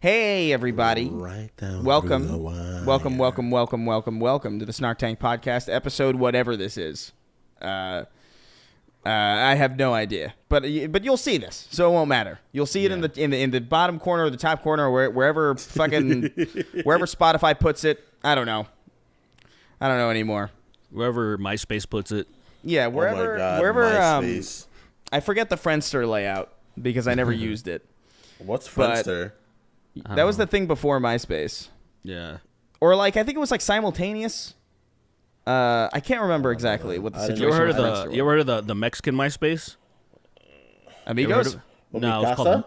Hey, everybody. Right down welcome. through the wire. Welcome to the Snark Tank Podcast, episode whatever this is. I have no idea, but you'll see this, so it won't matter. You'll see it in the bottom corner or the top corner or wherever wherever Spotify puts it. I don't know anymore. Wherever MySpace puts it. Yeah, wherever. Oh my God, wherever. MySpace. I forget the Friendster layout because I never used it. What's Friendster? That was the thing before MySpace. Yeah. Or I think it was simultaneous. I can't remember exactly what the situation You ever with heard Friendster of you ever heard of the Mexican MySpace? Amigos? No,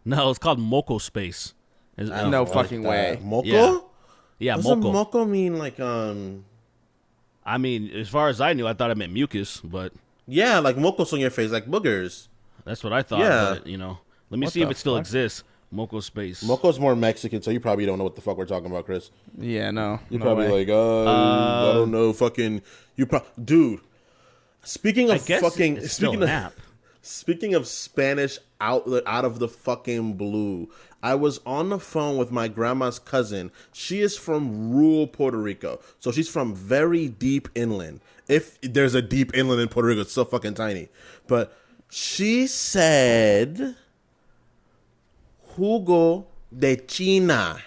it's called Moco Space. No fucking way. Moco? Yeah, Doesn't Moco. Moco mean I mean, as far as I knew, I thought it meant mucus, but yeah, like mocos on your face, like boogers. that's what I thought. Yeah. But, let me see if it still exists. Moco Space. Moco's more Mexican, so you probably don't know what the fuck we're talking about, Chris. Yeah, no. You're no probably way. like, I don't know, fucking. Dude. Speaking I of guess fucking, it's still an app. Speaking of Spanish out of the fucking blue, I was on the phone with my grandma's cousin. She is from rural Puerto Rico, so she's from very deep inland. If there's a deep inland in Puerto Rico, it's so fucking tiny. But she said, "Jugo de China."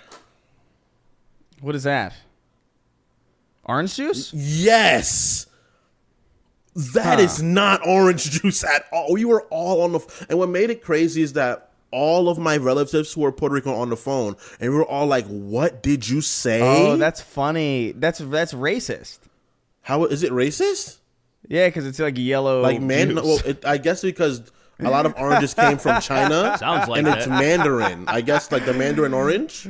What is that? Orange juice? Yes. That is not orange juice at all. We were all on the and what made it crazy is that all of my relatives who were Puerto Rican on the phone, and we were all like, "What did you say?" Oh, that's funny. That's racist. How is it racist? Yeah, because it's like yellow juice. Well, I guess because a lot of oranges came from China. Sounds like and that. it's Mandarin. I guess like the Mandarin orange.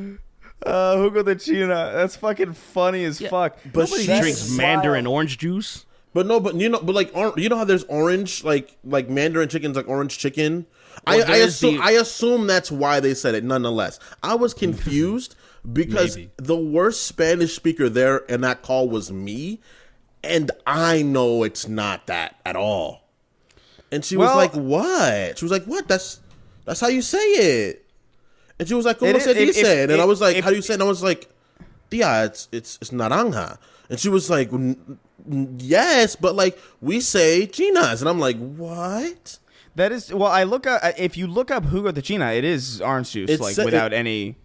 Jugo de China. That's fucking funny as fuck. But Nobody she drinks Mandarin orange juice. But you know how there's orange like Mandarin chicken's like orange chicken. Well, I assume that's why they said it. Nonetheless, I was confused because Maybe. the worst Spanish speaker there in that call was me, and I know it's not that at all. And she was like, "What?" She was like, "What? That's how you say it." And she was like, "Como se dice?" And I was like, "How do you say it?" And I was like, "Tia, it's naranja." And she was like, "Yes, but like we say chinas." And I'm like, "What?" That is I look up if you look up Jugo de China, it is orange juice, without any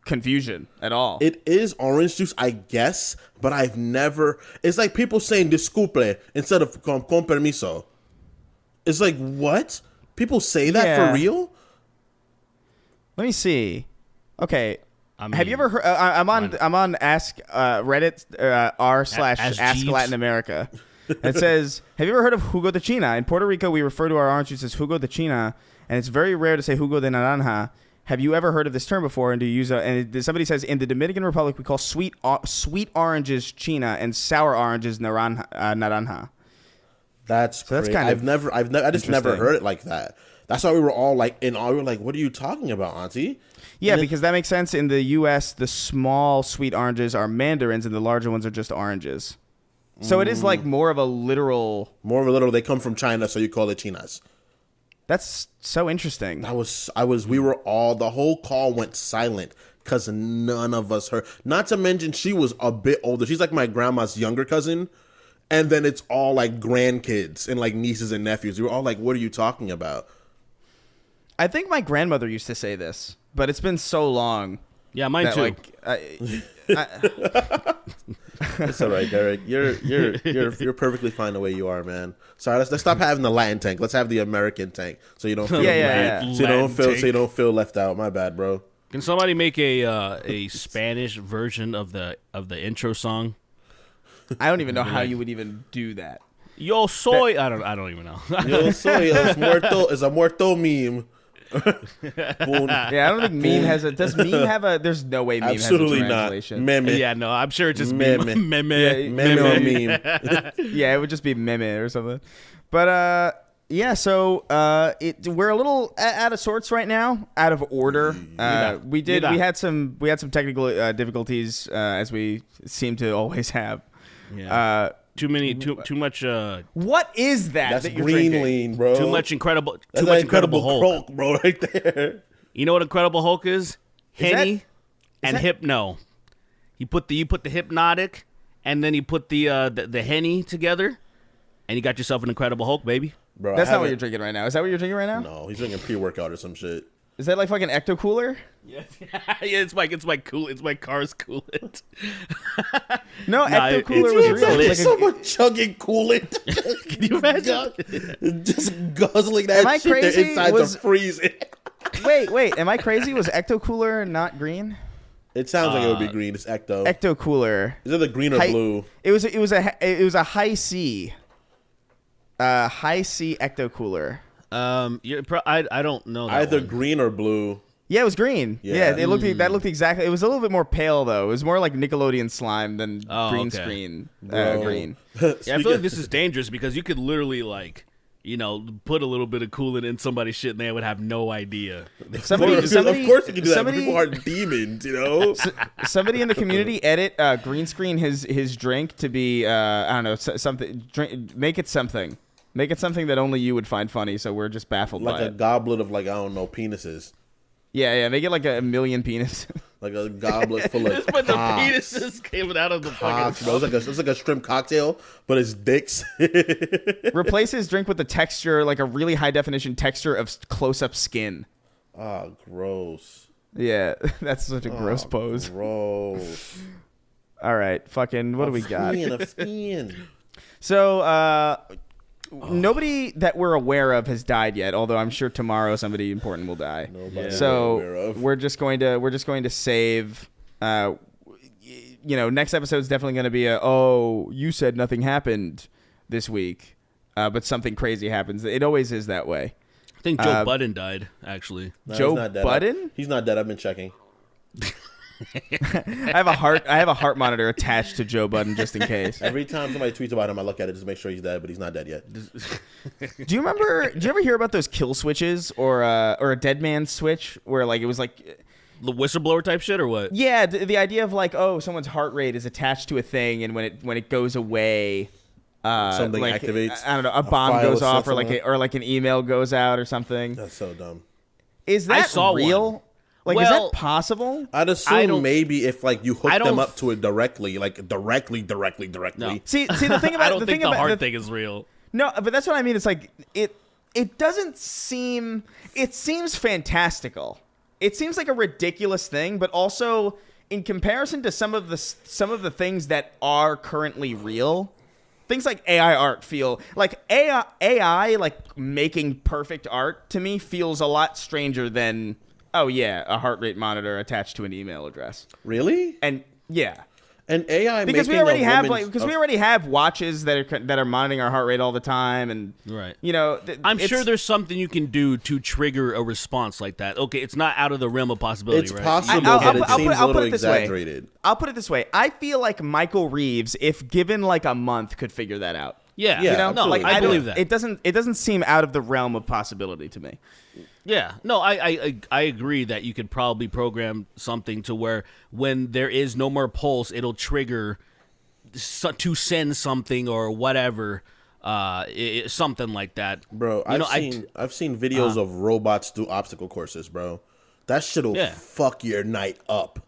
confusion at all. It is orange juice, I guess, but I've never. It's like people saying disculpe instead of con permiso. It's like, what? People say that for real? Let me see. Okay. I mean, have you ever heard? I'm on Ask Reddit r/Ask Jeeves. Latin America. It says, "Have you ever heard of Jugo de China? In Puerto Rico, we refer to our orange juice as Jugo de China, and it's very rare to say Jugo de Naranja. Have you ever heard of this term before? And do you use somebody says in the Dominican Republic we call sweet oranges China and sour oranges naranja. That's so that's crazy. kind of I just never heard it like that. That's why we were all like in awe. We were like, "What are you talking about, Auntie?" Yeah, because that makes sense. In the U.S., the small sweet oranges are mandarins, and the larger ones are just oranges. So it is like more of a literal. They come from China, so you call it chinas. That's so interesting. We were all, the whole call went silent because none of us heard. Not to mention, she was a bit older. She's like my grandma's younger cousin. And then it's all like grandkids and like nieces and nephews. We were all like, "What are you talking about?" I think my grandmother used to say this, but it's been so long. Yeah, mine too. It's all right, Derek. You're perfectly fine the way you are, man. Sorry, let's stop having the Latin tank. Let's have the American tank, so you don't feel so you don't feel left out. My bad, bro. Can somebody make a Spanish version of the intro song? I don't even know how you would even do that. Yo soy. I don't even know. Yo soy es a muerto meme. Yeah, I don't think meme has a. Does meme have a? There's no way meme Absolutely has a translation. Not. Meme. Yeah, no, I'm sure it's just meme. meme. Meme or meme. Yeah, it would just be meme or something. But yeah, so we're a little out of sorts right now, out of order. We had some technical difficulties as we seem to always have. Yeah. Too much. What is that? That's that you're green drinking? lean, bro. Too much incredible Hulk, Hulk, bro, right there. You know what Incredible Hulk is? Henny Is and that- Hypno. You put the hypnotic, and then you put the Henny together, and you got yourself an Incredible Hulk, baby. Bro, That's not what you're drinking right now. Is that what you're drinking right now? No, he's drinking pre-workout or some shit. Is that like fucking Ecto Cooler? Yeah, it's my car's coolant. No, Nah, Ecto Cooler it's was real. lit. It's like a- Someone chugging Kool-Aid. Can you imagine? Just guzzling that Am I shit there crazy? inside Was- the freezer. wait, am I crazy? Was Ecto Cooler not green? It sounds like it would be green. It's Ecto. Ecto Cooler. Is it the green or blue? It was a high C. High C Ecto Cooler. I don't know. That Either one. green or blue. Yeah, it was green. Yeah. It looked exactly. It was a little bit more pale though. It was more like Nickelodeon slime than green okay. screen Bro. green. Yeah, I feel like this is dangerous because you could literally put a little bit of coolant in somebody's shit and they would have no idea. Somebody, of course you can do that. somebody, People are demons, you know. somebody in the community edit green screen his drink to be I don't know something. Make it something. Make it something that only you would find funny. So we're just baffled Like by a it. goblet of penises. Yeah. Make it like a million penis. Like a goblet full of But the cocks. penises came out of the Cocks, fucking. bro. It's like a shrimp cocktail, but it's dicks. Replace his drink with the texture, like a really high definition texture of close up skin. Oh, gross. Yeah, that's such a gross pose. Gross. All right, fucking, what do we got? Skin. So, nobody that we're aware of has died yet. Although I'm sure tomorrow somebody important will die. Nobody we're aware So of. we're just going to save. Next episode's definitely going to be you said nothing happened this week, but something crazy happens. It always is that way. I think Joe Budden died, actually. No, Joe he's not dead. Budden? He's not dead. I've been checking. I have a heart monitor attached to Joe Budden just in case. Every time somebody tweets about him, I look at it just to make sure he's dead, but he's not dead yet. Do you ever hear about those kill switches or a dead man switch where like it was like The whistleblower type shit or what? yeah the idea of like someone's heart rate is attached to a thing and when it goes away Something like, activates. I don't know, a bomb file goes is off set or like an email goes out or something. That's so dumb. Is that saw real? one. Like is Well, that possible? I'd I assume don't- maybe if like you hook I them don't- up to it directly. No. See the thing about I don't the think thing the about heart thing is real. No, but that's what I mean. It's like it doesn't seem. It seems fantastical. It seems like a ridiculous thing, but also in comparison to some of the things that are currently real, things like AI art feel like AI like making perfect art to me feels a lot stranger than a heart rate monitor attached to an email address. Really? And yeah. And AI Because we making already a have woman's- we already have watches that are monitoring our heart rate all the time, and Right. I'm sure there's something you can do to trigger a response like that. Okay, it's not out of the realm of possibility, It's right? possible, I'll but it put- I'll seems put- a I'll little put it this way. exaggerated. I'll put it this way: I feel like Michael Reeves, if given like a month, could figure that out. Yeah, Yeah, You know, absolutely. like I don't- believe that. It doesn't seem out of the realm of possibility to me. Yeah, no, I agree that you could probably program something to where when there is no more pulse, it'll trigger to send something or whatever, something like that. Bro, I've seen videos of robots do obstacle courses, bro. That shit'll Yeah. fuck your night up.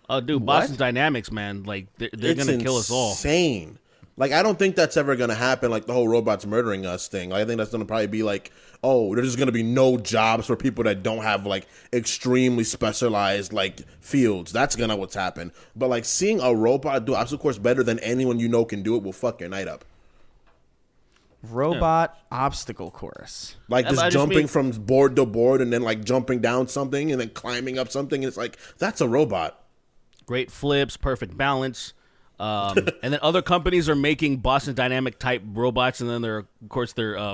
Oh, dude, Boston Dynamics, man, like they're It's gonna kill us all. Insane. Like I don't think that's ever gonna happen. Like the whole robots murdering us thing. Like, I think that's gonna probably be like, oh, there's gonna be no jobs for people that don't have like extremely specialized like fields. That's gonna what's happen. But like seeing a robot do obstacle course better than anyone you know can do it will fuck your night up. Robot obstacle course. Like I just just jumping mean- from board to board and then like jumping down something and then climbing up something. And it's like that's a robot. Great flips, perfect balance. And then other companies are making Boston Dynamic type robots, and then they're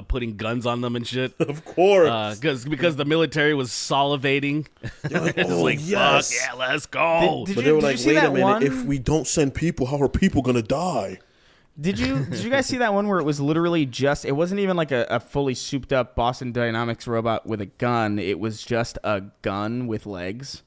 putting guns on them and shit. Of course. Because the military was salivating. It's oh, like, yes. fuck yeah, let's go. Did But you- they were did you like, see wait a that minute, one? if we don't send people, how are people gonna die? Did you guys see that one where it was literally it wasn't even like a fully souped up Boston Dynamics robot with a gun. It was just a gun with legs,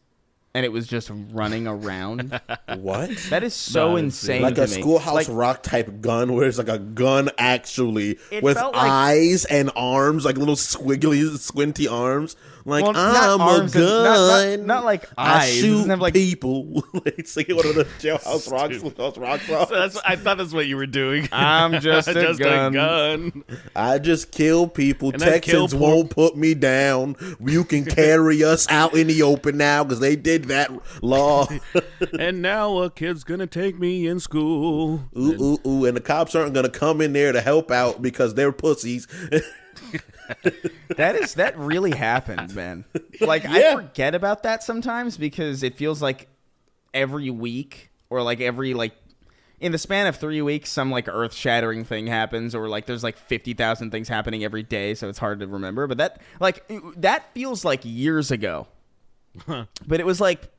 and it was just running around. What? That is so No, insane Like to a me. Schoolhouse Like, Rock type gun where it's like a gun actually It with felt like- eyes and arms, like little squinty arms. Like, Well, I'm a gun. not like I eyes. It shoot doesn't have, like, people. Like singing one of the Jailhouse Rock songs. So I thought that's what you were doing. I'm just a gun. I just kill people. And I kill Texans won't put me down. You can carry us out in the open now because they did that law. And now a kid's gonna take me in school. Ooh. And the cops aren't going to come in there to help out because they're pussies. That really happened, man. Like, I forget about that sometimes because it feels like every week or like every, like, in the span of 3 weeks, some like earth-shattering thing happens, or like there's like 50,000 things happening every day, so it's hard to remember. But that feels like years ago. But it was like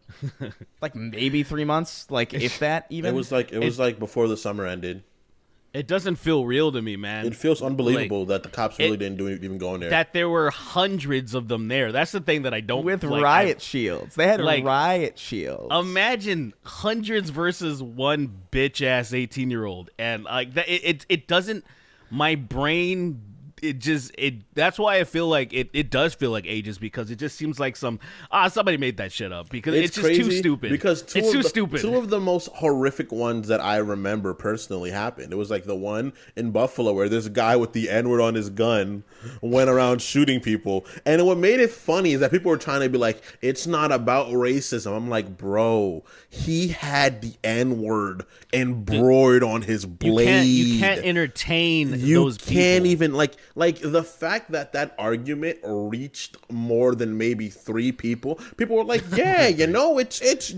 maybe 3 months, like if that even. It was like before the summer ended. It doesn't feel real to me, man. It feels unbelievable that the cops really didn't even go in there. That there were hundreds of them there. That's the thing that I don't with like. riot shields. They had like, riot shields. Imagine hundreds versus one bitch ass 18-year-old, and like that. It doesn't. My brain. That's why I feel like it does feel like ages, because it just seems like somebody made that shit up, because it's just too stupid. Because it's too stupid. Two of the most horrific ones that I remember personally happened. It was like the one in Buffalo where this guy with the N-word on his gun went around shooting people. And what made it funny is that people were trying to be like, it's not about racism. I'm like, bro, he had the N-word embroidered on his blade. You can't entertain those people. You can't even like the fact that argument reached more than maybe 3 people. People were like, yeah, it's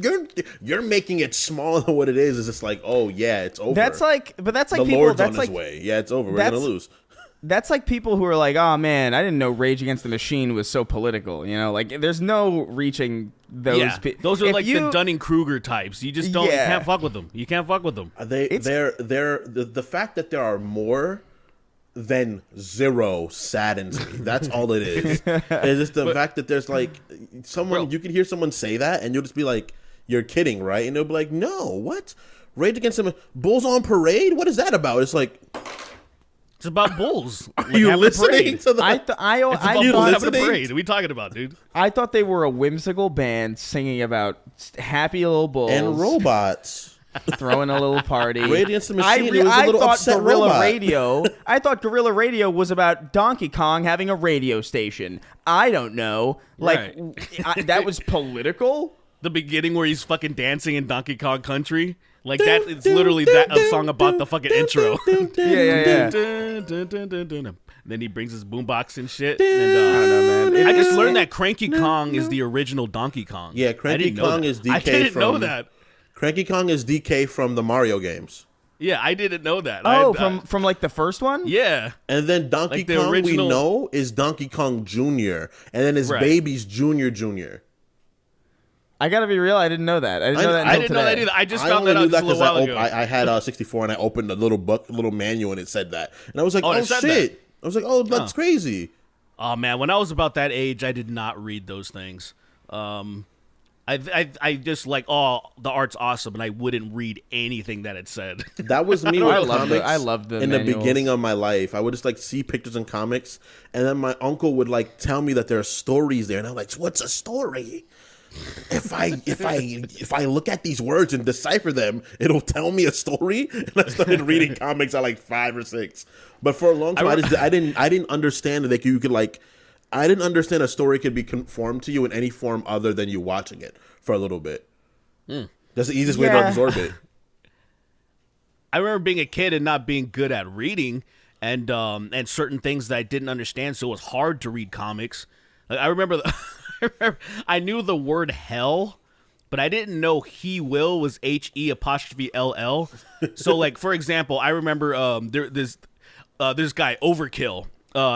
you're making it smaller than what it is. It's just like, oh yeah, it's over. That's like the people. Lord's That's on like his way. Yeah, it's over. We're gonna lose. That's like people who are like, oh man, I didn't know Rage Against the Machine was so political. You know, like there's no reaching those people. Those are the Dunning-Kruger types. You just don't. You can't fuck with them. You can't fuck with them. The fact that there are more than 0 saddens me. That's all it is. It's just the fact that there's like someone, you can hear someone say that and you'll just be like, you're kidding, right? And they'll be like, no, what? Rage Against the Bulls on Parade? What is that about? It's like, it's about bulls. Are you listening to the? It's about having a parade. What are we talking about, dude? I thought they were a whimsical band singing about happy little bulls and robots. Throwing a little party. Rage Against the Machine. It was a little upset Guerrilla robot. Radio. I thought Guerrilla Radio was about Donkey Kong having a radio station. I don't know. Like that was political. The beginning where he's fucking dancing in Donkey Kong Country. Like that, it's literally a song about the fucking intro. Yeah. Then he brings his boombox and shit. And, I don't know, man. I just learned that Cranky Kong is the original Donkey Kong. Yeah, Cranky Kong is DK. I didn't know that. Cranky Kong is DK from the Mario games. Yeah, I didn't know that. Oh, from like the first one? Yeah. And then Donkey Kong original... we know is Donkey Kong Jr. And then his baby's Junior. I gotta be real, I didn't know that. I didn't know that either. I just found that out just a little while ago. I had 64 and I opened a little manual and it said that. And I was like, oh shit. I was like, oh, that's crazy. Oh man, when I was about that age, I did not read those things. I just like, oh, the art's awesome, and I wouldn't read anything that it said. That was me with comics. I loved the in manuals. The beginning of my life. I would just like see pictures in comics, and then my uncle would like tell me that there are stories there, and I'm like, what's a story? If I look at these words and decipher them, it'll tell me a story. And I started reading comics at like 5 or 6. But for a long time, I didn't understand that you could like. I didn't understand a story could be conformed to you in any form other than you watching it for a little bit. That's the easiest way to absorb it. I remember being a kid and not being good at reading and certain things that I didn't understand, so it was hard to read comics. Like, I remember I knew the word hell, but I didn't know he will was HE''LL. So like, for example, I remember this guy Overkill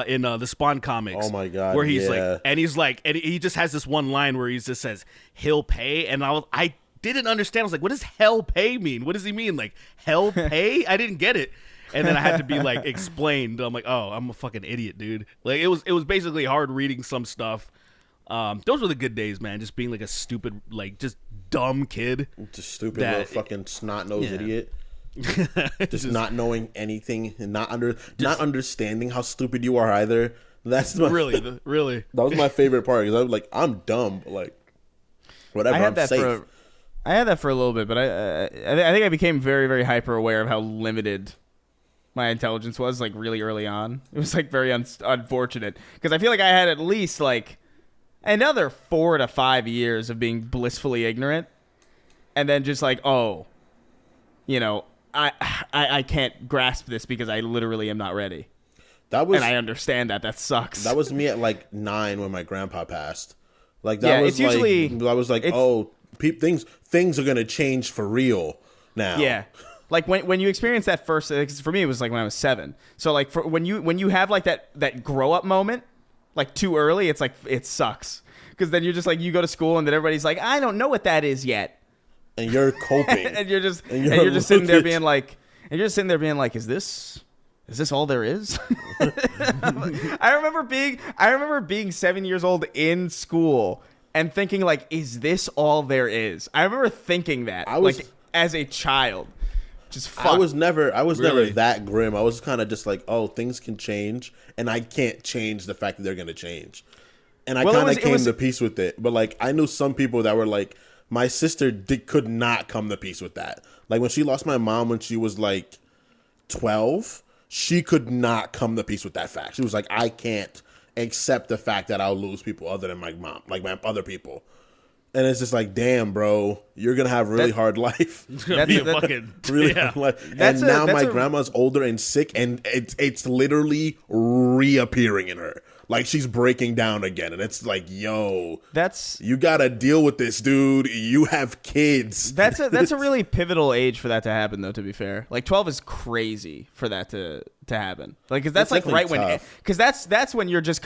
in the Spawn comics. Oh my god! Where he's like, and he just has this one line where he just says he'll pay, and I didn't understand. I was like, what does hell pay mean? What does he mean? Like hell pay? I didn't get it. And then I had to be like explained. I'm like, oh, I'm a fucking idiot, dude. Like it was basically hard reading some stuff. Those were the good days, man. Just being like a stupid, like just dumb kid. Just stupid little fucking snot-nosed idiot. just not knowing anything and not understanding how stupid you are either. That's my really. That was my favorite part because I was like, I'm dumb, but like, whatever. I'm safe. I had that for a little bit, but I think I became very, very hyper aware of how limited my intelligence was, like, really early on. It was, like, very unfortunate. Because I feel like I had at least, like, another 4 to 5 years of being blissfully ignorant. And then just like, oh, you know, I can't grasp this because I literally am not ready. And I understand that. That sucks. That was me at, like, 9 when my grandpa passed. Like, that was, like, I was like, oh, things are going to change for real now. Yeah. Like when you experience that first, for me it was like when I was 7. So like when you have like that grow up moment, like too early, it's like it sucks because then you're just like you go to school and then everybody's like, I don't know what that is yet, and you're coping, and you're just sitting there being like, is this all there is? I remember being 7 years old in school and thinking like, is this all there is? I remember thinking that like as a child. I was never that grim. I was kind of just like, oh, things can change, and I can't change the fact that they're going to change. And I kind of came to peace with it. But like, I knew some people that were like, my sister could not come to peace with that. Like when she lost my mom when she was like 12, she could not come to peace with that fact. She was like, I can't accept the fact that I'll lose people other than my mom, like my other people. And it's just like, damn, bro, you're going to have a really hard life. That's fucking really hard life. And now my grandma's older and sick, and it's literally reappearing in her. Like, she's breaking down again. And it's like, yo, you got to deal with this, dude. You have kids. That's a really pivotal age for that to happen, though, to be fair. Like, 12 is crazy for that to happen. Like, because that's like right tough. Because that's when you're just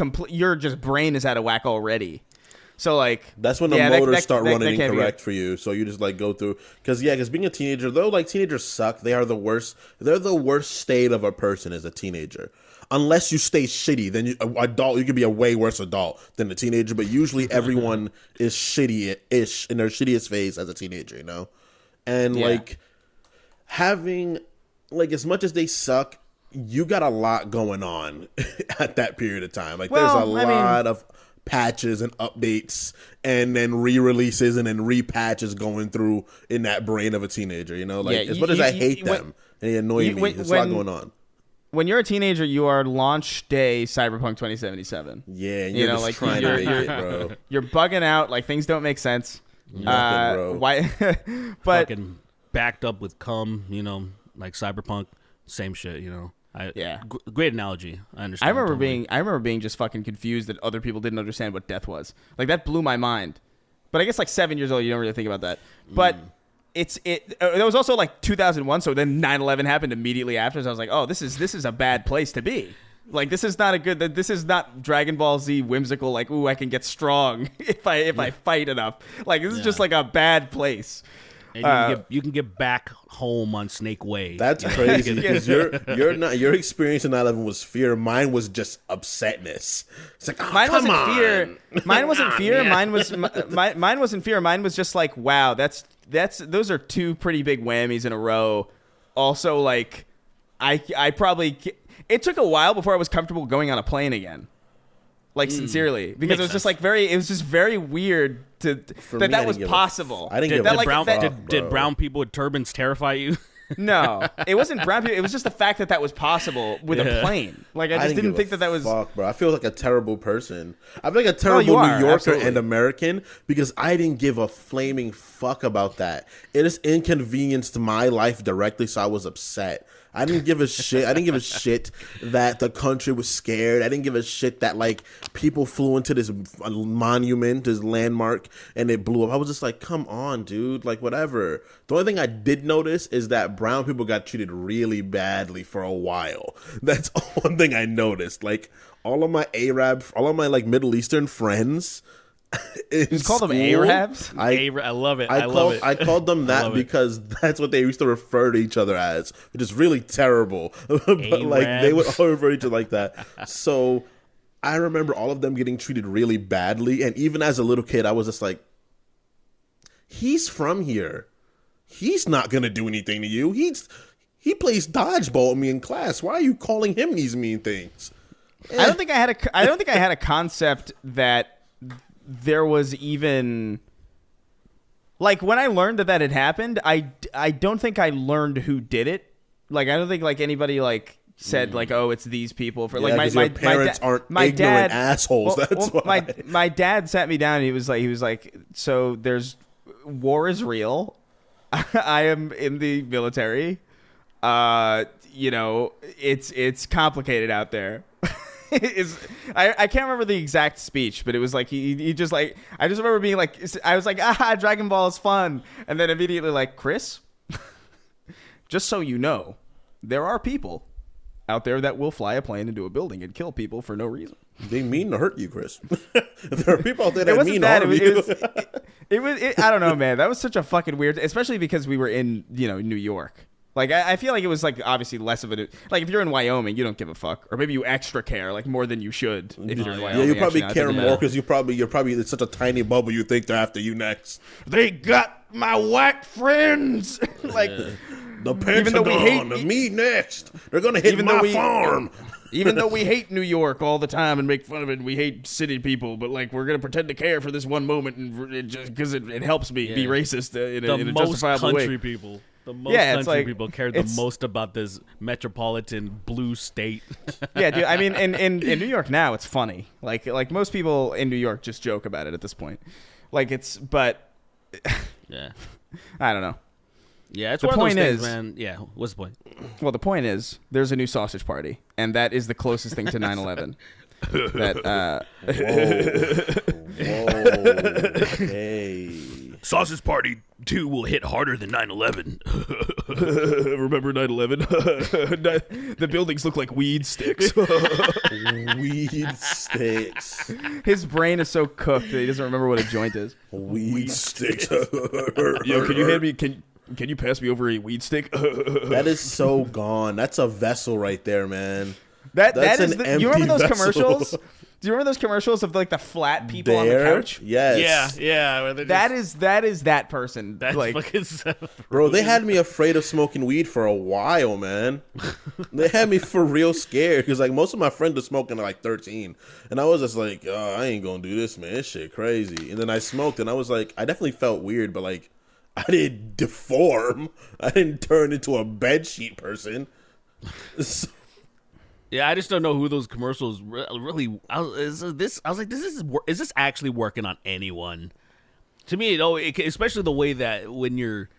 brain is out of whack already. So like that's when the motors start running incorrect for you. So you just like go through because being a teenager, though, like teenagers suck. They are the worst. They're the worst state of a person as a teenager. Unless you stay shitty, then you could be a way worse adult than a teenager. But usually everyone is shitty-ish in their shittiest phase as a teenager, you know. And like having like as much as they suck, you got a lot going on at that period of time. Like there's a lot of patches and updates and then re-releases and then re-patches going through in that brain of a teenager, you know, like as much as I hate them and they annoy me, there's a lot going on. When you're a teenager, you are launch day Cyberpunk 2077. Yeah, and you're just like trying to make it, bro. You're bugging out, like things don't make sense. Nothing, bro. Why? But fucking backed up with cum, you know, like Cyberpunk, same shit, you know. Great analogy. I understand. I remember being just fucking confused that other people didn't understand what death was. Like that blew my mind. But I guess like 7 years old, you don't really think about that. But it was also like 2001. So then 9/11 happened immediately after. So I was like, oh, this is a bad place to be. Like this is not Dragon Ball Z whimsical. Like, ooh, I can get strong if I fight enough. Like this is just like a bad place. And you can get back home on Snake Way. That's crazy because your experience in 9/11 was fear. Mine was just upsetness. It's like, oh, mine wasn't on. fear. Mine wasn't fear. Mine wasn't fear. Mine was just like, wow, those are two pretty big whammies in a row. Also, like, I probably it took a while before I was comfortable going on a plane again. Like sincerely, because it was just like it was just very weird that was possible. I didn't Did brown people with turbans terrify you? No, it wasn't brown people. It was just the fact that was possible with a plane. Like I just didn't think that was. Fuck, bro. I feel like a terrible person. I feel like a terrible New Yorker absolutely. And American because I didn't give a flaming fuck about that. It has inconvenienced my life directly, so I was upset. I didn't give a shit. I didn't give a shit that the country was scared. I didn't give a shit that like people flew into this monument, this landmark, and it blew up. I was just like, come on, dude. Like, whatever. The only thing I did notice is that brown people got treated really badly for a while. That's one thing I noticed. Like, all of my like Middle Eastern friends. You call them Arabs? I love it. I love it. I called them that because that's what they used to refer to each other as, which is really terrible. But like they would all refer to each other like that. So I remember all of them getting treated really badly, and even as a little kid, I was just like, "He's from here. He's not gonna do anything to you. He plays dodgeball with me in class. Why are you calling him these mean things?" I don't think I had a concept that there was even like when I learned that had happened. I don't think I learned who did it. Like I don't think like anybody like said like, oh, it's these people for like my parents aren't ignorant assholes. That's why my dad sat me down and he was like, so there's war is real. I am in the military. You know, it's complicated out there. I can't remember the exact speech, but it was like he just like I just remember being like I was like Dragon Ball is fun, and then immediately like Chris, just so you know, there are people out there that will fly a plane into a building and kill people for no reason. They mean to hurt you, Chris. There are people out there that mean to harm you. It was I don't know, man. That was such a fucking weird, especially because we were in New York. Like I feel like it was like obviously less of it. Like if you're in Wyoming, you don't give a fuck, or maybe you extra care, like more than you should. If you're in Wyoming, you probably care more because you're probably it's such a tiny bubble. You think they're after you next. They got my white friends. Like the Pentagon, me next. They're gonna hit my farm. Even though we hate New York all the time and make fun of it, we hate city people, but like we're gonna pretend to care for this one moment, and just because it helps me be racist in a justifiable way. The most country people care the most about this metropolitan blue state. Yeah, dude. I mean, in New York now, it's funny. Like most people in New York just joke about it at this point. But yeah, I don't know. Yeah, it's one of those things, man. Yeah, what's the point? Well, the point is, there's a new sausage party, and that is the closest thing to 9/11. Whoa. Hey. Sausage Party 2 will hit harder than 9/11. Remember 9/11? The buildings look like weed sticks. Weed sticks. His brain is so cooked that he doesn't remember what a joint is. Weed sticks. Yo, can you hand me? Can you pass me over a weed stick? That is so gone. That's a vessel right there, man. That is. You remember those vessel. commercials? Do you remember those commercials of like the flat people on the couch? Yes. Yeah. That is that person. That's like, fucking bro, they had me afraid of smoking weed for a while, man. They had me for real scared because like most of my friends were smoking at like 13, and I was just like, oh, I ain't gonna do this, man. This shit crazy. And then I smoked, and I was like, I definitely felt weird, but like, I didn't deform. I didn't turn into a bedsheet person. Yeah, I just don't know who those commercials really. I was like, is this actually working on anyone? To me, especially the way that when you're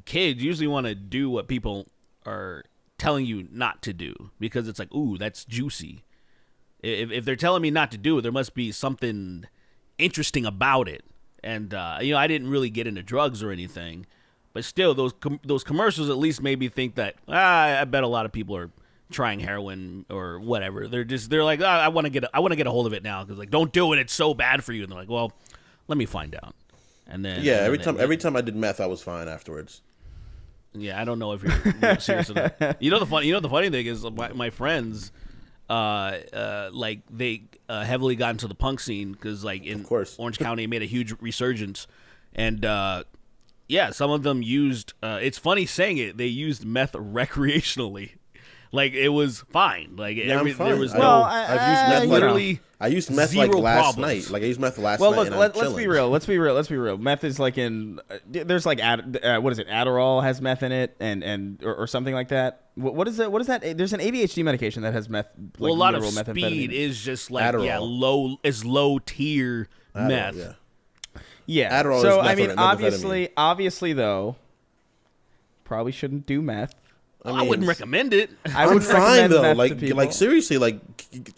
kids, you usually want to do what people are telling you not to do because it's like, ooh, that's juicy. If they're telling me not to do it, there must be something interesting about it. And I didn't really get into drugs or anything, but still, those commercials at least made me think that I bet a lot of people are trying heroin or whatever. They're like, I want to get a hold of it now because like, don't do it, it's so bad for you. And they're like, well, let me find out. And then every time I did meth, I was fine afterwards. Yeah, I don't know if you're serious or not. The funny thing is my friends, like they heavily got into the punk scene because like in Orange County it made a huge resurgence, and some of them used. It's funny saying it. They used meth recreationally. Like it was fine. Like I'm fine. There was I've used meth literally. I used meth like last night. Like I used meth last night. Well, look, let's be real. Let's be real. Meth is like in there's like what is it? Adderall has meth in it, or something like that. What is it? What is that? There's an ADHD medication that has meth. Like, well, a lot of speed is just like Adderall. low tier meth. Yeah. Adderall so is I mean, obviously though, probably shouldn't do meth. I wouldn't recommend it. I'm fine though. Like seriously, like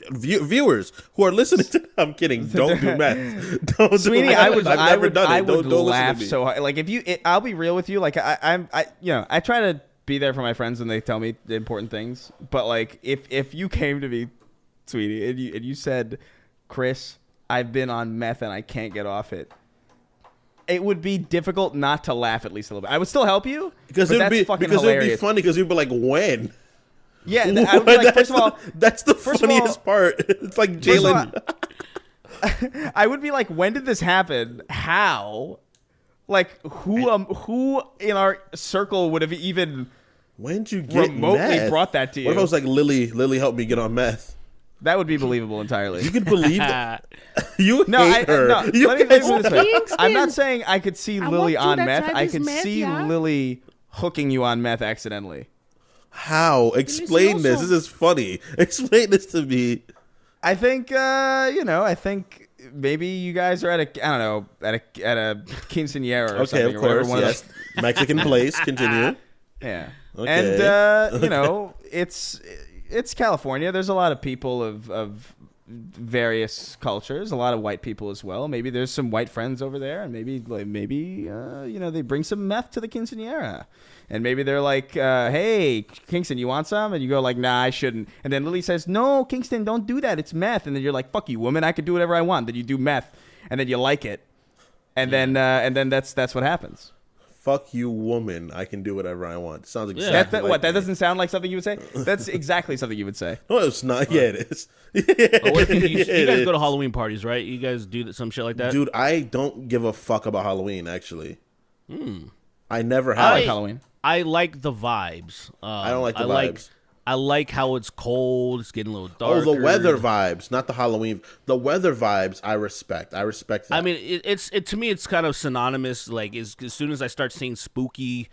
viewers who are listening to, I'm kidding. Don't do meth. Don't Sweeney, do meth. I've never done it. Don't laugh listen to me. so hard. Like if you, I'll be real with you. Like I try to be there for my friends when they tell me the important things. But like if you came to me, Sweeney, and you said, Chris, I've been on meth and I can't get off it. It would be difficult not to laugh at least a little bit. I would still help you because it'd be funny because you'd be like, when? Yeah, I would be like, first of all, that's the funniest part. It's like Jalen. I would be like, when did this happen? How? Like who in our circle would have even when did you get remotely meth? brought that to you? What if I was like, Lily helped me get on meth? That would be believable entirely. You could believe that. You hate her. No, You let me guys- put it this way. Kingston. I'm not saying I could see Lily walked on through that meth. time I is can meth, see yeah. Lily hooking you on meth accidentally. How? Explain this. also- This is funny. Explain this to me. I think I think maybe you guys are at a quinceañera or Okay, something. of or whatever, course. one of Yes. Mexican place. Continue. Yeah. Okay. And it's California. There's a lot of people of various cultures, a lot of white people as well. Maybe there's some white friends over there, and maybe they bring some meth to the quinceañera. And maybe they're like, hey, Kingston, you want some? And you go like, nah, I shouldn't. And then Lily says, no, Kingston, don't do that. It's meth. And then you're like, fuck you, woman. I could do whatever I want. Then you do meth, and then you like it. And then that's what happens. Fuck you, woman. I can do whatever I want. Sounds Yeah. exactly like That me. doesn't sound like something you would say? That's exactly something you would say. No, it's not. Yeah, it is. Oh, what if you It guys is. go to Halloween parties, right? You guys do some shit like that? Dude, I don't give a fuck about Halloween, actually. I never have. I like Halloween. I like the vibes. I don't like the vibes. I like how it's cold. It's getting a little Oh, darker. the weather vibes, not the Halloween. The weather vibes, I respect. I respect that. I mean, it's to me, it's kind of synonymous. Like, as soon as I start seeing spooky,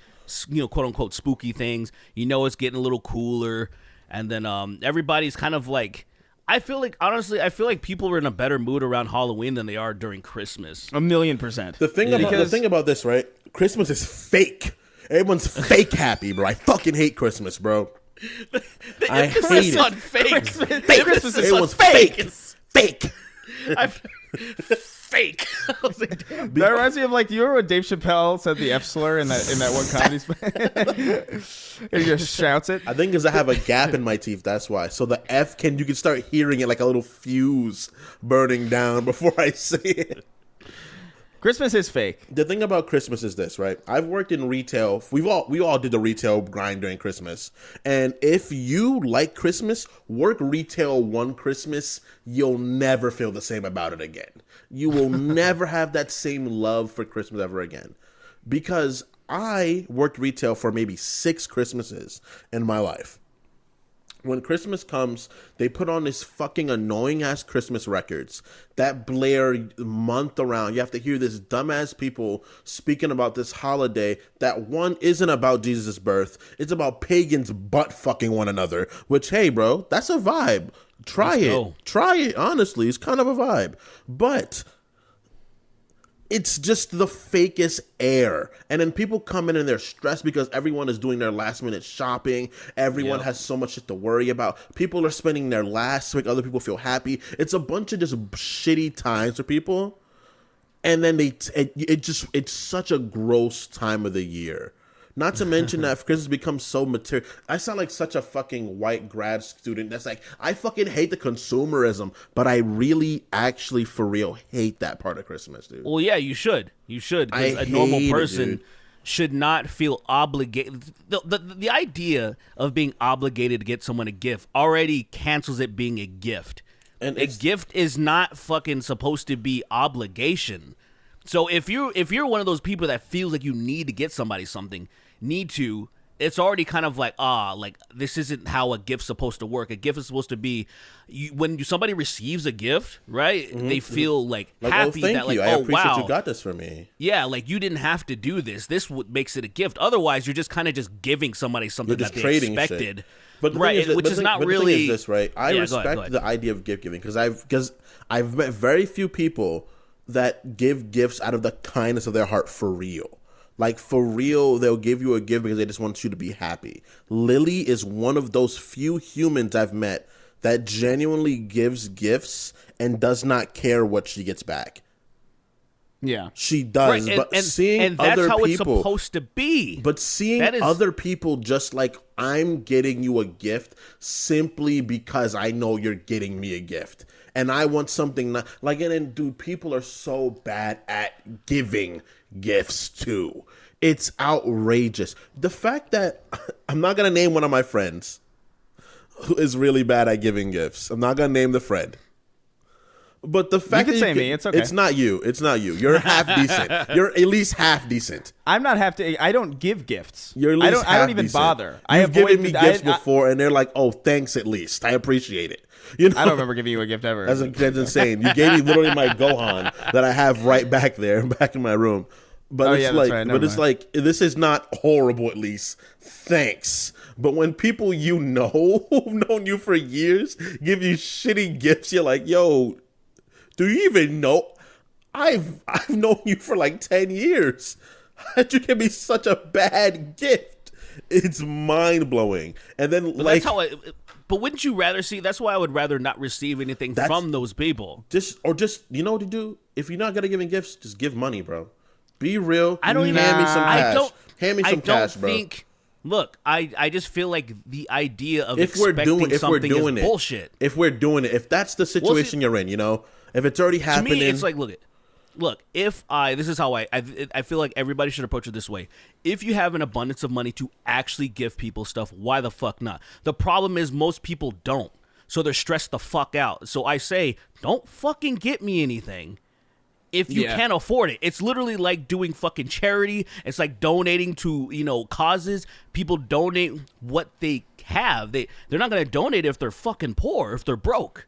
quote unquote spooky things, it's getting a little cooler, and then everybody's kind of like. I feel like people are in a better mood around Halloween than they are during Christmas. 1,000,000%. the thing about this, right? Christmas is fake. Everyone's fake happy, bro. I fucking hate Christmas, bro. I hate It's not it. fake. Fake. Christmas is Everyone's not fake. fake. Fake. Fake. I was like, damn. That reminds me of do you remember when Dave Chappelle said the F slur in that one comedy special? He just shouts it. I think because I have a gap in my teeth, that's why. So the F you can start hearing it like a little fuse burning down before I say it. Christmas is fake. The thing about Christmas is this, right? I've worked in retail. We all did the retail grind during Christmas. And if you like Christmas, work retail one Christmas, you'll never feel the same about it again. You will never have that same love for Christmas ever again. Because I worked retail for maybe 6 Christmases in my life. When Christmas comes, they put on this fucking annoying ass Christmas records that blare month around. You have to hear this dumbass people speaking about this holiday that one isn't about Jesus' birth. It's about pagans butt fucking one another, which, hey, bro, that's a vibe. Try Let's it. go. Try it. Honestly, it's kind of a vibe. But it's just the fakest air. And then people come in and they're stressed because everyone is doing their last minute shopping. Everyone has so much shit to worry about. People are spending their last to make other people feel happy. It's a bunch of just shitty times for people. And then it's such a gross time of the year. Not to mention that Christmas becomes so material. I sound like such a fucking white grad student that's like, I fucking hate the consumerism, but I really, actually, for real, hate that part of Christmas, dude. Well, yeah, you should. You should. I Because a normal hate it, person dude. should not feel obligated. The idea of being obligated to get someone a gift already cancels it being a gift. And A gift is not fucking supposed to be obligation. So if you're one of those people that feels like you need to get somebody something, it's already kind of like, this isn't how a gift's supposed to work. A gift is supposed to be, when somebody receives a gift, right? They feel like happy thank that like, you. I appreciate wow, you got this for me. yeah, like you didn't have to do this. This makes it a gift. Otherwise, you're just kind of just giving somebody something You're just that they trading expected. shit. But the right, thing is, which is not but really. The thing is this, right? I Yeah, go respect ahead, go ahead. the idea of gift giving because I've met very few people that give gifts out of the kindness of their heart for real. Like, for real, they'll give you a gift because they just want you to be happy. Lily is one of those few humans I've met that genuinely gives gifts and does not care what she gets back. Yeah. She does, Right, but seeing and that's other how people, it's supposed to be. but seeing That is- other people just like, I'm getting you a gift simply because I know you're getting me a gift. And I want something and then, dude, people are so bad at giving gifts too. It's outrageous. The fact that I'm not going to name one of my friends who is really bad at giving gifts. I'm not going to name the friend. But the fact You can that say me, it's okay. It's not you. It's not you. You're half decent. You're at least half decent. I'm not have to. I don't give gifts. You're at least I don't even half-decent. bother. You've given me gifts before, and they're like, "Oh, thanks. At least I appreciate it." You know? I don't remember giving you a gift ever. That's insane. You gave me literally my Gohan that I have right back there, back in my room. But it's like, right. but it's like, this is not horrible. At least, thanks. But when people you know who've known you for years give you shitty gifts, you're like, yo, do you even know? I've known you for like 10 years. How'd you give me such a bad gift? It's mind blowing. And then but like, but wouldn't you rather see? That's why I would rather not receive anything from those people. Just you know what to do? If you're not gonna give gifts, just give money, bro. Be real. I don't hand even. me some cash. Hand me some I don't cash, bro. think. Look, I just feel like the idea of if we're doing is bullshit. If we're doing it, if that's the situation you're in, you know, if it's already happening. To me, it's like, look. If this is how I feel like everybody should approach it this way. If you have an abundance of money to actually give people stuff, why the fuck not? The problem is most people don't, so they're stressed the fuck out. So I say, don't fucking get me anything. If you can't afford it. It's literally like doing fucking charity. It's like donating to, causes. People donate what they have. They're not going to donate if they're fucking poor, if they're broke.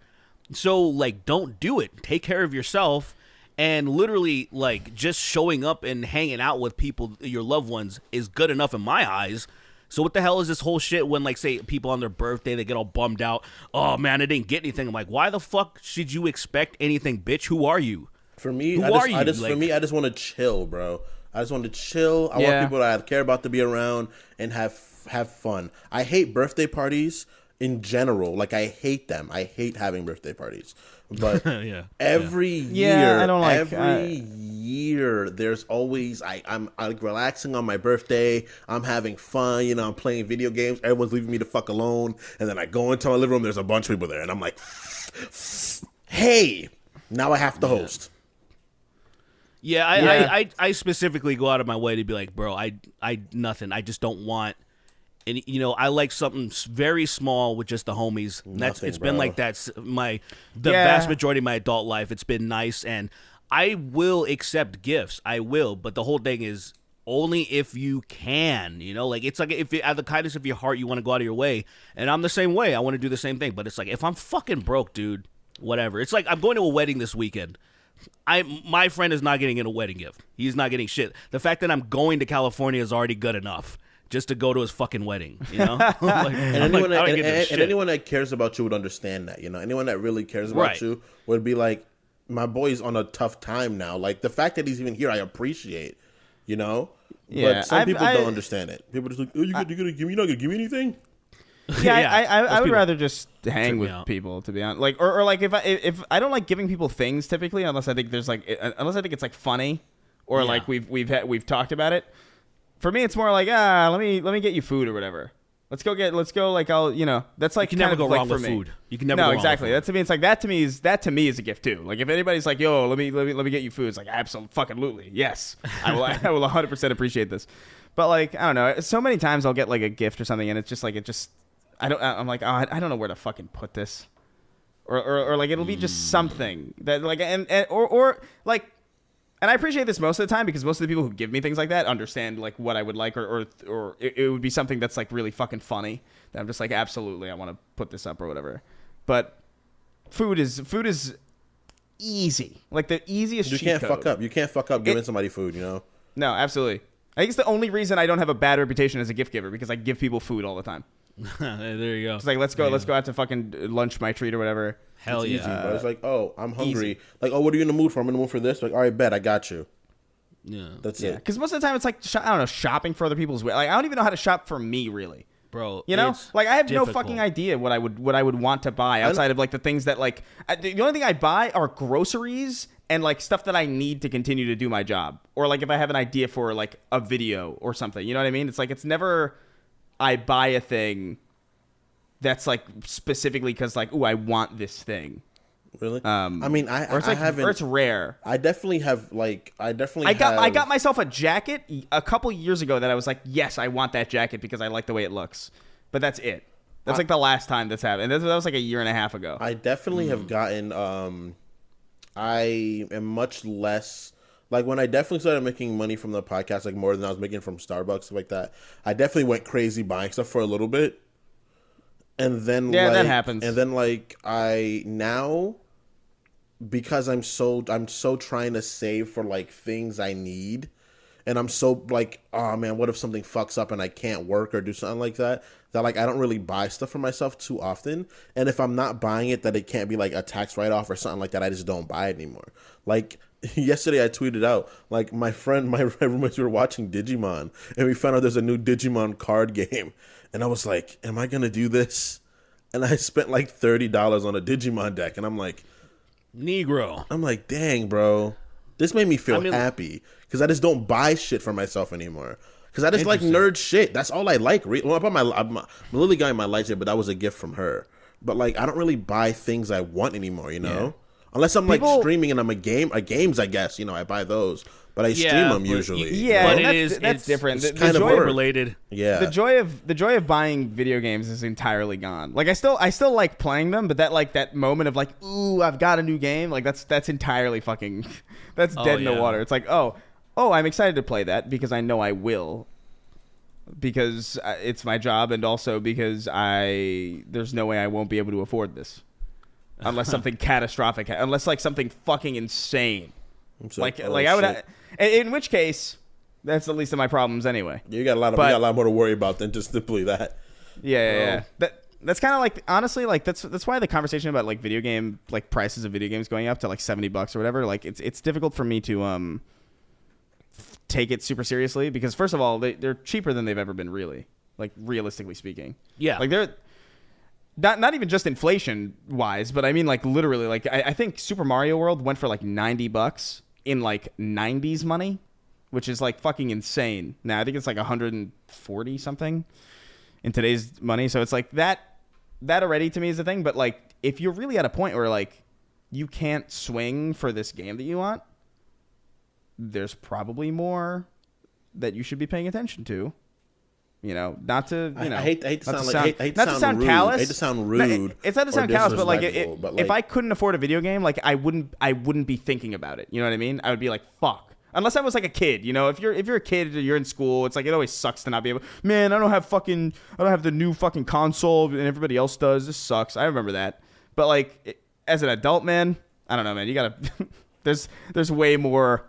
So, like, don't do it. Take care of yourself. And literally, like, just showing up and hanging out with people, your loved ones, is good enough in my eyes. So what the hell is this whole shit when, like, say, people on their birthday, they get all bummed out. Oh, man, I didn't get anything. I'm like, why the fuck should you expect anything, bitch? Who are you? For me, I just want to chill, bro. I just want to chill. I want people that I care about to be around and have fun. I hate birthday parties in general. Like, I hate them. I hate having birthday parties. But every year, I don't like every year, there's always I'm like relaxing on my birthday. I'm having fun. You know, I'm playing video games. Everyone's leaving me the fuck alone. And then I go into my living room. There's a bunch of people there, and I'm like, hey, now I have to host. Yeah, I specifically go out of my way to be like, bro, I nothing. I just don't want. And I like something very small with just the homies. It's been like that the vast majority of my adult life. It's been nice, and I will accept gifts. I will, but the whole thing is only if you can. Like it's like if you, out of the kindness of your heart, you want to go out of your way. And I'm the same way. I want to do the same thing. But it's like if I'm fucking broke, dude, whatever. It's like I'm going to a wedding this weekend. My friend is not getting a wedding gift. He's not getting shit. The fact that I'm going to California is already good enough. Just to go to his fucking wedding, anyone that cares about you would understand that, Anyone that really cares about you would be like, my boy's on a tough time now. Like, the fact that he's even here, I appreciate, Yeah, but some people don't understand it. People just like, oh, you're not gonna give me anything? I would rather just hang with people, to be honest. Like, or like if I don't like giving people things typically, unless I think it's like funny, or like we've talked about it. For me, it's more like let me get you food or whatever. Let's go like that's like you can never go wrong for with me. Food. You can never go exactly. wrong That's to me. It's like that to me is a gift too. Like if anybody's like, yo, let me get you food, it's like absolutely yes, I will 100% appreciate this. But like I don't know, so many times I'll get like a gift or something, and it's just like I'm like, oh, I don't know where to fucking put this, or like it'll be just something that like or like. And I appreciate this most of the time because most of the people who give me things like that understand like what I would like, or it would be something that's like really fucking funny that I'm just like, absolutely, I want to put this up or whatever. But food is easy, like the easiest. You can't fuck up. You can't fuck up giving somebody food. No, absolutely. I think it's the only reason I don't have a bad reputation as a gift giver, because I give people food all the time. There you go. It's like let's go out to fucking lunch my treat or whatever. Hell it's yeah. Easy, bro. It's like, oh, I'm hungry. Easy. Like, oh, what are you in the mood for? I'm in the mood for this. Like, all right, bet, I got you. Yeah, that's it. Because most of the time it's like I don't know, shopping for other people's. Like I don't even know how to shop for me, really. Bro, like I have no fucking idea what I would want to buy outside of like the things that like the only thing I buy are groceries and like stuff that I need to continue to do my job, or like if I have an idea for like a video or something. You know what I mean? It's like it's never I buy a thing that's like specifically because like, ooh, I want this thing. Really? I mean, I haven't. Or it's rare. I definitely have like. I got myself a jacket a couple years ago that I was like, yes, I want that jacket because I like the way it looks. But that's it. That's like the last time that's happened. And that was like a year and a half ago. I definitely have gotten I am much less like when I definitely started making money from the podcast, like more than I was making from Starbucks, stuff like that. I definitely went crazy buying stuff for a little bit, and then that happens. And then like I now, because I'm so trying to save for like things I need, and I'm so like, oh man, what if something fucks up and I can't work or do something like that? That like I don't really buy stuff for myself too often, and if I'm not buying it, that it can't be like a tax write off or something like that. I just don't buy it anymore. Like yesterday, I tweeted out like my roommates were watching Digimon, and we found out there's a new Digimon card game, and I was like, am I gonna do this? And I spent like $30 on a Digimon deck, and I'm like, Negro. I'm like, dang, bro, this made me feel happy because I just don't buy shit for myself anymore. Because I just like nerd shit. That's all I like. Well, I'm literally got my lightsaber, but that was a gift from her. But like, I don't really buy things I want anymore, you know? Yeah. Unless I'm like streaming and I'm games, I guess, you know, I buy those. But I stream them usually. Yeah, but that's different. It's kind of related. Yeah. The joy of buying video games is entirely gone. Like I still like playing them, but that moment of like, ooh, I've got a new game, like that's entirely fucking that's dead in the water. It's like, oh, I'm excited to play that because I know I will. Because it's my job, and also because there's no way I won't be able to afford this. Unless something catastrophic, unless like something fucking insane. Like I would, in which case, that's the least of my problems anyway. You got a lot more to worry about than just simply that. Yeah. That's kind of like, honestly, like that's why the conversation about like video game, like prices of video games going up to like $70 or whatever, like it's difficult for me to take it super seriously because first of all, they're cheaper than they've ever been, really, like realistically speaking. Yeah, like they're not even just inflation wise, but I mean like literally, like I think Super Mario World went for like $90 in like 90s money, which is like fucking insane. Now I think it's like 140 something in today's money. So it's like that already to me is the thing. But like if you're really at a point where like you can't swing for this game that you want, there's probably more that you should be paying attention to. You know, not to, you know, I hate to sound callous. I hate to sound rude. It's not to sound callous, but like, if I couldn't afford a video game, like I wouldn't be thinking about it. You know what I mean? I would be like, fuck. Unless I was like a kid, you know, if you're a kid or you're in school, it's like, it always sucks to not be able, man, I don't have the new fucking console and everybody else does. This sucks. I remember that. But like, as an adult, man, I don't know, man, you gotta, there's way more.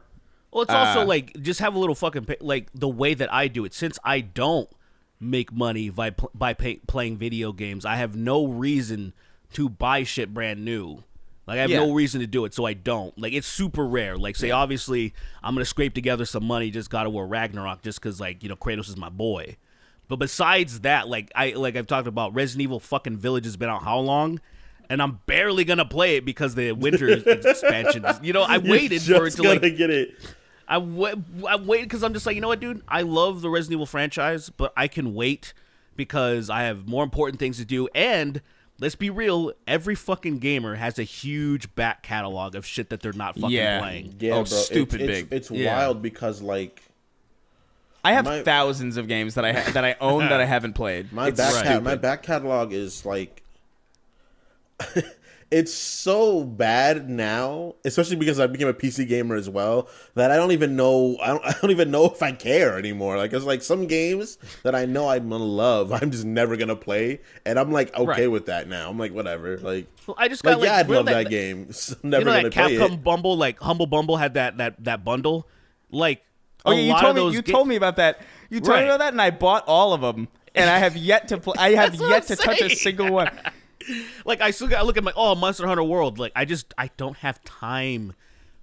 Well, it's also like, just have a little fucking, like the way that I do it, since I don't make money by playing video games, I have no reason to buy shit brand new. Like, I have no reason to do it, so I don't. Like, it's super rare. Like, say, obviously, I'm going to scrape together some money, just God of War Ragnarok, just because, like, you know, Kratos is my boy. But besides that, I've talked about, Resident Evil fucking Village has been out how long? And I'm barely going to play it because the winter expansion. You know, I waited for it to, like, get it. I waited because I'm just like, you know what, dude? I love the Resident Evil franchise, but I can wait because I have more important things to do. And let's be real, every fucking gamer has a huge back catalog of shit that they're not fucking playing. Yeah, bro. Stupid big. It's wild because, like, I have thousands of games that I own that I haven't played. My back catalog is like it's so bad now, especially because I became a PC gamer as well, that I don't even know if I care anymore. Like, it's like some games that I know I'm gonna love, I'm just never gonna play, and I'm like okay with that now. I'm like, whatever. Like, well, I just got like, I'd love that game. Never you know, gonna that play Capcom it. Bumble, like Humble Bumble had that bundle. Like, you told me about that. You told me about that, and I bought all of them, and I have yet to play. I have yet to touch a single one. Like, I still got to look at Monster Hunter World. Like, I don't have time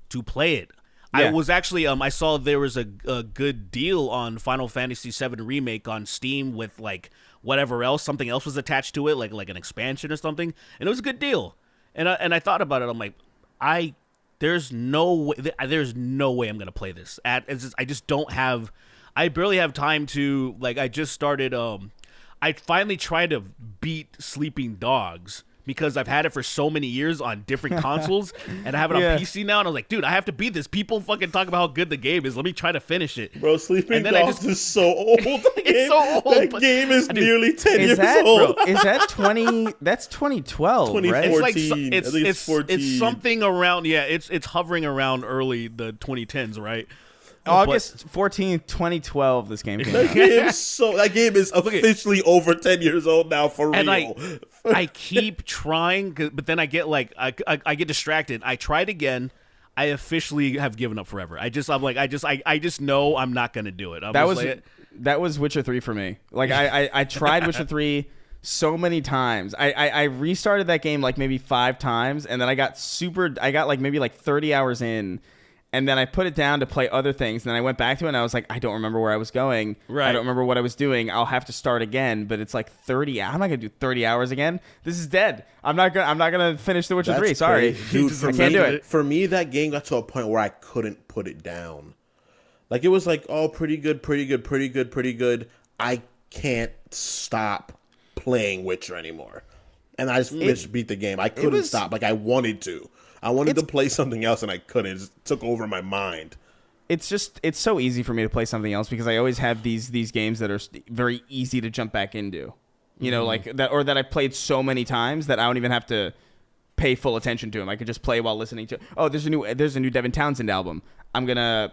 to play it. Yeah. I was actually, I saw there was a good deal on Final Fantasy VII Remake on Steam with, like, whatever else, something else was attached to it, like an expansion or something, and it was a good deal. And I thought about it. I'm like, there's no way I'm gonna play this. I barely have time to, like, I just started. I finally tried to beat Sleeping Dogs because I've had it for so many years on different consoles, and I have it on PC now, and I was like, dude, I have to beat this. People fucking talk about how good the game is. Let me try to finish it. Bro, Sleeping Dogs is so old. It's so old. That game is nearly 10 years old. Bro, is that 20? That's 2012, right? 2014. It's I think it's 14. It's something around. Yeah, it's hovering around early the 2010s, right? August 14th, 2012. This game came out. That game is officially over 10 years old now for real. And I keep trying, but then I get I get distracted. I tried again. I officially have given up forever. I just know I'm not gonna do it. That was Witcher 3 for me. Like I tried Witcher 3 so many times. I restarted that game like maybe 5 times, and then I got like maybe like 30 hours in. And then I put it down to play other things. And then I went back to it, and I was like, I don't remember where I was going. Right. I don't remember what I was doing. I'll have to start again. But it's like 30. I'm not gonna do 30 hours again. This is dead. I'm not gonna finish The Witcher 3. Sorry, dude. I can't do it. For me, that game got to a point where I couldn't put it down. Like it was like, oh, pretty good. I can't stop playing Witcher anymore, and I just beat the game. I couldn't stop. Like I wanted to. I wanted to play something else, and I couldn't. It just took over my mind. It's so easy for me to play something else because I always have these games that are very easy to jump back into. You know, like that, or that I've played so many times that I don't even have to pay full attention to them. I could just play while listening to. Oh, there's a new Devin Townsend album. I'm gonna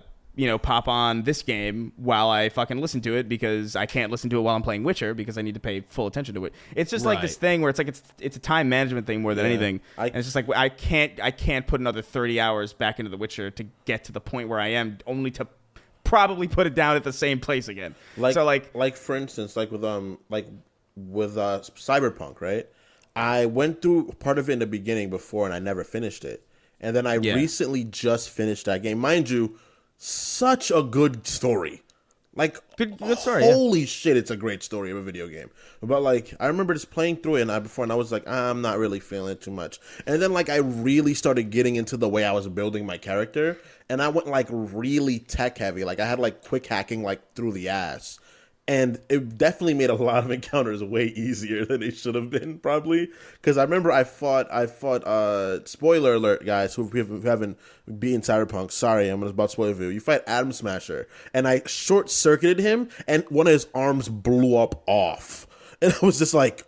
pop on this game while I fucking listen to it because I can't listen to it while I'm playing Witcher because I need to pay full attention to it. It's just like this thing where it's like it's a time management thing more than anything. And it's just like I can't put another 30 hours back into The Witcher to get to the point where I am, only to probably put it down at the same place again. Like for instance, with Cyberpunk, right? I went through part of it in the beginning before and I never finished it. And then I recently just finished that game. Mind you, such a good story. Like, good story. Holy shit, it's a great story of a video game. But like, I remember just playing through it and I was like, I'm not really feeling it too much. And then like, I really started getting into the way I was building my character, and I went like really tech heavy. Like I had like quick hacking like through the ass. And it definitely made a lot of encounters way easier than they should have been, probably. Because I remember I fought. Spoiler alert, guys, who haven't beaten Cyberpunk. Sorry, I'm about to spoil for you. You fight Atom Smasher, and I short circuited him, and one of his arms blew up off, and I was just like,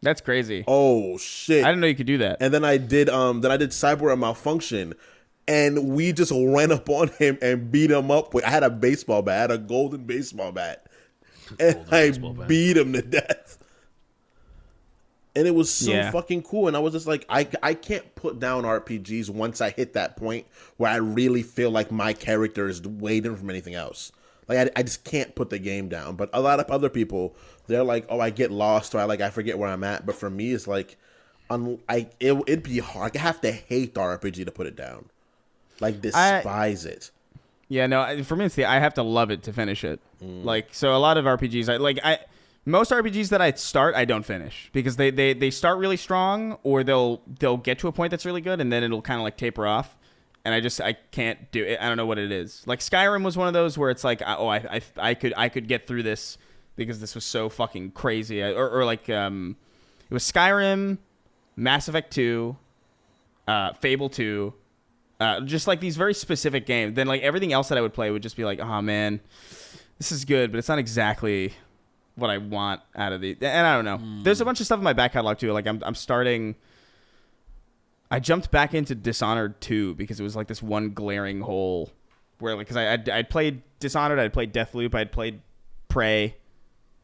"That's crazy." Oh shit! I didn't know you could do that. And then I did Cyber Malfunction. And we just ran up on him and beat him up. I had a baseball bat. I had a golden baseball bat. And I beat him to death. And it was so fucking cool. And I was just like, I can't put down RPGs once I hit that point where I really feel like my character is way different from anything else. Like, I just can't put the game down. But a lot of other people, they're like, oh, I get lost, or I forget where I'm at. But for me, it's like, it'd be hard. I have to hate the RPG to put it down. Like, despise it. Yeah, no, for me, I have to love it to finish it. Like, so a lot of RPGs, most RPGs that I start, I don't finish because they start really strong, or they'll get to a point that's really good, and then it'll kind of like taper off, and I can't do it. I don't know what it is. Like Skyrim was one of those where it's like, I could get through this because this was so fucking crazy. It was Skyrim, Mass Effect 2, Fable 2. Just like these very specific games. Then like everything else that I would play would just be like, oh man, this is good, but it's not exactly what I want out of the. And I don't know. There's a bunch of stuff in my back catalog too. Like I'm starting. I jumped back into Dishonored 2 because it was like this one glaring hole where like, because I'd played Dishonored, I'd played Deathloop, I'd played Prey,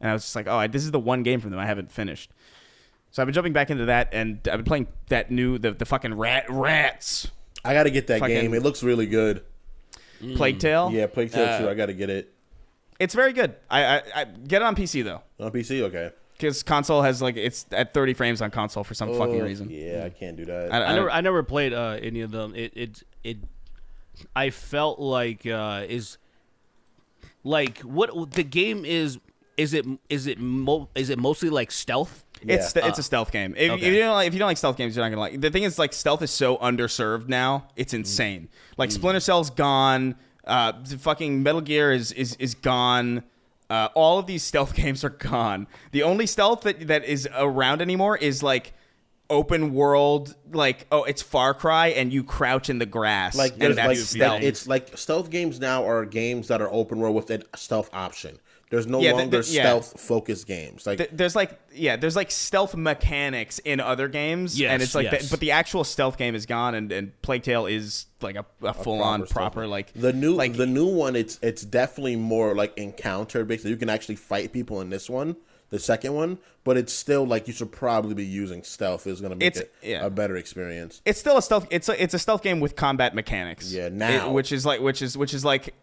and I was just like, oh, this is the one game from them I haven't finished. So I've been jumping back into that, and I've been playing that new the fucking rats. I gotta get that game. It looks really good. Plague Tale? Yeah, Plague Tale 2. I gotta get it. It's very good. I get it on PC though. On PC, okay. Because console has it's at 30 frames on console for some fucking reason. Yeah, I can't do that. I never played any of them. I felt like is like what the game is. Is it mostly like stealth? Yeah. It's a stealth game. If you don't like stealth games, you're not gonna like. The thing is, like, stealth is so underserved now. It's insane. Like Splinter Cell's gone. Fucking Metal Gear is gone. All of these stealth games are gone. The only stealth that is around anymore is like open world, like, oh, it's Far Cry, and you crouch in the grass, Like and there's that's stealth. it's like stealth games now are games that are open world with a stealth option. There's no longer stealth focused games. Like there's like stealth mechanics in other games, Yes, and it's like yes. but the actual stealth game is gone, and Plague Tale is like a full on proper like the new one. It's definitely more like encounter based. You can actually fight people in this one, the second one, but it's still like you should probably be using stealth. Is going to make it a better experience. It's still a stealth. It's a stealth game with combat mechanics. Yeah, now which is like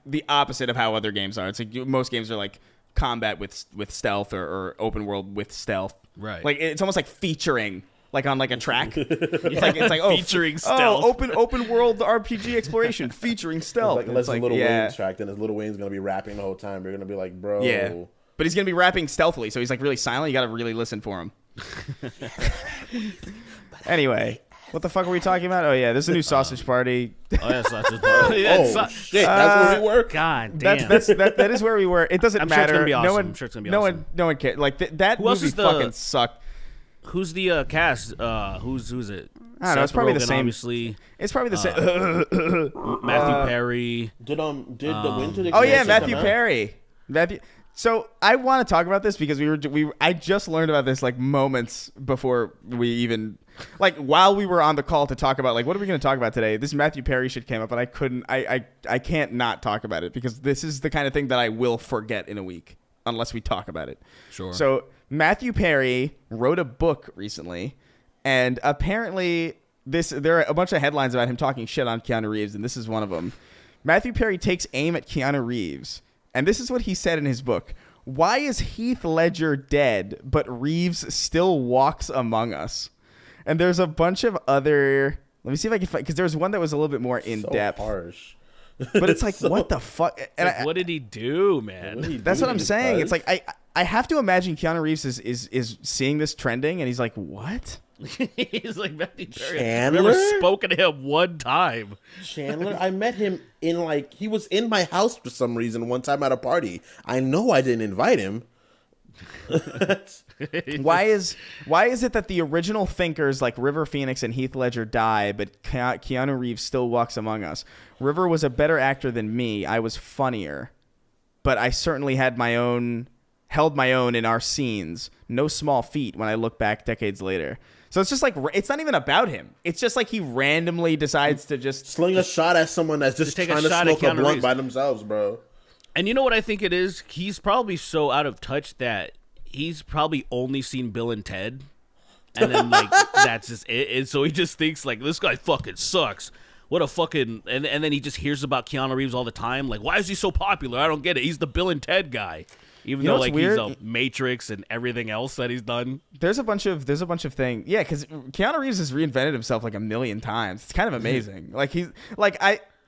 the opposite of how other games are. It's like most games are like combat with stealth or open world with stealth. Right. Like it's almost like featuring like on like a track. It's like featuring stealth. Open world RPG exploration featuring stealth. It's like unless Little Wayne's track, then his Little Wayne's gonna be rapping the whole time. You're gonna be like, bro. Yeah. But he's gonna be rapping stealthily, so he's like really silent. You gotta really listen for him. Anyway, what the fuck were we talking about? Oh yeah, there's a new Sausage Party. Oh yeah, Sausage Party. Shit, that's where we were. God damn. That is where we were. It doesn't matter. Sure it's gonna be awesome. No one, I'm sure it's gonna be awesome. No one cares. Like that Who else movie is the- fucking sucked. Who's the cast? Who's it? I don't know. It's probably the same. Obviously, It's probably the same. Matthew Perry. Did the Winter the Oh yeah, Expansion Matthew come out? Perry. So I want to talk about this because I just learned about this like moments before we even like while we were on the call to talk about like what are we going to talk about today. This Matthew Perry shit came up and I can't not talk about it because this is the kind of thing that I will forget in a week unless we talk about it. Sure. So Matthew Perry wrote a book recently, and apparently there are a bunch of headlines about him talking shit on Keanu Reeves, and this is one of them. Matthew Perry takes aim at Keanu Reeves. And this is what he said in his book. Why is Heath Ledger dead, but Reeves still walks among us? And there's a bunch of other... Let me see if I can find... Because there's one that was a little bit more in-depth. Harsh. But it's like, what the fuck? And Like, what did he do, man? that's what I'm saying. It's like, I have to imagine Keanu Reeves is seeing this trending, and he's like, what? He's like Matthew Perry. Chandler? I've never spoken to him one time. Chandler, I met him he was in my house for some reason one time at a party. I know I didn't invite him. Why is it that the original thinkers like River Phoenix and Heath Ledger die, but Keanu Reeves still walks among us? River was a better actor than me. I was funnier, but I certainly held my own in our scenes. No small feat when I look back decades later. So it's just like, it's not even about him. It's just like he randomly decides to just Sling a shot at someone that's just take a trying to shot at smoke a Keanu blunt Reeves. by themselves, bro. And you know what I think it is? He's probably so out of touch that he's probably only seen Bill and Ted. And then, like, that's just it. And so he just thinks, like, this guy fucking sucks. What a fucking... And then he just hears about Keanu Reeves all the time. Like, why is he so popular? I don't get it. He's the Bill and Ted guy. Even You know though, what's like, weird? he's a Matrix and everything else that he's done. there's a bunch of things. Yeah, because Keanu Reeves has reinvented himself like a million times. It's kind of amazing.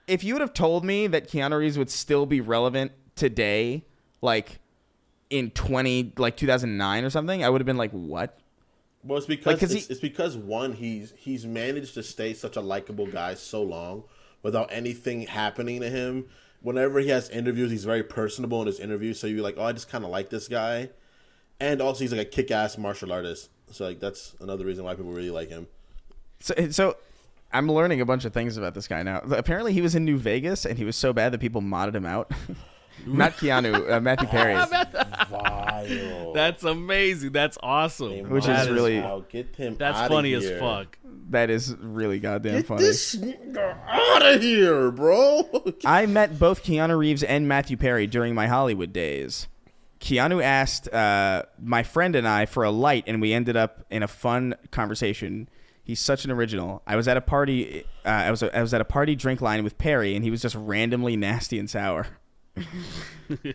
If you would have told me that Keanu Reeves would still be relevant today, like in 2009 or something, I would have been like, what? Well, it's because it's because one, he's managed to stay such a likable guy so long without anything happening to him. Whenever he has interviews, he's very personable in his interviews. So you're like, oh, I just kind of like this guy. And also, he's like a kick-ass martial artist. So like that's another reason why people really like him. So I'm learning a bunch of things about this guy now. Apparently, he was in New Vegas, and he was so bad that people modded him out. Not Keanu, Matthew Perry. Vile. That's amazing. That's awesome. Which That is really- Get him That's outta funny as here. fuck. That is really goddamn Get funny. this nigga out of here, bro. I met both Keanu Reeves and Matthew Perry during my Hollywood days. Keanu asked my friend and I for a light, and we ended up in a fun conversation. He's such an original. I was at a party. I was at a party drink line with Perry, and he was just randomly nasty and sour.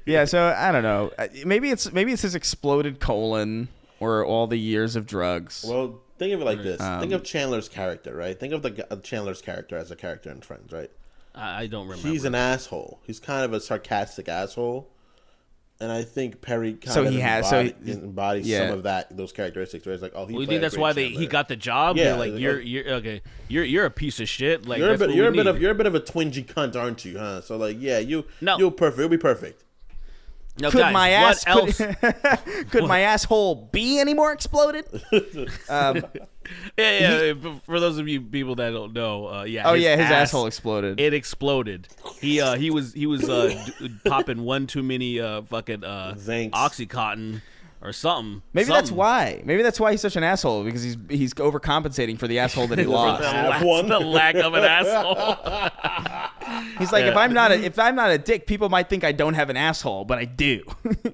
Yeah, so I don't know. Maybe it's his exploded colon or all the years of drugs. Well, think of it like this. Think of Chandler's character, right? Think of Chandler's character as a character in Friends, right? I don't remember. He's an asshole. He's kind of a sarcastic asshole. And I think Perry kind of embodies some of those characteristics. Where it's like, oh, you think that's why he got the job? Yeah, Like you're okay. You're a piece of shit. Like you're a bit of a twingy cunt, aren't you? Huh? So like, yeah, you'll perfect. You'll be perfect. No, Could guys, my ass what else? could my asshole be any more exploded? Yeah. For those of you people that don't know, his asshole exploded. It exploded. He was popping one too many fucking Oxycontin or something. Maybe that's why. Maybe that's why he's such an asshole, because he's overcompensating for the asshole that he lost. The lack of an asshole. He's like, if I'm not a dick, people might think I don't have an asshole, but I do.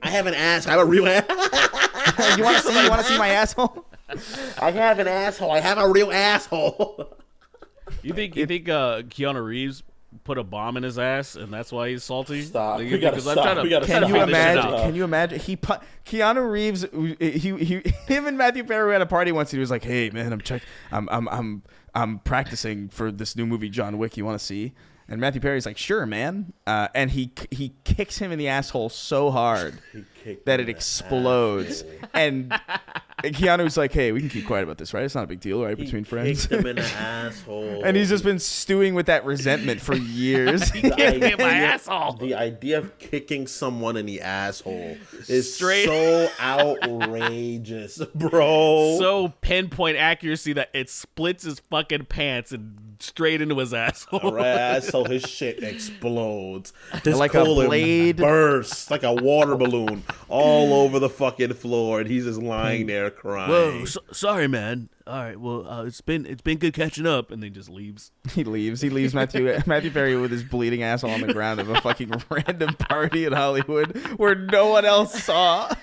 I have an ass. I have a real ass. You want to see my asshole? I have an asshole. I have a real asshole. You think Keanu Reeves put a bomb in his ass and that's why he's salty? Stop. Like, We gotta stop. Can you imagine? Keanu Reeves. Him and Matthew Perry were at a party once. And he was like, "Hey man, I'm practicing for this new movie John Wick. You want to see?" And Matthew Perry's like, "Sure, man." And he kicks him in the asshole so hard that it explodes. And Keanu's like, "Hey, we can keep quiet about this, right? It's not a big deal, right? Between friends." Kicked him in the asshole. And he's just been stewing with that resentment for years. The idea of kicking someone in the asshole is so outrageous, bro. So pinpoint accuracy that it splits his fucking pants and straight into his asshole. Right, so his shit explodes. His like a blade bursts like a water balloon all over the fucking floor, and he's just lying there crying. Whoa, sorry, man. All right, well, it's been good catching up, and then just leaves. He leaves Matthew Perry with his bleeding asshole on the ground of a fucking random party in Hollywood where no one else saw.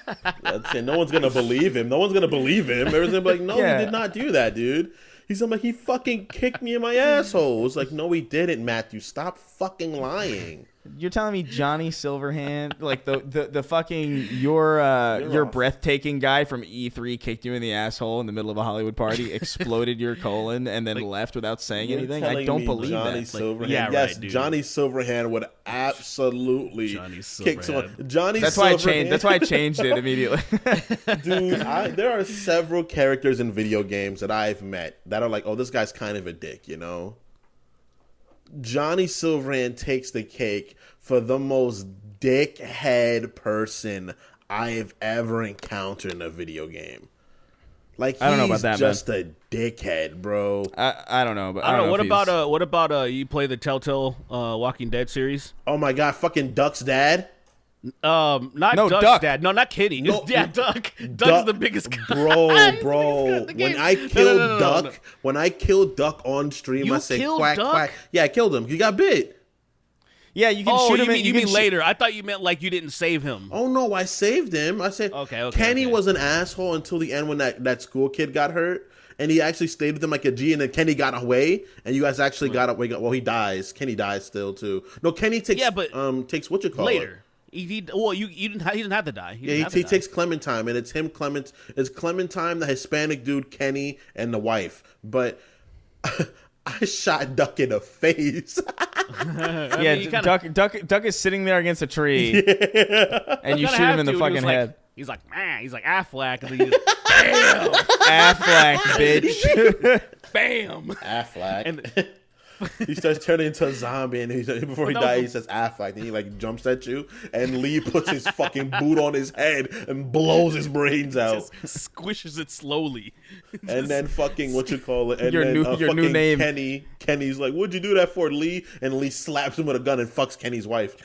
That's it. No one's gonna believe him. Everyone's gonna be like, no, he did not do that, dude. He's like, he fucking kicked me in my asshole. It's like, no, he didn't, Matthew. Stop fucking lying. You're telling me Johnny Silverhand, like the fucking your breathtaking guy from E3 kicked you in the asshole in the middle of a Hollywood party, exploded your colon, and then left without saying anything? I don't believe Johnny that. Silverhand. Yeah, yes, right, dude. Johnny Silverhand would absolutely kick someone. That's why I changed it immediately. Dude, there are several characters in video games that I've met that are like, oh, this guy's kind of a dick, you know? Johnny Silverhand takes the cake for the most dickhead person I've ever encountered in a video game. Like, I don't know about that, just a dickhead, bro. I don't know, but I don't know. What about you play the Telltale Walking Dead series? Oh my god, fucking Duck's dad. Not Duck's Duck. dad. No, not Kitty. No, yeah, Duck. Duck's the biggest guy. Bro. When I killed Duck, when I killed Duck on stream, I said quack, Duck? quack. Yeah, I killed him. He got bit. Yeah, you can shoot him. You mean later? I thought you meant like you didn't save him. Oh no, I saved him. I said Kenny was an asshole until the end when that school kid got hurt. And he actually stayed with him like a G, and then Kenny got away, and you guys actually got away. Well, he dies. Kenny dies still too. No, Kenny takes takes what you call later. it. He didn't have to die. He takes Clementine, and it's him. It's Clementine, the Hispanic dude, Kenny, and the wife. But I shot Duck in the face. Duck is sitting there against a tree, and you shoot him in the fucking head. He's like, man. He's like Affleck, and then he just, bam, Affleck, bitch, bam, Affleck. And he starts turning into a zombie, and before he dies, he says Affleck. Then he like jumps at you, and Lee puts his fucking boot on his head and blows his brains out. Just squishes it slowly. And then fucking what you call it? And your then new name. Kenny's like, "What'd you do that for, Lee?" And Lee slaps him with a gun and fucks Kenny's wife.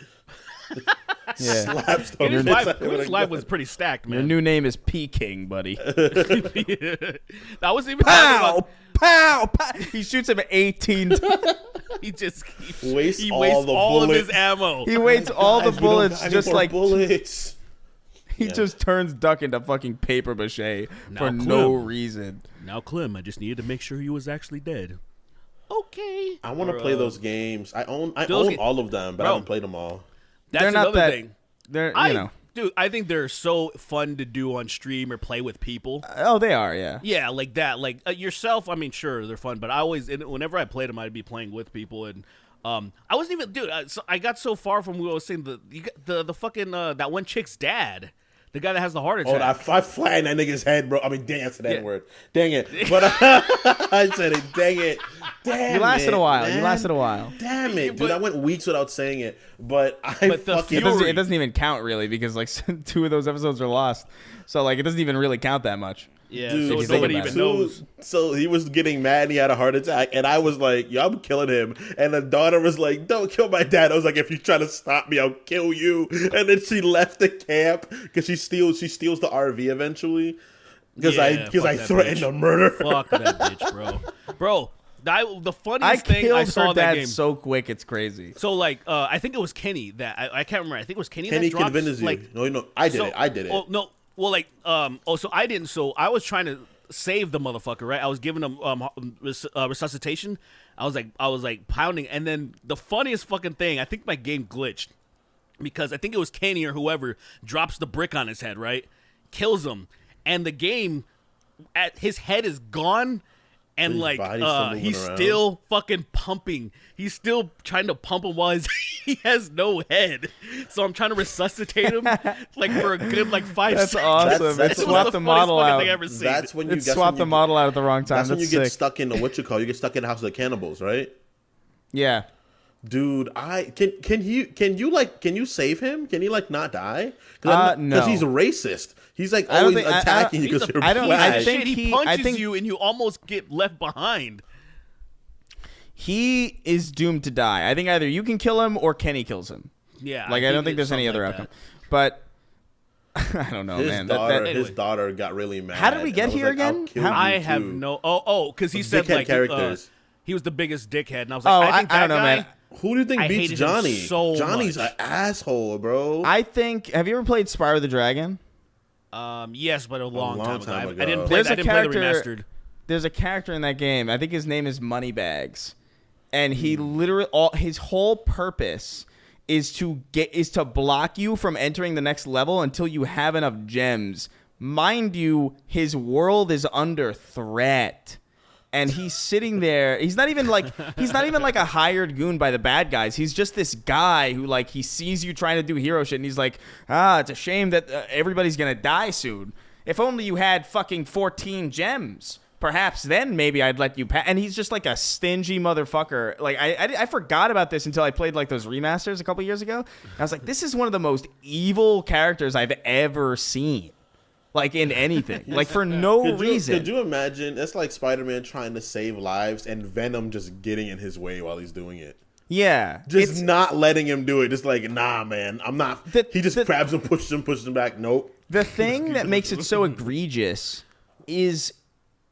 Yeah. Slaps him. His life was pretty stacked, man. Your new name is P King, buddy. I wasn't even Pow! Pow! He shoots him 18 times. He wastes all of his ammo. He wastes all the bullets, just like bullets. He just turns Duck into fucking paper mache for no reason. Now, Clem, I just needed to make sure he was actually dead. Okay. I want to play those games. I own all of them, but I haven't played them all. That's another thing. Dude, I think they're so fun to do on stream or play with people. Oh, they are, yeah. Yeah, like that. Like yourself, I mean, sure, they're fun, but whenever I played them, I'd be playing with people, and I wasn't even, dude. I got so far from what I was saying. The fucking that one chick's dad. The guy that has the heart attack. Oh, I flattened that nigga's head, bro. I mean, dang, I said that word. Dang it. But I said it. Dang it. Damn it. You lasted a while. Man. Damn it, dude. I went weeks without saying it. But it doesn't even count, really, because, like, 2 of those episodes are lost. So, like, it doesn't even really count that much. Yeah, Dude, so nobody even knows. So he was getting mad and he had a heart attack. And I was like, yo, I'm killing him. And the daughter was like, don't kill my dad. I was like, if you try to stop me, I'll kill you. And then she left the camp because she steals the RV eventually. Because I threatened to murder her. Fuck that bitch, bro. The funniest I thing I saw her that dad game so quick, it's crazy. So like, I think it was Kenny that I can't remember. I think it was Kenny Kenny that dropped. convinces you. Like, No, I did it. Oh no. Well, like, so I didn't. So I was trying to save the motherfucker, right? I was giving him resuscitation. I was like pounding, and then the funniest fucking thing. I think my game glitched because I think it was Kenny or whoever drops the brick on his head, right? Kills him, and the game, his head is gone. And his like he's around. still fucking pumping. He's still trying to pump him while he has no head. So I'm trying to resuscitate him like for a good like 5 That's seconds. awesome. That's Swap the model out. That's when you swap the model out at the wrong time. That's when you get sick. stuck in the You get stuck in the House of the Cannibals, right? Yeah. Dude, can you save him? Can he like not die? No, because he's a racist. He's like I don't always think- attacking you because you're I don't- black. I think he he- punches I think- you and you almost get left behind. He is doomed to die. I think either you can kill him or Kenny kills him. Yeah, Like I don't think there's any other like outcome. But I don't know, man. His daughter got really mad. How did we get and I was here like, again? I'll kill How- I you have too. no. Because he said Dickhead like characters. he was the biggest dickhead, and I was like, I think I that don't know, guy. man. Who do you think I beats hated him Johnny? so Johnny's much. an asshole, bro. I think. Have you ever played Spyro the Dragon? Yes, but a long time ago. I ago. didn't play. There's I a didn't play the character- remastered. There's a character in that game. I think his name is Moneybags, and he literally his whole purpose is to block you from entering the next level until you have enough gems. Mind you, his world is under threat. And he's sitting there. He's not even like a hired goon by the bad guys. He's just this guy who like he sees you trying to do hero shit, and he's like, it's a shame that everybody's gonna die soon. If only you had fucking 14 gems. Perhaps then maybe I'd let you pass. And he's just like a stingy motherfucker. Like I forgot about this until I played like those remasters a couple years ago. I was like, this is one of the most evil characters I've ever seen. Like in anything, like for no reason. Could you imagine? That's like Spider-Man trying to save lives and Venom just getting in his way while he's doing it. Yeah, Just not letting him do it. Just like, nah, man, I'm not. He just grabs him, pushes him back. Nope. The thing that makes it so egregious is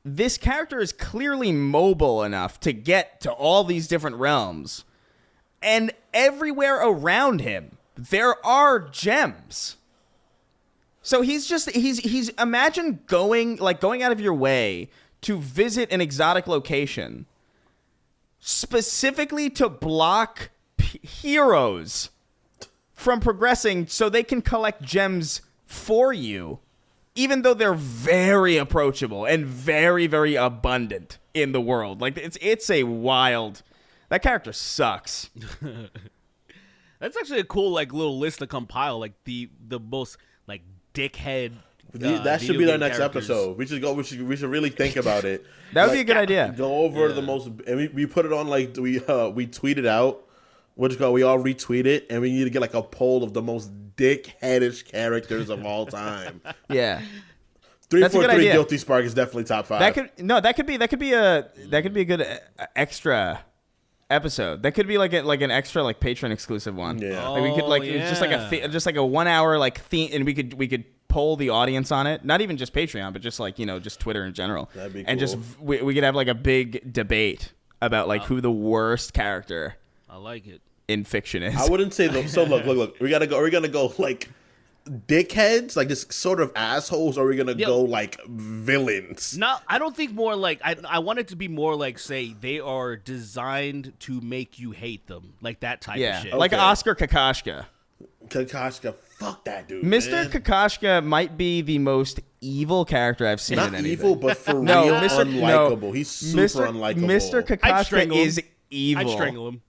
this character is clearly mobile enough to get to all these different realms, and everywhere around him there are gems. So he's imagine going out of your way to visit an exotic location specifically to block heroes from progressing so they can collect gems for you, even though they're very approachable and very, very abundant in the world. Like it's a wild. That character sucks. That's actually a cool like little list to compile, like the most like dickhead. That should be our next episode. We should go. We should really think about it. That would be a good idea. Go over the most, and we put it on like we tweet it out. We all retweet it, and we need to get like a poll of the most dickheadish characters of all time. Yeah. 343 Guilty Spark is definitely top 5. That could be a good extra episode. That could be like an extra like Patreon exclusive one. Yeah. Like we could it's just like a 1 hour like theme, and we could poll the audience on it. Not even just Patreon, but just like just Twitter in general. That'd be cool. And just we could have like a big debate about like who the worst character I like it. in fiction is. I wouldn't say so. Look. We're gonna go like dickheads, like just sort of assholes, or are we gonna go like villains? No, I don't think more like I want it to be more like, say, they are designed to make you hate them, like that type of shit. Like Oscar Kakashka. Kakashka, fuck that dude. Mr. Man. Kakashka might be the most evil character I've seen Not in anything. evil, but for No, real Mr. unlikable. He's super unlikable. Mr. I'd Kakashka strangle him. is evil. I'd strangle him.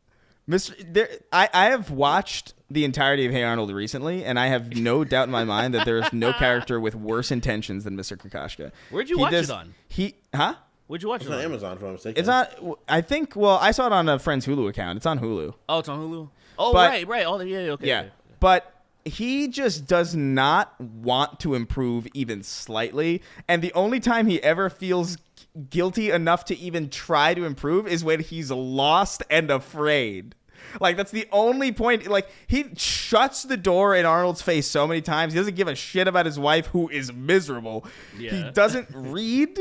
I have watched the entirety of Hey Arnold recently, and I have no doubt in my mind that there is no character with worse intentions than Mr. Kakashka. Where'd you watch it on? Where'd you watch It's it on on? Amazon, if I'm mistaken. It's on. I think. Well, I saw it on a friend's Hulu account. It's on Hulu. Oh, it's on Hulu. Oh, But- right. Oh, yeah, okay. Yeah, but he just does not want to improve even slightly. And the only time he ever feels guilty enough to even try to improve is when he's lost and afraid. Like, that's the only point. Like, he shuts the door in Arnold's face so many times. He doesn't give a shit about his wife, who is miserable. Yeah. He doesn't read.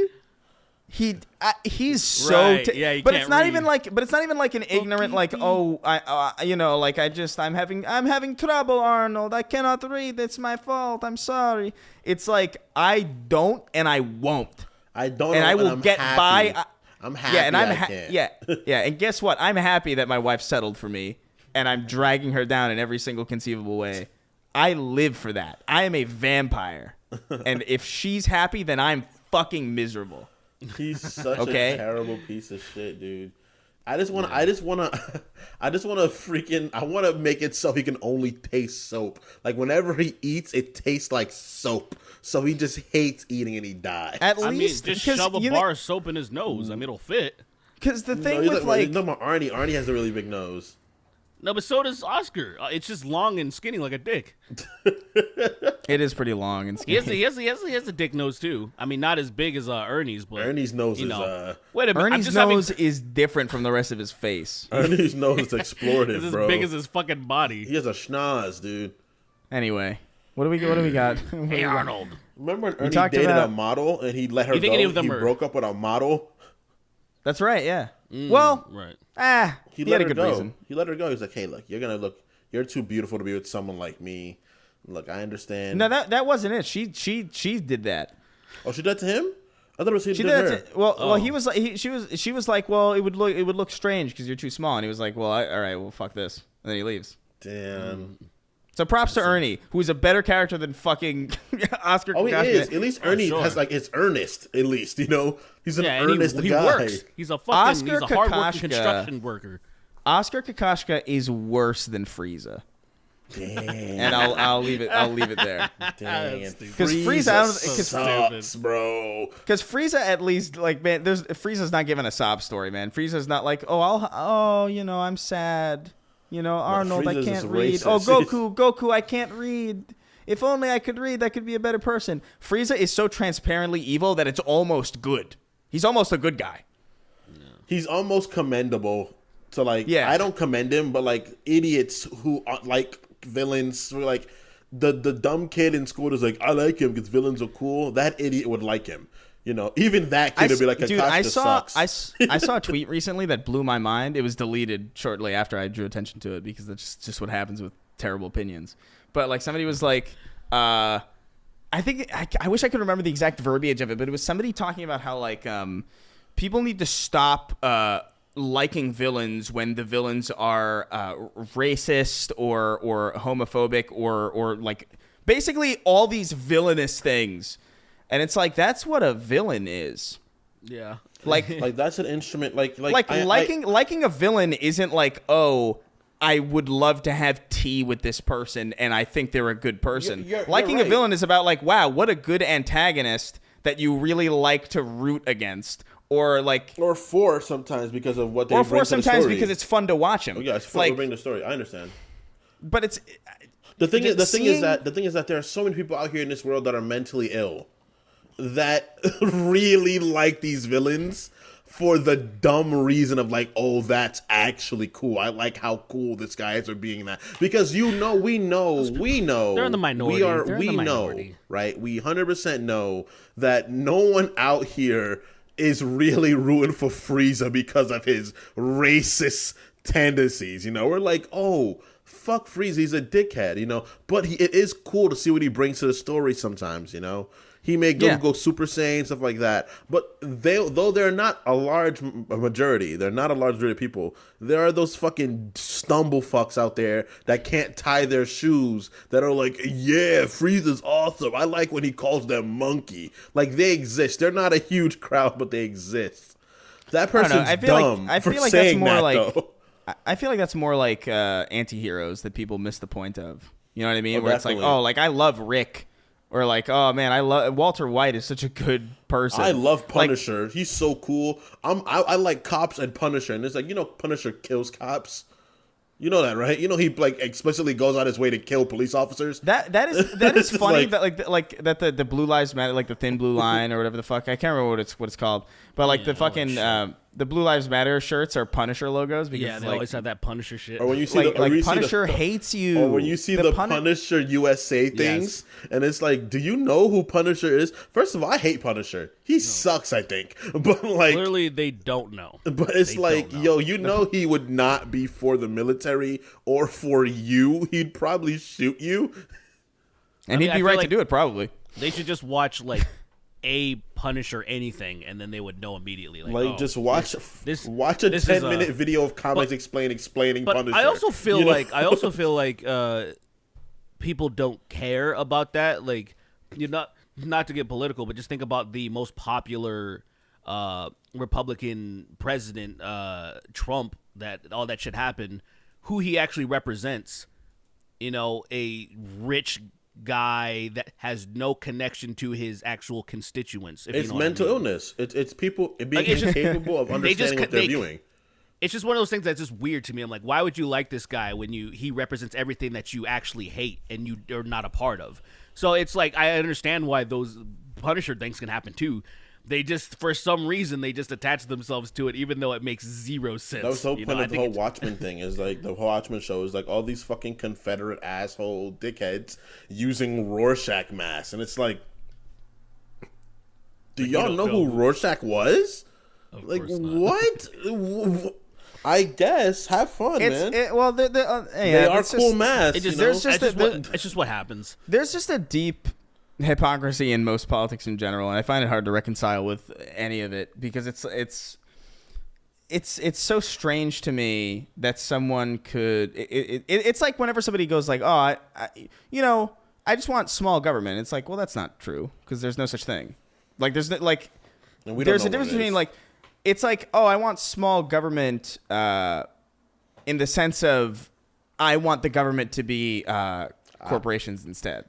He's so right. Yeah, but it's not even like an ignorant like, oh, I'm having trouble, Arnold. I cannot read. It's my fault. I'm sorry. It's like, I don't and I won't. I don't and know, I will I'm get happy. by. I'm happy. Yeah, and yeah. And guess what? I'm happy that my wife settled for me, and I'm dragging her down in every single conceivable way. I live for that. I am a vampire, and if she's happy, then I'm fucking miserable. He's such a terrible piece of shit, dude. I want to make it so he can only taste soap. Like, whenever he eats, it tastes like soap. So he just hates eating and he dies. At least just shove a bar of soap in his nose. I mean, it'll fit. Because the thing with like Arnie. Arnie has a really big nose. No, but so does Oscar. It's just long and skinny like a dick. It is pretty long and skinny. He has a dick nose too. I mean, not as big as Ernie's, but Ernie's nose is Wait a minute. Ernie's nose is different from the rest of his face. Ernie's nose is explorative, it's as bro. big as his fucking body. He has a schnoz, dude. Anyway, what do we got? Hey, Arnold. Remember when Ernie dated a model and he let her go? He broke up with a model. That's right. Yeah. Right. He had a good reason. He let her go. He was like, "Hey, look, you're too beautiful to be with someone like me. Look, I understand." No, that wasn't it. She did that. Oh, she did that to him? I thought it was he did her. Well, he was like, she was like, well, it would look strange because you're too small, and he was like, well, all right, well, fuck this, and then he leaves. Damn. So props to Ernie, who's a better character than fucking Oscar. Oh, he is. At least Ernie has it's earnest. At least he's an earnest guy. He works. He's a hardworking construction worker. Oscar Kokoschka is worse than Frieza. Damn. And I'll leave it there. Damn. Because Frieza sucks, bro. Because Frieza, at least, like, man, Frieza's not giving a sob story, man. Frieza's not like, I'm sad. Arnold, I can't read. Oh, Goku, I can't read. If only I could read, I could be a better person. Frieza is so transparently evil that it's almost good. He's almost a good guy. He's almost commendable to, like, I don't commend him, but, like, idiots who are, like, villains, like, the dumb kid in school is like, I like him because villains are cool. That idiot would like him. Even that kid would be like, Kokoschka sucks. I saw a tweet recently that blew my mind. It was deleted shortly after I drew attention to it because that's just what happens with terrible opinions. But, like, somebody was like, I wish I could remember the exact verbiage of it, but it was somebody talking about how, like, people need to stop liking villains when the villains are racist or homophobic or like basically all these villainous things. And it's like, that's what a villain is. Yeah. Like that's an instrument. Liking a villain isn't like, oh, I would love to have tea with this person and I think they're a good person. Liking right. a villain is about, like, wow, what a good antagonist that you really like to root against. Or for sometimes because of what they bring to the story. Or for sometimes because it's fun to watch him. Oh, yeah, it's fun to bring the story. I understand. But it's the thing is that there are so many people out here in this world that are mentally ill that really like these villains for the dumb reason of, like, oh, that's actually cool. I like how cool this guy is for being that. Because we know. They're in the minority. We know, right? We 100% know that no one out here is really rooting for Frieza because of his racist tendencies. We're like, oh, fuck Frieza, he's a dickhead, But it is cool to see what he brings to the story sometimes, He may go Super Saiyan, stuff like that. But though they're not a large majority, they're not a large majority of people, there are those fucking stumble fucks out there that can't tie their shoes that are like, yeah, Frieza's awesome. I like when he calls them monkey. Like, they exist. They're not a huge crowd, but they exist. That person's dumb for saying that, though. I feel like that's more like anti-heroes that people miss the point of. You know what I mean? Oh, where definitely. It's like, oh, like, I love Rick. Or like, oh man, I love Walter White is such a good person. I love Punisher. Like, he's so cool. I like Cops and Punisher, and it's like, Punisher kills cops. You know that, right? You know he like explicitly goes out his way to kill police officers. That is funny like- that the Blue Lives Matter, like the thin blue line or whatever the fuck, I can't remember what it's called, but like the fucking the Blue Lives Matter shirts are Punisher logos because they always have that Punisher shit. Or when you see Punisher hates you. Or when you see the Punisher USA things, and it's like, do you know who Punisher is? First of all, I hate Punisher. He sucks, I think. But like, clearly they don't know. But it's like, yo, he would not be for the military or for you. He'd probably shoot you, and he'd be right to do it. Probably. They should just watch like a Punisher anything, and then they would know immediately. Just watch a 10-minute video of comics explaining but Punisher. I also feel like people don't care about that. Like, you're not to get political, but just think about the most popular Republican president, Trump. That all that shit happened. Who he actually represents, a rich guy that has no connection to his actual constituents. It's mental illness. It's people being incapable of understanding what they're viewing. It's just one of those things that's just weird to me. I'm like, why would you like this guy when he represents everything that you actually hate and you are not a part of? So it's like, I understand why those Punisher things can happen too. They just, for some reason, they just attach themselves to it, even though it makes zero sense. That was the whole point of the whole Watchmen thing. Is like the Watchmen show is like all these fucking Confederate asshole dickheads using Rorschach masks, and it's like, do y'all know who Rorschach was? Like what? I guess have fun, man. They are cool masks. It's just what happens. There's just a deep hypocrisy in most politics in general, and I find it hard to reconcile with any of it because it's so strange to me that someone could. It's like whenever somebody goes like, "Oh, I just want small government." It's like, well, that's not true because there's no such thing. Like there's a difference between like, it's like, oh, I want small government in the sense of I want the government to be corporations instead.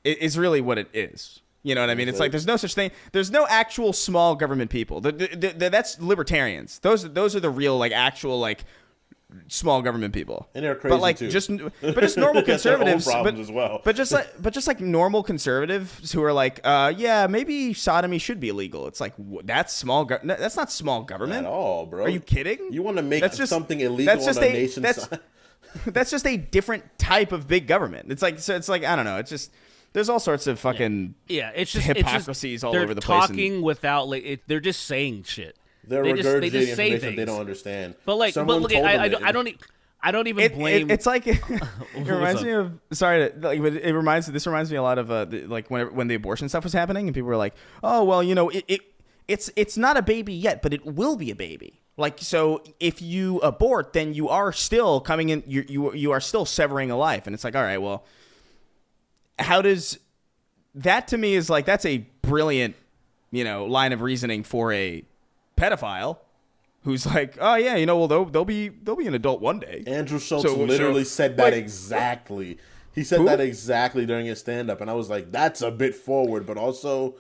Is really what it is. You know what I mean? It's like there's no such thing. There's no actual small government people. That's libertarians. Those are the real like actual like small government people. And they're crazy too. just normal conservatives. As well. But just like normal conservatives who are like, yeah, maybe sodomy should be illegal. It's like that's small. That's not small government at all, bro. Are you kidding? You want to make something illegal on a nation's side? That's just a different type of big government. It's like I don't know. It's just. There's all sorts of fucking it's just hypocrisies all over the place. They're talking without they're just saying shit. They're regurgitating information they don't understand. But like, I don't even blame. It's like it reminds me of. Sorry, this reminds me a lot of like when the abortion stuff was happening and people were like, oh well, it's not a baby yet, but it will be a baby. Like, so if you abort, then you are still coming in. You are still severing a life, and it's like, all right, well. How does that to me is like that's a brilliant, line of reasoning for a pedophile who's like, oh yeah, well they'll be an adult one day. Andrew Schultz literally said that exactly. He said that exactly during his stand-up, and I was like, that's a bit forward, but also,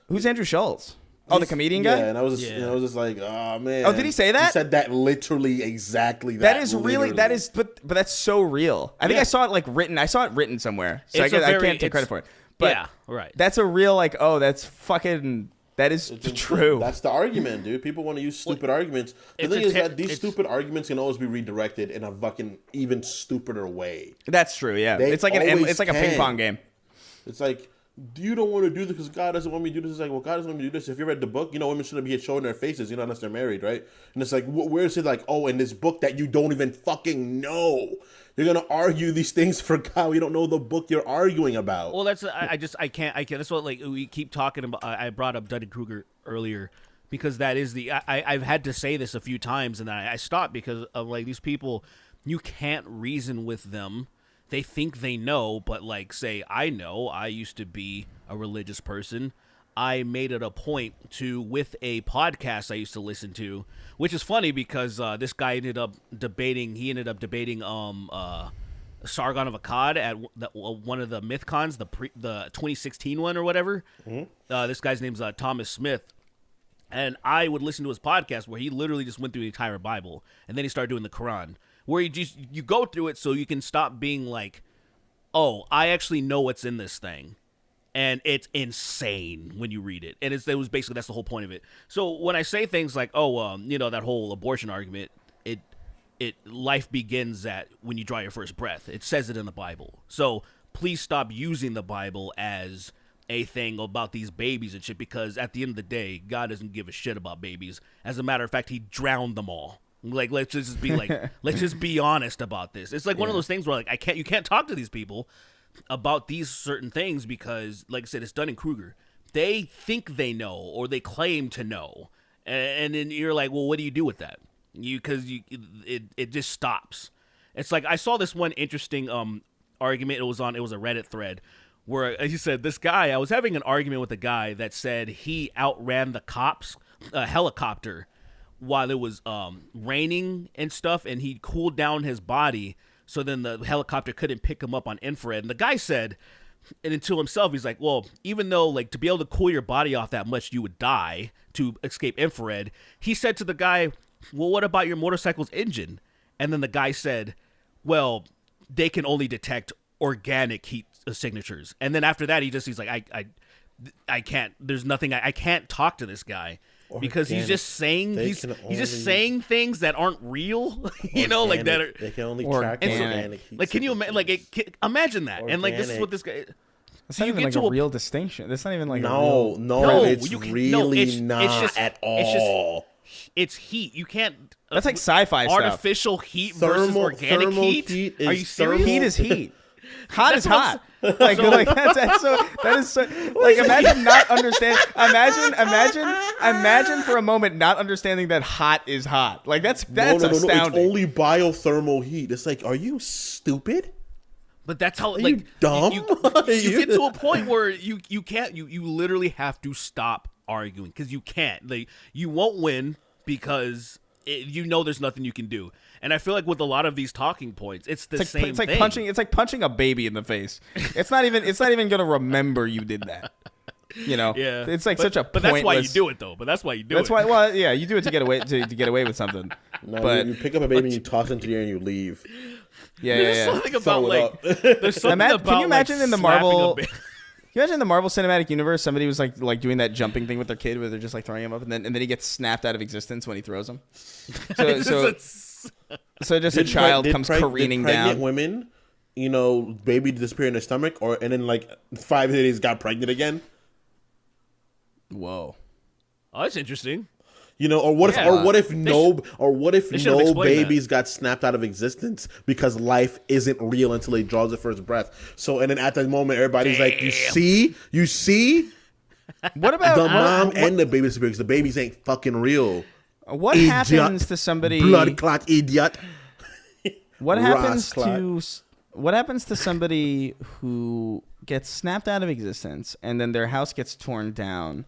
who's Andrew Schultz? Oh, the comedian guy. Yeah, and I was just like, oh man. Oh, did he say that? He said that literally exactly. That is really but that's so real. I think I saw it like written. I saw it written somewhere, so I can't take credit for it. But yeah, right. That's a real like, oh, that's fucking. That is true. That's the argument, dude. People want to use stupid arguments. The thing is that these stupid arguments can always be redirected in a fucking even stupider way. That's true. Yeah, it's like a ping pong game. It's like. You don't want to do this because God doesn't want me to do this. It's like, well, God doesn't want me to do this. If you read the book, women shouldn't be showing their faces, unless they're married, right? And it's like, where is it like, oh, in this book that you don't even fucking know, you're going to argue these things for God. You don't know the book you're arguing about. Well, that's, I can't. That's what, like, we keep talking about. I brought up Dunning-Kruger earlier because that is I've had to say this a few times and then I stopped because of, like, these people, you can't reason with them. They think they know, but like, say, I know, I used to be a religious person. I made it a point to, with a podcast I used to listen to, which is funny because this guy ended up debating Sargon of Akkad at one of the MythCons, the 2016 one or whatever. Mm-hmm. This guy's name's Thomas Smith. And I would listen to his podcast where he literally just went through the entire Bible, and then he started doing the Quran, where you go through it so you can stop being like, oh, I actually know what's in this thing. And it's insane when you read it. And that's the whole point of it. So when I say things like, that whole abortion argument, life begins when you draw your first breath. It says it in the Bible. So please stop using the Bible as a thing about these babies and shit, because at the end of the day, God doesn't give a shit about babies. As a matter of fact, he drowned them all. Like, let's just be honest about this. It's like one of those things where you can't talk to these people about these certain things because, like I said, it's Dunning-Kruger. They think they know, or they claim to know, and then you're like, well, what do you do with that? It just stops. It's like I saw this one interesting argument. It was a Reddit thread where he said I was having an argument with a guy that said he outran the cops, a helicopter, while it was raining and stuff, and he cooled down his body. So then the helicopter couldn't pick him up on infrared. And the guy said, and to himself, he's like, well, even though to be able to cool your body off that much, you would die to escape infrared. He said to the guy, well, what about your motorcycle's engine? And then the guy said, well, they can only detect organic heat signatures. And then after that, he's like, I can't, there's nothing, I can't talk to this guy. Because he's just saying just saying things that aren't real, like that are. They can only track organic. Can you imagine that? Organic. And this is what this guy. It's not even like a real distinction. It's not even like no, it's really not at all. It's heat. You can't. That's like sci-fi stuff. Artificial heat versus organic heat. Are you serious? Heat is heat. Hot is hot. Like that is so like imagine not understand imagine for a moment not understanding that hot is hot. Like that's astounding. No, it's only biothermal heat. It's like, are you stupid? But that's how you dumb? You get to a point where you can't you literally have to stop arguing because you can't. You won't win because there's nothing you can do. And I feel like with a lot of these talking points, it's the same thing. It's like punching a baby in the face. It's not even gonna remember you did that. Yeah. It's like such a pointless. But that's why you do it, though. That's why. Well, yeah, you do it to get away to get away with something. No, but you pick up a baby and you toss it into the air and you leave. There's something about there's something about can you imagine in the Marvel? Can you imagine in the Marvel Cinematic Universe, somebody was like doing that jumping thing with their kid, where they're just like throwing him up, and then he gets snapped out of existence when he throws him. So just a child comes careening down. Women, baby disappear in their stomach, and then 5 days got pregnant again. Whoa, oh, that's interesting. Or what if no babies got snapped out of existence because life isn't real until he draws the first breath. So and then at that moment, everybody's like, you see. What about the mom and the baby disappear because the babies ain't fucking real. What happens to somebody? Blood clot idiot. What happens to somebody who gets snapped out of existence and then their house gets torn down?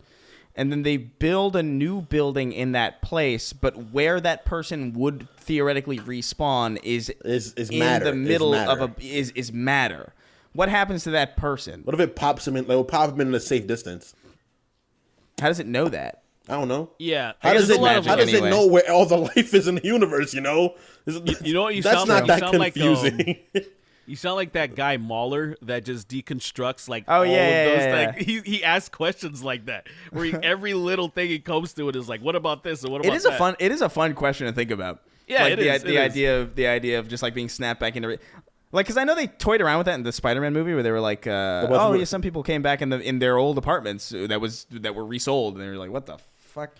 And then they build a new building in that place, but where that person would theoretically respawn is in matter. the middle of is matter. What happens to that person? What if it pops him in? It'll pop him in a safe distance. How does it know that? I don't know. Yeah. How does it know where all the life is in the universe? You know what you That's sound not like? that confusing. You sound like that guy Mahler that just deconstructs of those. He asks questions like that, where every little thing he comes to it is like, "What about this?" and "What about that?" It is a fun question to think about. Yeah, the idea of just being snapped back into because I know they toyed around with that in the Spider-Man movie where they were like, some people came back in their old apartments that were resold, and they were like, "What the fuck."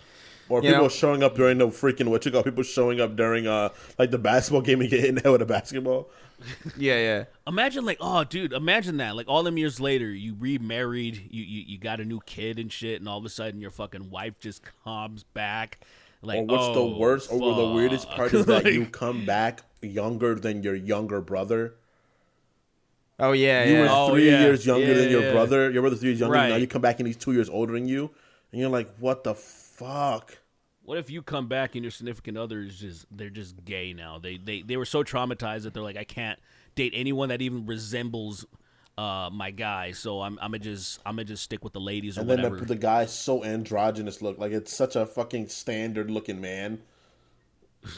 Or people showing up during the freaking people showing up during the basketball game and getting hit in the head with a basketball. Yeah. Imagine imagine that. All them years later, you remarried, you got a new kid and shit, and all of a sudden your fucking wife just comes back. Or what's the worst or the weirdest part is that you come back younger than your younger brother. Oh yeah, you were 3 years younger than your brother. Your brother's 3 years younger. Right. Now you come back and he's 2 years older than you, and you're like, what the fuck? What if you come back and your significant other they're just gay now? They were so traumatized that they're like, I can't date anyone that even resembles my guy, so I'm gonna just stick with the ladies or whatever. And then the guy's so androgynous look, like it's such a fucking standard looking man.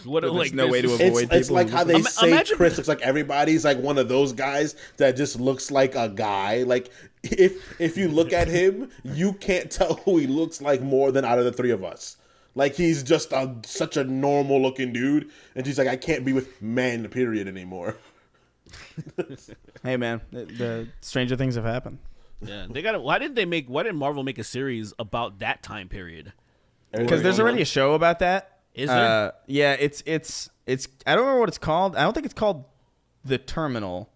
What There's like no way to this- avoid It's people like who how look they like- say Imagine- Chris looks like everybody's like one of those guys that just looks like a guy. Like if you look at him, you can't tell who he looks like more than out of the three of us. Like he's just such a normal looking dude, and she's like, I can't be with men, period, anymore. Hey man, the stranger things have happened. Yeah, they got. Why did Marvel make a series about that time period? Because there's already a show about that. Is there? Yeah, it's. I don't remember what it's called. I don't think it's called The Terminal,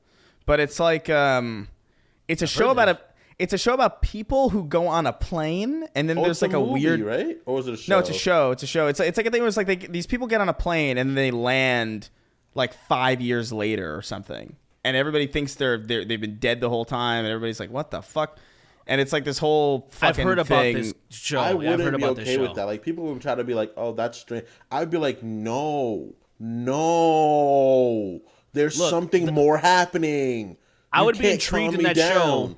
but it's like it's a show about It's a show about people who go on a plane, and then there's like a movie, weird, right? Or was it a show? No, it's a show. It's a show. It's like a thing where it's like these people get on a plane and they land like 5 years later or something, and everybody thinks they've been dead the whole time, and everybody's like, what the fuck? And it's like this whole fucking I've heard thing. about this show. I I've wouldn't heard be about this okay show. with that. Like people would try to be like, "Oh, that's strange." I'd be like, "No, there's Look, something more happening." I You would be can't intrigued calm in me that show down.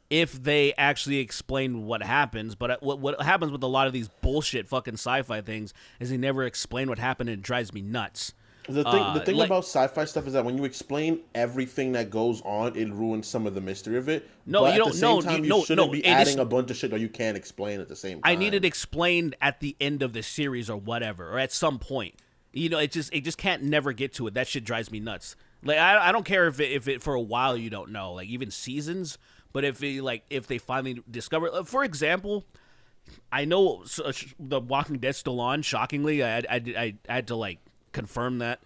if they actually explain what happens. But what happens with a lot of these bullshit fucking sci-fi things is they never explain what happened, and it drives me nuts. The thing about sci-fi stuff is that when you explain everything that goes on, it ruins some of the mystery of it. No, but you at don't- the same no, time, you- no, shouldn't no, be it adding is- a bunch of shit that you can't explain at the same time. I need it explained at the end of the series or whatever, or at some point. You know, it just can't never get to it. That shit drives me nuts. Like I don't care if it for a while you don't know, like even seasons. But if they finally discover, for example, I know the Walking Dead's still on. Shockingly, I had to like confirm that.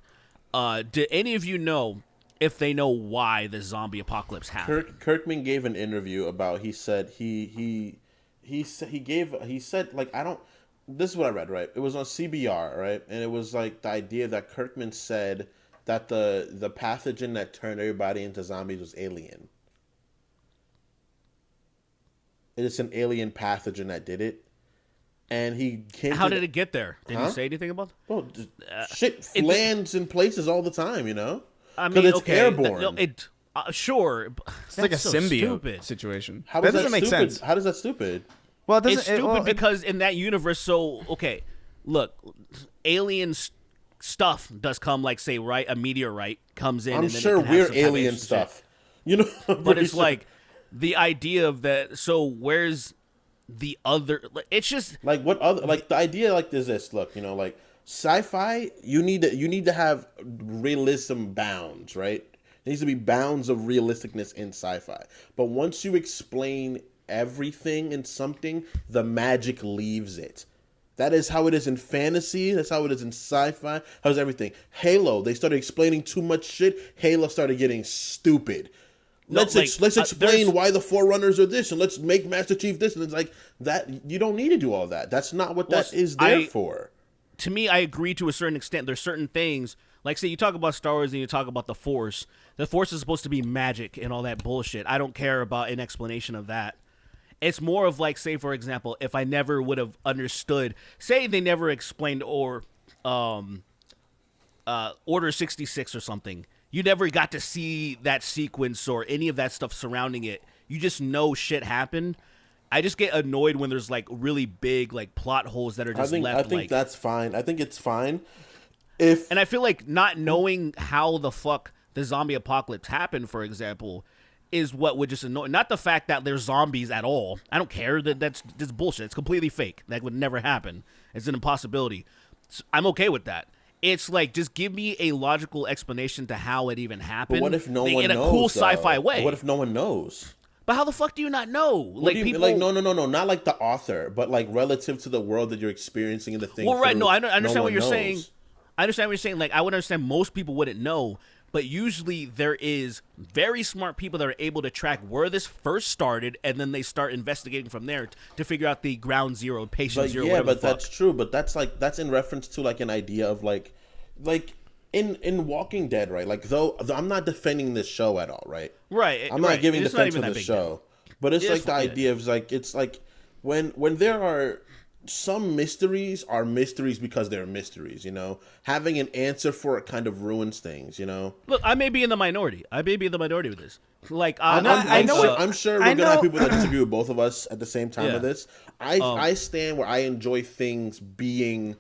Do any of you know if they know why the zombie apocalypse happened? Kirkman gave an interview about. He said he said like I don't. This is what I read, right? It was on CBR, right? And it was like the idea that Kirkman said that the pathogen that turned everybody into zombies was alien. It's an alien pathogen that did it, and he came. How did it get there? Did Huh? you say anything about? Well, shit lands in places all the time, you know. I mean, it's okay, airborne. Sure. It's like a so symbiote stupid. situation. How that is doesn't make stupid? sense. How does that stupid? Well, it doesn't. It's stupid because in that universe, so okay, look, alien stuff does come, like say, right, a meteorite comes in. I'm and then sure it can have we're some type of alien shit. stuff, you know. But it's like the idea of that. So where's the other? It's just like what other like the idea like is this. Look, you know, like sci-fi. You need to have realism bounds, right? There needs to be bounds of realisticness in sci-fi. But once you explain everything in something, the magic leaves it. That is how it is in fantasy. That's how it is in sci-fi. How's everything? Halo. They started explaining too much shit. Halo started getting stupid. Let's explain why the Forerunners are this, and let's make Master Chief this, and it's like that. You don't need to do all that. That's not what that is there for. To me, I agree to a certain extent. There's certain things, like say you talk about Star Wars and you talk about the Force. The Force is supposed to be magic and all that bullshit. I don't care about an explanation of that. It's more of like, say, for example, if I never would have understood, say they never explained Order 66 or something. You never got to see that sequence or any of that stuff surrounding it. You just know shit happened. I just get annoyed when there's like really big like plot holes that are just left. I think like, that's fine. I think it's fine. and I feel like not knowing how the fuck the zombie apocalypse happened, for example, is what would just annoy. Not the fact that there's zombies at all. I don't care. That's bullshit. It's completely fake. That would never happen. It's an impossibility. I'm okay with that. It's like, just give me a logical explanation to how it even happened. But what if no one knows? In a cool sci-fi way. What if no one knows? But how the fuck do you not know? What do you, people like no, not like the author, but like relative to the world that you're experiencing and the thing. Well, right. No, I understand no what you're knows. saying. I understand what you're saying. Like, I would understand most people wouldn't know, but usually there is very smart people that are able to track where this first started, and then they start investigating from there to figure out the ground zero, patient zero. Yeah, whatever but the fuck. that's true. But that's in reference to like an idea of like in Walking Dead, right? Like though I'm not defending this show at all, right? Right. I'm not giving It's defense not for even the that big show, deal. but it's It's like the fine. idea of like it's like when there are some mysteries are mysteries because they're mysteries, you know. Having an answer for it kind of ruins things, you know. Look, I may be in the minority. with this. Like, I'm sure we're I gonna have know- people that disagree with both of us at the same time Yeah. with this. I stand where I enjoy things being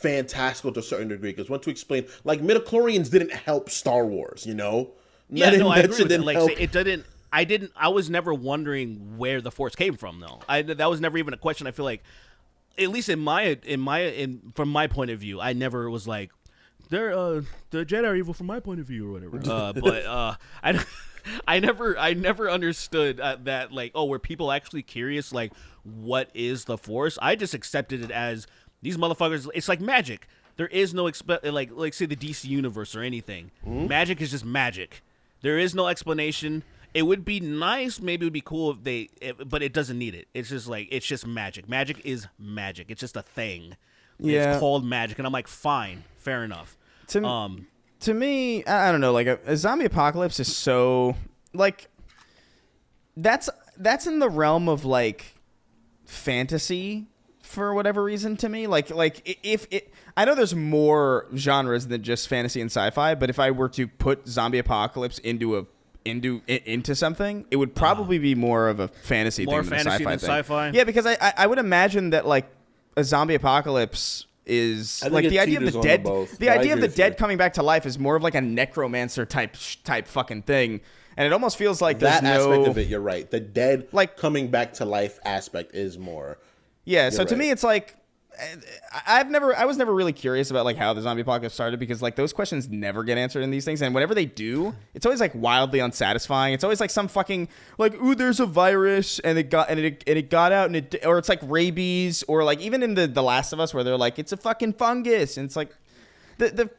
fantastical to a certain degree. Because once we explain, like midichlorians didn't help Star Wars, you know? Yeah, no, I agree with didn't it. Like, help. say, it didn't. I was never wondering where the Force came from, though. That was never even a question. I feel like, at least from my point of view, I never was like, the Jedi are evil from my point of view or whatever. But I never understood that, like, oh, were people actually curious, like, what is the Force? I just accepted it as these motherfuckers. It's like magic. There is no like say the DC universe or anything. Magic is just magic. There is no explanation. It would be nice, maybe it would be cool but it doesn't need it. It's just like, it's just magic. Magic is magic. It's just a thing. Yeah. It's called magic, and I'm like, fine, fair enough. To me, I don't know, like a zombie apocalypse is so, like, that's in the realm of, like, fantasy for whatever reason to me. Like if it, I know there's more genres than just fantasy and sci-fi, but if I were to put zombie apocalypse into something, it would probably be more of a fantasy More thing than fantasy a than sci-fi thing. sci-fi? Yeah, because I would imagine that, like, a zombie apocalypse is I think like it the idea of teeters the on dead. both, The but I idea of agree the with you. dead coming back to life is more of like a necromancer type fucking thing, and it almost feels like there's That aspect no, of it, you're right. The dead like, coming back to life aspect is more. yeah. So You're to right. me, it's like I was never really curious about, like, how the zombie apocalypse started, because, like, those questions never get answered in these things, and whenever they do, it's always, like, wildly unsatisfying. It's always like some fucking, like, ooh, there's a virus and it got out, and or it's like rabies, or like even in the Last of Us where they're like, it's a fucking fungus, and it's like the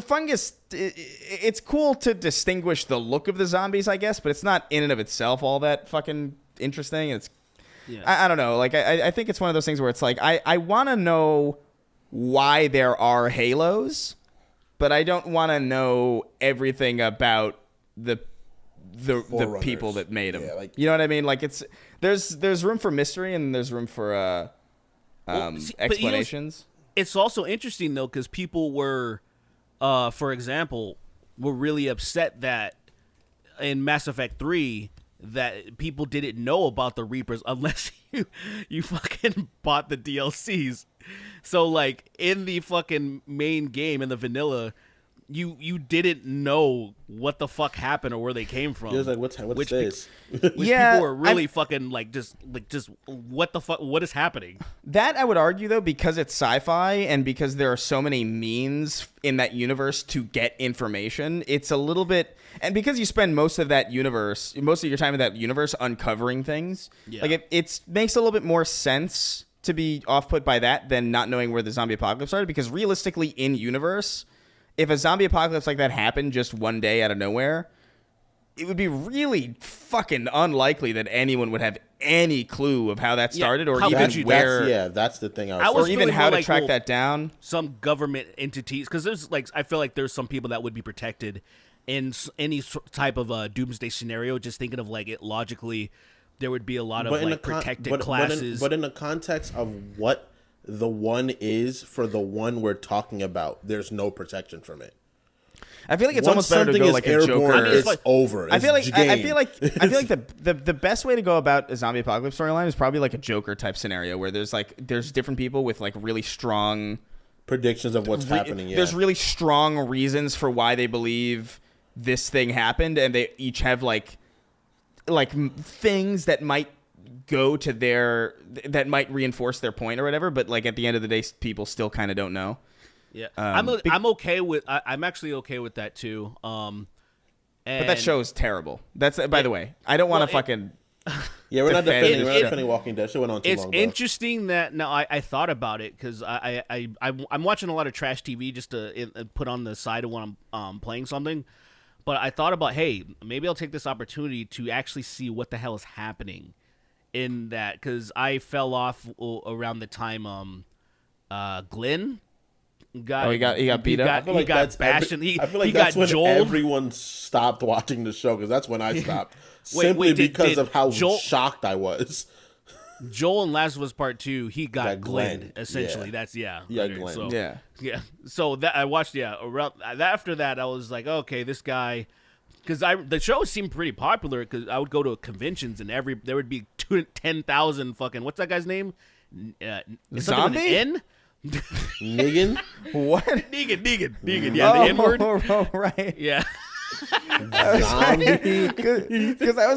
fungus. It's cool to distinguish the look of the zombies, I guess, but it's not in and of itself all that fucking interesting. It's Yeah. I don't know. Like, I think it's one of those things where it's like, I want to know why there are Halos, but I don't want to know everything about the Forerunners. people that made them. Yeah, like, you know what I mean? Like, there's room for mystery, and there's room for See, but you know, explanations. it's also interesting, though, because people were, for example, were really upset that in Mass Effect 3 that people didn't know about the Reapers unless you fucking bought the DLCs. So, like, in the fucking main game, in the vanilla, you didn't know what the fuck happened or where they came from. It was like, what's this? Which Yeah, people were really fucking just what the fuck, what is happening? That I would argue, though, because it's sci-fi and because there are so many means in that universe to get information, it's a little bit, and because you spend most of your time in that universe uncovering things, Yeah. like it makes a little bit more sense to be off-put by that than not knowing where the zombie apocalypse started, because realistically in universe, if a zombie apocalypse like that happened just one day out of nowhere, it would be really fucking unlikely that anyone would have any clue of how that started, or how even could you? where, That's the thing. I was or even feeling how more to like, track well, that down. some government entities, because there's like, I feel like there's some people that would be protected in any type of doomsday scenario. Just thinking of, like, it logically, there would be a lot of like protected classes. But in the context of what the one is for the one we're talking about, there's no protection from it. I feel like it's Once almost better to something go is like a airborne, Joker. it's like- over. I feel like It's I game. feel like the best way to go about a zombie apocalypse storyline is probably like a Joker type scenario where there's different people with like really strong predictions of what's happening. Yeah, There's really strong reasons for why they believe this thing happened, and they each have like things that might go to that might reinforce their point or whatever. But like at the end of the day, people still kind of don't know. Yeah, I'm I'm actually okay with that too. But that show is terrible. That's by the way. I don't want to fucking. yeah. We're not defend defending Walking Dead. It went on too It's long. though. interesting that now I thought about it because I'm watching a lot of trash TV just to put on the side of when I'm playing something. But I thought about, hey, maybe I'll take this opportunity to actually see what the hell is happening in that, because I fell off around the time Glenn got he got beat up? He got bashed. And I feel like he that's got when Joel. everyone stopped watching the show, because that's when I stopped. Simply because of how shocked I was. Joel in Last of Us Part 2, he got That Glenn, Glenn, essentially. yeah. That's Yeah, okay, Glenn. So, Yeah. So that I watched. Around after that, I was like, okay, this guy, because the show seemed pretty popular. Because I would go to conventions and there would be 10,000 fucking, what's that guy's name? Something with an Zombie? N? Negan? What? Negan. Yeah, the N-word. Oh, right. Yeah. Zombie? Because I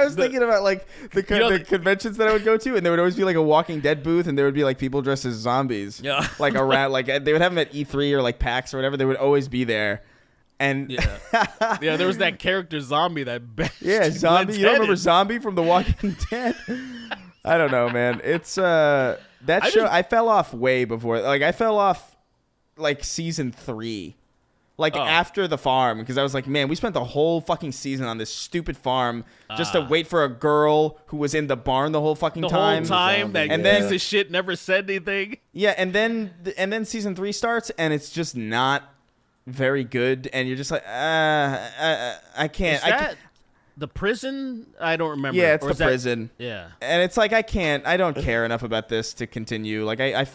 was thinking about like the conventions that I would go to, and there would always be like a Walking Dead booth, and there would be like people dressed as zombies. Yeah. Like around, like they would have them at E3 or like PAX or whatever. They would always be there. And yeah, there was that character Zombie that Zombie. You don't remember Zombie from The Walking Dead? I don't know, man. It's that show. I fell off way before. Like I fell off like season 3. Like after The Farm, because I was like, man, we spent the whole fucking season on this stupid farm just to wait for a girl who was in the barn the whole fucking time. The whole time, that piece of shit never said anything. Yeah, and then season 3 starts, and it's just not very good, and you're just like, I can't. Is that the prison? I don't remember. Yeah, it's the prison. Yeah, and it's like I don't care enough about this to continue. Like I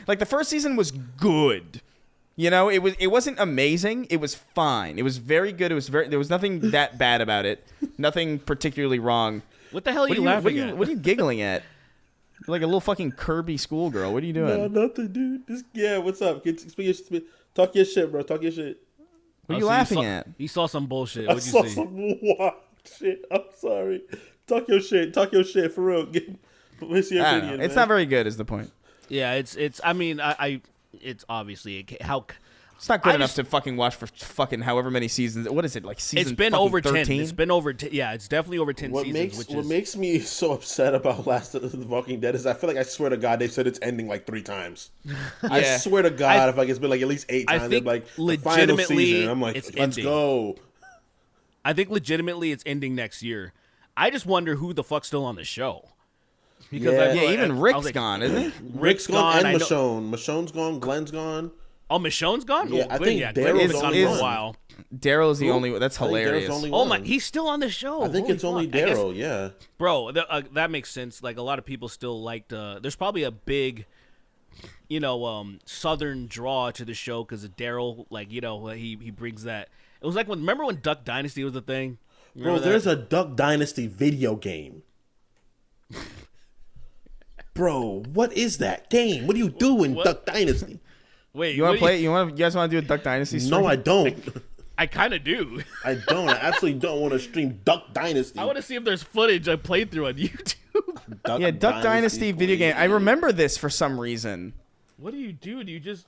like the first season was good. You know, it wasn't amazing. It was fine. It was very good. There was nothing that bad about it. Nothing particularly wrong. What the hell are you laughing at? What are you giggling at? You're like a little fucking Kirby schoolgirl. What are you doing? No, nothing, dude. What's up? Talk your shit, bro. Talk your shit. What are you laughing at? You saw some bullshit. I What'd you saw see? some wild shit. I'm sorry. Talk your shit for real. What's your opinion? It's not very good, is the point. Yeah, it's. I mean, it's obviously how. It's not good enough to fucking watch for fucking however many seasons. What is it, like season? It's been over 13? 10. It's been over 10. Yeah, it's definitely over 10 seasons. What makes me so upset about Last of the Walking Dead is I feel like I swear to God they said it's ending like 3 times. I swear to God, if like it's been like at least 8 times. I think like legitimately, the final season, I'm like, it's let's ending. go. I think legitimately it's ending next year. I just wonder who the fuck's still on the show. Because even Rick's gone, isn't he? Rick's gone and Michonne. Michonne's gone. Glenn's gone. Oh, Michonne's gone? Yeah, I think Daryl's Daryl's gone for a while. Daryl's the only one. That's hilarious. Oh my, he's still on the show. I think it's only Daryl, yeah. Bro, that makes sense. Like a lot of people still liked there's probably a big southern draw to the show cuz of Daryl, like, he brings that. It was like remember when Duck Dynasty was a thing? Bro, there's a Duck Dynasty video game. Bro, what is that game? What do you do in Duck Dynasty? Wait, you want to play? You guys want to do a Duck Dynasty stream? No, I don't. I kind of do. I don't. I absolutely don't want to stream Duck Dynasty. I want to see if there's footage I played through on YouTube. Duck Dynasty video game. I remember this for some reason. What do? Do you just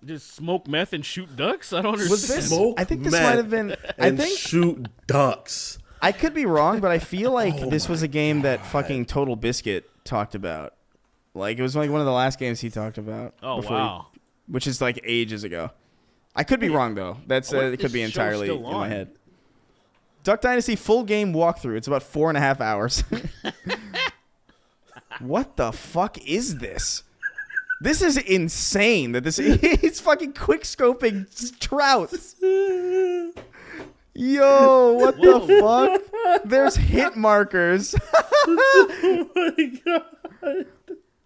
just smoke meth and shoot ducks? I don't understand. Was this? I think this might have been. Shoot ducks. I could be wrong, but I feel like this was a game that fucking Total Biscuit talked about. Like, it was like one of the last games he talked about. Oh, wow. Which is like ages ago. I could be wrong, though. That's it could be entirely in my head. Duck Dynasty full game walkthrough. It's about 4.5 hours. What the fuck is this? This is insane that he's fucking quick scoping trouts. Yo, what the fuck? There's hit markers. Oh my God.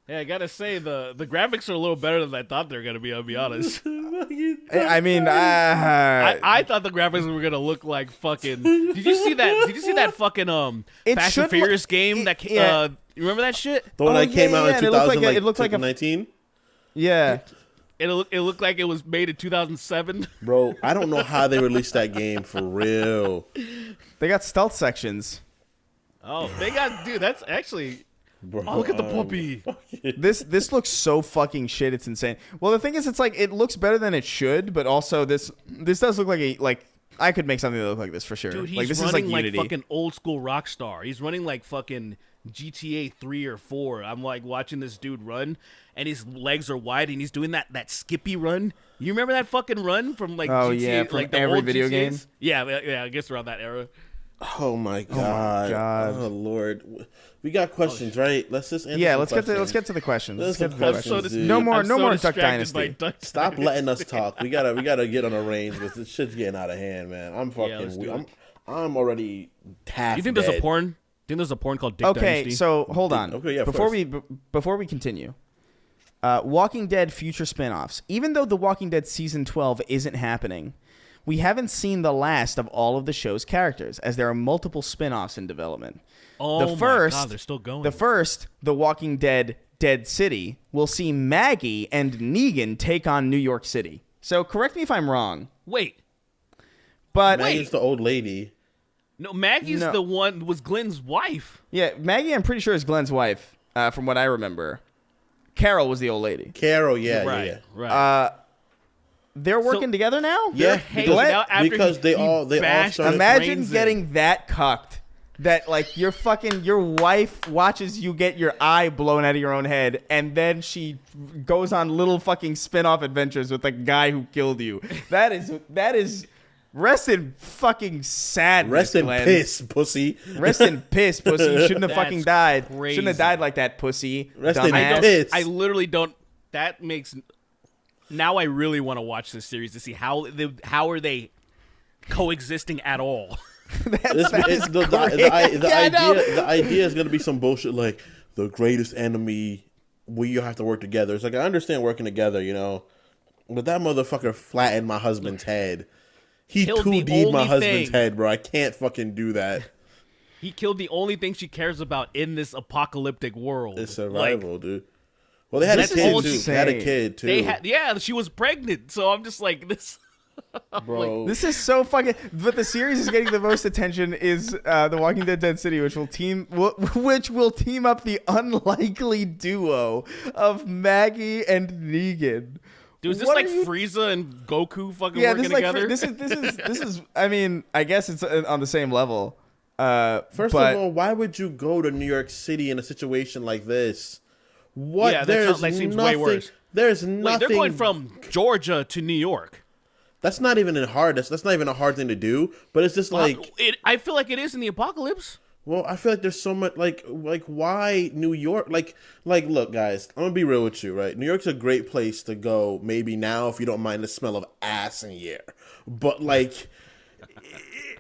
Yeah, I gotta say the graphics are a little better than I thought they were gonna be. I'll be honest. I mean, I thought the graphics were gonna look like fucking. Did you see that? Did you see that fucking Fast and Furious game that? You remember that shit? The one that came out in 2000, it looked like 2019. Yeah. It looked like it was made in 2007. Bro, I don't know how they released that game for real. They got stealth sections. Oh, they got, dude. That's actually. Bro, oh, look at the puppy. This looks so fucking shit. It's insane. Well, the thing is, it's like it looks better than it should, but also this does look like I could make something that look like this for sure. Dude, he's like this running is like Unity. fucking old school Rockstar. He's running like fucking GTA 3 or 4. I'm like watching this dude run, and his legs are wide, and he's doing that skippy run. You remember that fucking run from like GTA, yeah, from like the every old video GTAs? game? Yeah, I guess around that era. Oh my god! Oh Lord! We got questions, right? Let's just answer let's get to the questions. Let's get to the questions. Dude. No more Duck Dynasty. Dynasty. Stop letting us talk. We gotta get on a range because this shit's getting out of hand, man. I'm fucking. I'm already half. You think there's a porn? Think there's a porn called Dick Dynasty? Okay, so hold on. Okay, yeah. Before we continue, Walking Dead future spinoffs. Even though The Walking Dead season 12 isn't happening, we haven't seen the last of all of the show's characters, as there are multiple spin-offs in development. Oh my God, they're still going. The first, The Walking Dead Dead City, we'll see Maggie and Negan take on New York City. So correct me if I'm wrong. Wait. But Maggie's the old lady. No, Maggie's the one was Glenn's wife. Yeah, Maggie, I'm pretty sure is Glenn's wife, from what I remember. Carol was the old lady. Carol, yeah. Right. They're working together now? Yeah, because they all started. Imagine getting that cucked. That like your wife watches you get your eye blown out of your own head, and then she goes on little fucking spin-off adventures with the guy who killed you. That is rest in fucking sadness. Rest in Glenn. piss, pussy. Rest in piss, pussy. You shouldn't have fucking died. Crazy. Shouldn't have died like that, pussy. Rest Dumbass. in piss. I literally don't. That makes. Now I really want to watch this series to see how are they coexisting at all. The idea is going to be some bullshit like the greatest enemy. We have to work together. It's like, I understand working together, but that motherfucker flattened my husband's head. He 2D'd my husband's head, bro. I can't fucking do that. He killed the only thing she cares about in this apocalyptic world. It's survival, dude. Well, they had a kid too. They had a kid too. She was pregnant. So I'm just like this. Bro, this is so fucking. But the series is getting the most attention is The Walking Dead: Dead City, which will team up the unlikely duo of Maggie and Negan. Dude, is this like Frieza and Goku fucking working together? This is. I mean, I guess it's on the same level. First of all, why would you go to New York City in a situation like this? What? Yeah, that seems way worse. There's nothing. Wait, they're going from Georgia to New York. That's not even hard. That's not even a hard thing to do. But it's just I feel like it is in the apocalypse. Well, I feel like there's so much like why New York? Like look, guys, I'm gonna be real with you, right? New York's a great place to go. Maybe now, if you don't mind the smell of ass in the air. But like,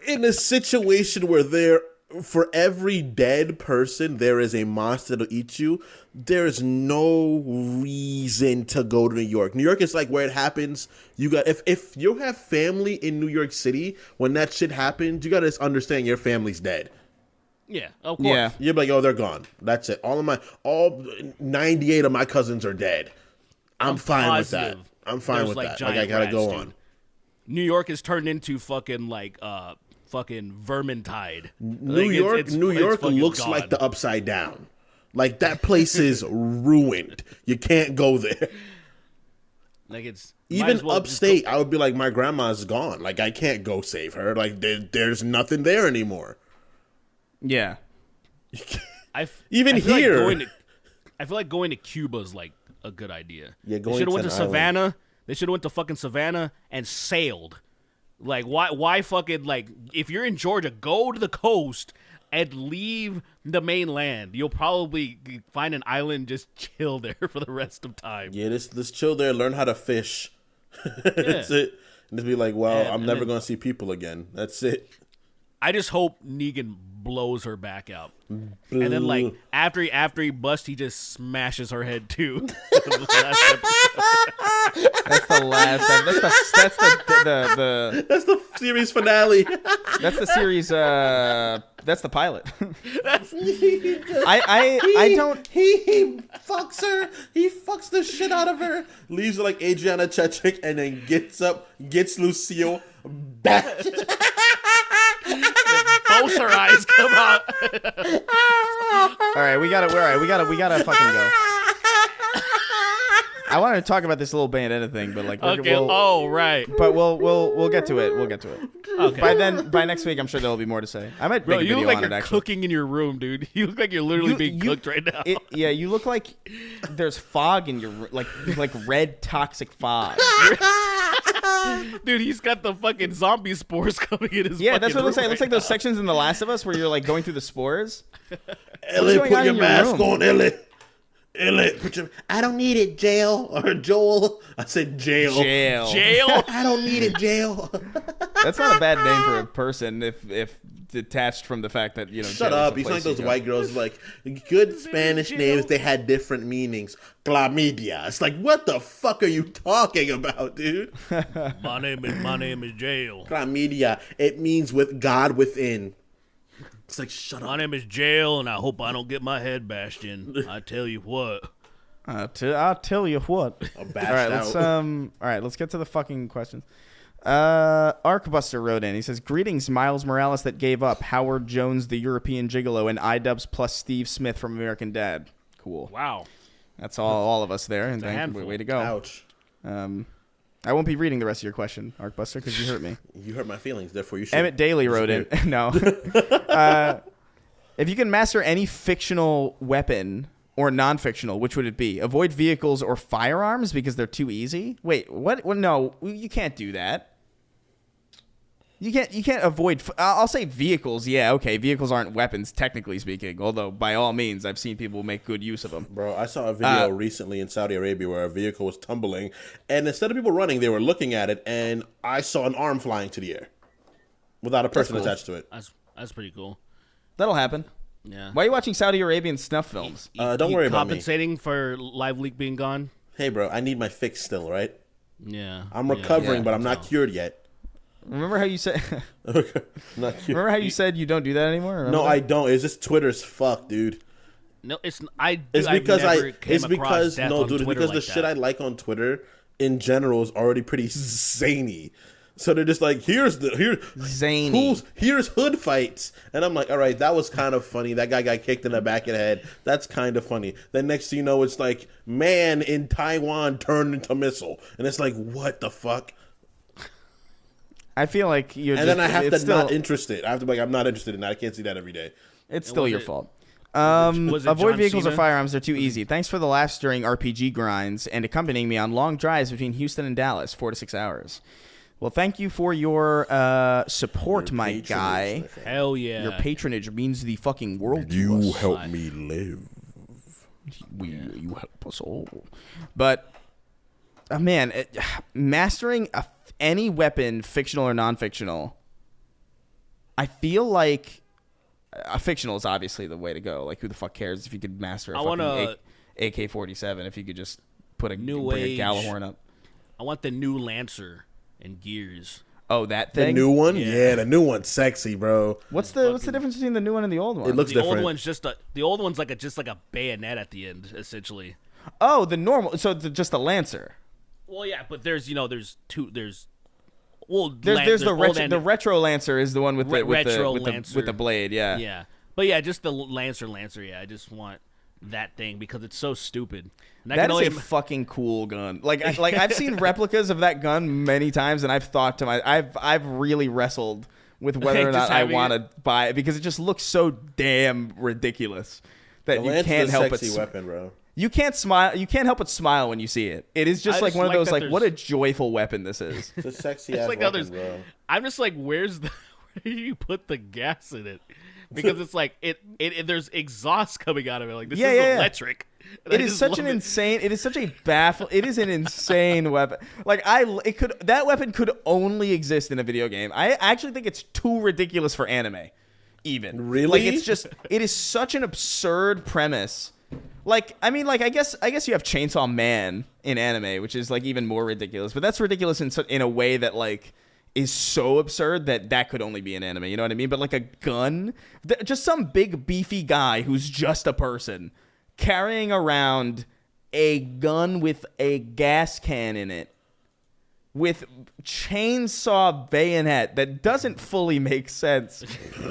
in a situation where for every dead person, there is a monster to eat you. There is no reason to go to New York. New York is like where it happens. You got if you have family in New York City, when that shit happens, you got to understand your family's dead. Yeah, of course. Yeah. You're like, oh, they're gone. That's it. All 98 of my cousins are dead. I'm fine with that. I'm fine with that. Like, I gotta go on. New York is turned into fucking fucking Vermintide. New York looks gone. Like the Upside Down. Like, that place is ruined. You can't go there. Like, it's even upstate. I would be like, my grandma's gone. Like, I can't go save her. Like, there's nothing there anymore. Yeah. Even here, I feel like going to Cuba is like a good idea. Yeah, they should have went to Savannah. They should have went to fucking Savannah and sailed. Like, why fucking, like, if you're in Georgia, go to the coast and leave the mainland. You'll probably find an island, just chill there for the rest of time. Yeah, this chill there, learn how to fish. That's it. And just be like, well, I'm never going to see people again. That's it. I just hope Negan blows her back out. And then, like, after he busts, he just smashes her head, too. That's the last. That's the series finale. That's the series. That's the pilot. I don't. He fucks her. He fucks the shit out of her. Leaves her like Adriana Chechik, and then gets Lucille back. Both her eyes come out. All right, we gotta fucking go. I wanted to talk about this little Bayonetta thing, but like, right. But we'll get to it. We'll get to it. Okay. By next week, I'm sure there'll be more to say. I might Bro, make a you video look like on you're it. Actually, cooking in your room, dude. You look like you're literally being cooked right now. Yeah, you look like there's fog in your like red toxic fog. Dude, he's got the fucking zombie spores coming in his. Yeah, that's what it looks like. It looks like those sections in The Last of Us where you're like going through the spores. Ellie, put your mask on, Ellie. I don't need it, Jail or Joel. I said jail. Jail. I don't need it, Jail. That's not a bad name for a person if detached from the fact that, you know. Shut up. He's like those white girls like good Spanish names. They had different meanings. Chlamydia. It's like, what the fuck are you talking about, dude? My name is Jail. Chlamydia. It means with God within. It's like, shut up. My name is Jail, and I hope I don't get my head bashed in. I tell you what. I'll tell you what. All right, let's get to the fucking questions. Arkbuster wrote in. He says, "Greetings, Miles Morales that gave up, Howard Jones, the European Gigolo, and iDubbbz plus Steve Smith from American Dad." Cool. Wow. That's all of us there, and thank you. Way to go. Ouch. I won't be reading the rest of your question, Arkbuster, because you hurt me. You hurt my feelings, therefore you should. Emmett Daly wrote in. No. If you can master any fictional weapon or non-fictional, which would it be? Avoid vehicles or firearms because they're too easy? Wait, what? Well, no, you can't do that. You can't avoid. I'll say vehicles. Yeah, okay. Vehicles aren't weapons, technically speaking. Although, by all means, I've seen people make good use of them. Bro, I saw a video recently in Saudi Arabia where a vehicle was tumbling, and instead of people running, they were looking at it, and I saw an arm flying to the air without a person attached to it. That's pretty cool. That'll happen. Yeah. Why are you watching Saudi Arabian snuff films? Don't worry about me. Compensating for Live Leak being gone? Hey, bro, I need my fix still, right? Yeah. I'm recovering, but I'm not cured yet. Remember how you said? Not cured. Remember how you said you don't do that anymore? Remember No, that? I don't. It's just Twitter's fuck, dude. No, it's It's I've because never came It's across because death no, on dude. It's Twitter because like the shit I like on Twitter in general is already pretty zany. So they're just like, here's Zany. here's hood fights, and I'm like, all right, that was kind of funny. That guy got kicked in the back of the head. That's kind of funny. Then next thing you know, it's like, man in Taiwan turned into missile, and it's like, what the fuck? I feel like you're. And then I have to not interested. I have to be like, I'm not interested in that. I can't see that every day. It's still your fault. was it Avoid John vehicles or Cena? firearms. They're too easy. Thanks for the laughs during RPG grinds and accompanying me on long drives between Houston and Dallas, 4 to 6 hours. Well, thank you for your support, Your my patronage, guy. my friend. Hell yeah. Your patronage means the fucking world to us. help me live. You help us all. But, man, mastering any weapon, fictional or non-fictional, I feel like fictional is obviously the way to go. Like, who the fuck cares if you could master a fucking AK-47 if you could just bring a Gallahorn up? I want the new Lancer and Gears. Oh, that The thing? new one? Yeah. Yeah, the new one's sexy, bro. What's the difference between the new one and the old one? It looks The different. old one's the old one's just like a bayonet at the end, essentially. Oh, the normal. So just the Lancer. Well, yeah, but there's the retro Lancer is the one with the retro Lancer. with the blade. Yeah. Yeah, but yeah, just the Lancer. Yeah, I just want that thing because it's so stupid. And That is a fucking cool gun. Like I've seen replicas of that gun many times, and I've thought to I've really wrestled with whether or Just not I having want to buy it because it just looks so damn ridiculous that The you Lance can't is a help sexy it. weapon, bro. You can't smile. You can't help but smile when you see it. It is just I like just one of like those that like there's- what a joyful weapon this is. It's a sexy It's ass like weapon, others. bro. I'm just like, where do you put the gas in it? Because it's like it there's exhaust coming out of it. Like this Yeah, is yeah. electric. And It I is just such love an it. insane. It is such a baffle. It is an insane weapon. Like that weapon could only exist in a video game. I actually think it's too ridiculous for anime. Even Really? like it is such an absurd premise. Like I mean, like I guess you have Chainsaw Man in anime, which is like even more ridiculous. But that's ridiculous in a way that like is so absurd that could only be an anime. You know what I mean? But like a gun, just some big beefy guy who's just a person carrying around a gun with a gas can in it with chainsaw bayonet that doesn't fully make sense.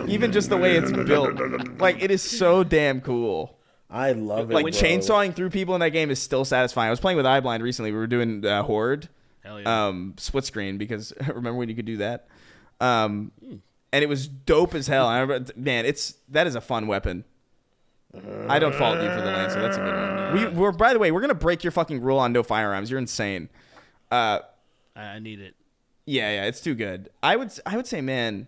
Even just the way it's built. Like it is so damn cool. I love it, Like bro. chainsawing through people in that game is still satisfying. I was playing with iBlind recently. We were doing Horde. Hell yeah. Split screen because remember when you could do that? And it was dope as hell. I remember, man, that is a fun weapon. I don't fault you for the Lancer. That's a good one. We're by the way, we're gonna break your fucking rule on no firearms. You're insane. I need it. Yeah, it's too good. I would say, man,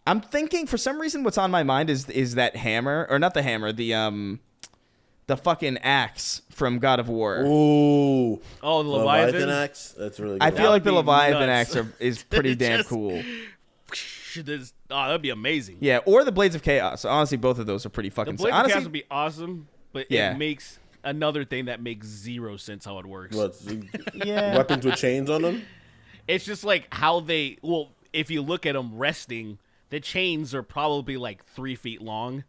I'm thinking for some reason what's on my mind is that hammer or not the hammer, the fucking axe from God of War. Ooh. Oh, the Leviathan Leviathan. axe? That's really good. I feel like the be Leviathan nuts. axe is pretty damn Just- cool. That'd be amazing. Yeah, or the Blades of Chaos. Honestly, both of those are pretty The fucking. Blade of Honestly, Chaos would be awesome, but Yeah. it makes another thing that makes zero sense how it works. What, yeah. weapons with chains on them? It's just like how they. Well, if you look at them resting, the chains are probably like 3 feet long,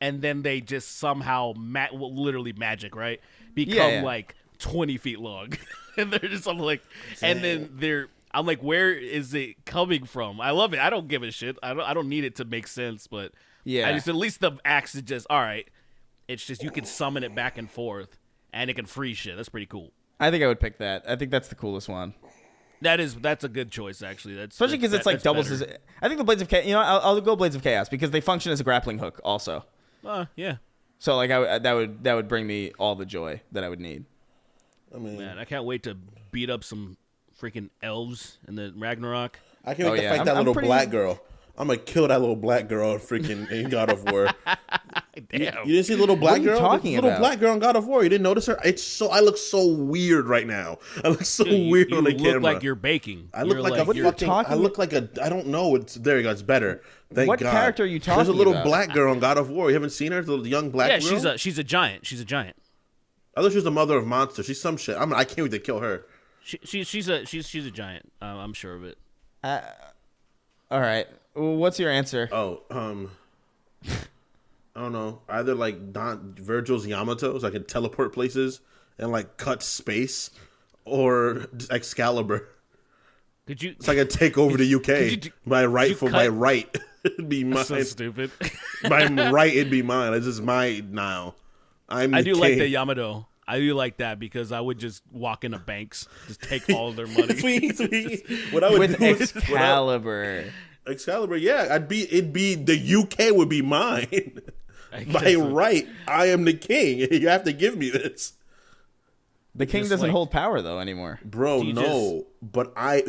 and then they just somehow literally magic, right? Become like 20 feet long. And they're just I'm like and then I'm like, where is it coming from? I love it. I don't give a shit. I don't need it to make sense, but I just at least the axe is just all right. It's just you can summon it back and forth and it can freeze shit. That's pretty cool. I think I would pick that. I think that's the coolest one. That's a good choice, actually. Especially because it's like doubles. I think the Blades of Chaos. I'll go Blades of Chaos because they function as a grappling hook, also. Yeah. So like that would bring me all the joy that I would need. I mean, man, I can't wait to beat up some freaking elves in the Ragnarok. I can't wait to fight that little black girl. I'm gonna kill that little black girl in God of War. Damn. You didn't see the little black girl? Little black girl in God of War. You didn't notice her? I look so weird right now. I look so weird on the camera. You look like you're baking. I look like I don't know. There you go. It's better. Thank God. What character are you talking about? There's a little black girl in God of War. You haven't seen her? The young black girl? Yeah, she's a giant. She's a giant. I thought she was the mother of monsters. She's some shit. I can't wait to kill her. She's a giant. I'm sure of it. All right. What's your answer? Oh, I don't know. Either like Virgil's Yamato, so I can teleport places and like cut space, or Excalibur. So I can take over the UK by right. It'd be mine. That's so stupid. By right, it'd be mine. It's just mine now. I do like the Yamato. I do like that because I would just walk into banks, just take all of their money. What I would with Excalibur. Excalibur, yeah, it'd be the UK would be mine. By right, I am the king. You have to give me this. The king doesn't hold power though anymore, bro. No, but I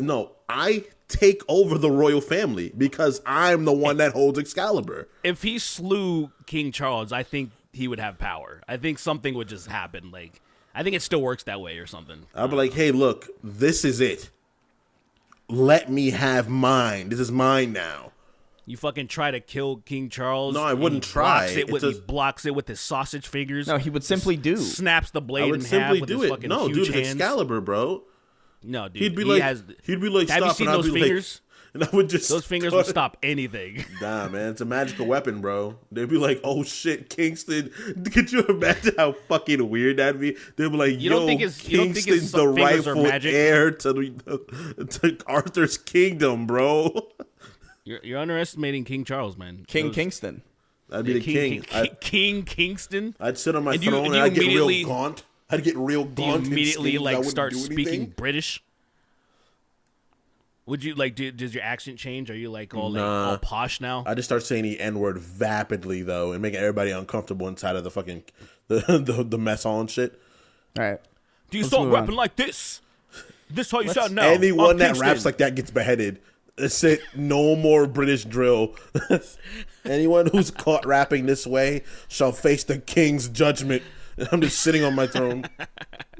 take over the royal family because I'm the one that holds Excalibur. If he slew King Charles, I think he would have power. I think something would just happen. Like I think it still works that way or something. I'll be like, hey, look, this is it. Let me have mine. This is mine now. You fucking try to kill King Charles. No, I wouldn't try. He blocks it with his sausage fingers. No, he would simply snaps the blade in half with his fucking huge hands. Excalibur, bro. No, dude. He'd be like, have stop. You seen those fingers? And I would just those fingers would stop anything. Nah, man, it's a magical weapon, bro. They'd be like, "Oh shit, Kingston!" Could you imagine how fucking weird that'd be? They'd be like, Kingston's the rightful heir to Arthur's kingdom, bro." You're underestimating King Charles, man. Kingston. I'd be the king. King Kingston. I'd sit on my throne and I'd get real gaunt. I'd get real gaunt. You immediately like start speaking British. Would you like? Does your accent change? Are you like all posh now? I just start saying the N-word vapidly though, and making everybody uncomfortable inside of the fucking the mess hall and shit. All right. Do you start rapping like this? This how you sound now? Anyone that raps like that gets beheaded. That's it. No more British drill. Anyone who's caught rapping this way shall face the king's judgment. I'm just sitting on my throne.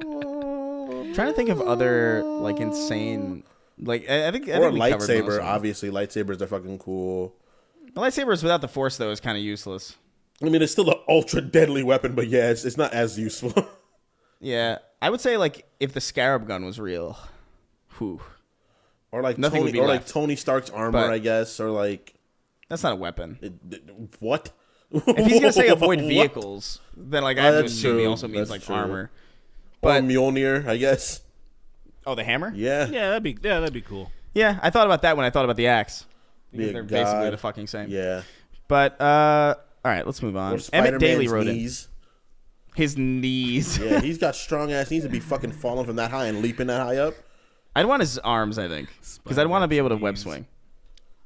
I'm trying to think of other like insane. Like I think or a lightsaber. Obviously, lightsabers are fucking cool. The lightsabers without the force though is kind of useless. I mean, it's still an ultra deadly weapon, but yeah, it's not as useful. Yeah, I would say like if the scarab gun was real, whew. Or like Tony Stark's armor, I guess, or like that's not a weapon. What? If he's gonna say avoid vehicles, then like I have to assume he also means like armor. But Mjolnir, I guess. Oh, the hammer? Yeah. That'd be cool. Yeah, I thought about that when I thought about the axe. Because they're basically the fucking same. Yeah. But all right, let's move on. Emmett Daly wrote knees. His knees. Yeah, he's got strong ass knees to be fucking falling from that high and leaping that high up. I'd want his arms, I think, because I'd want to be able to web swing.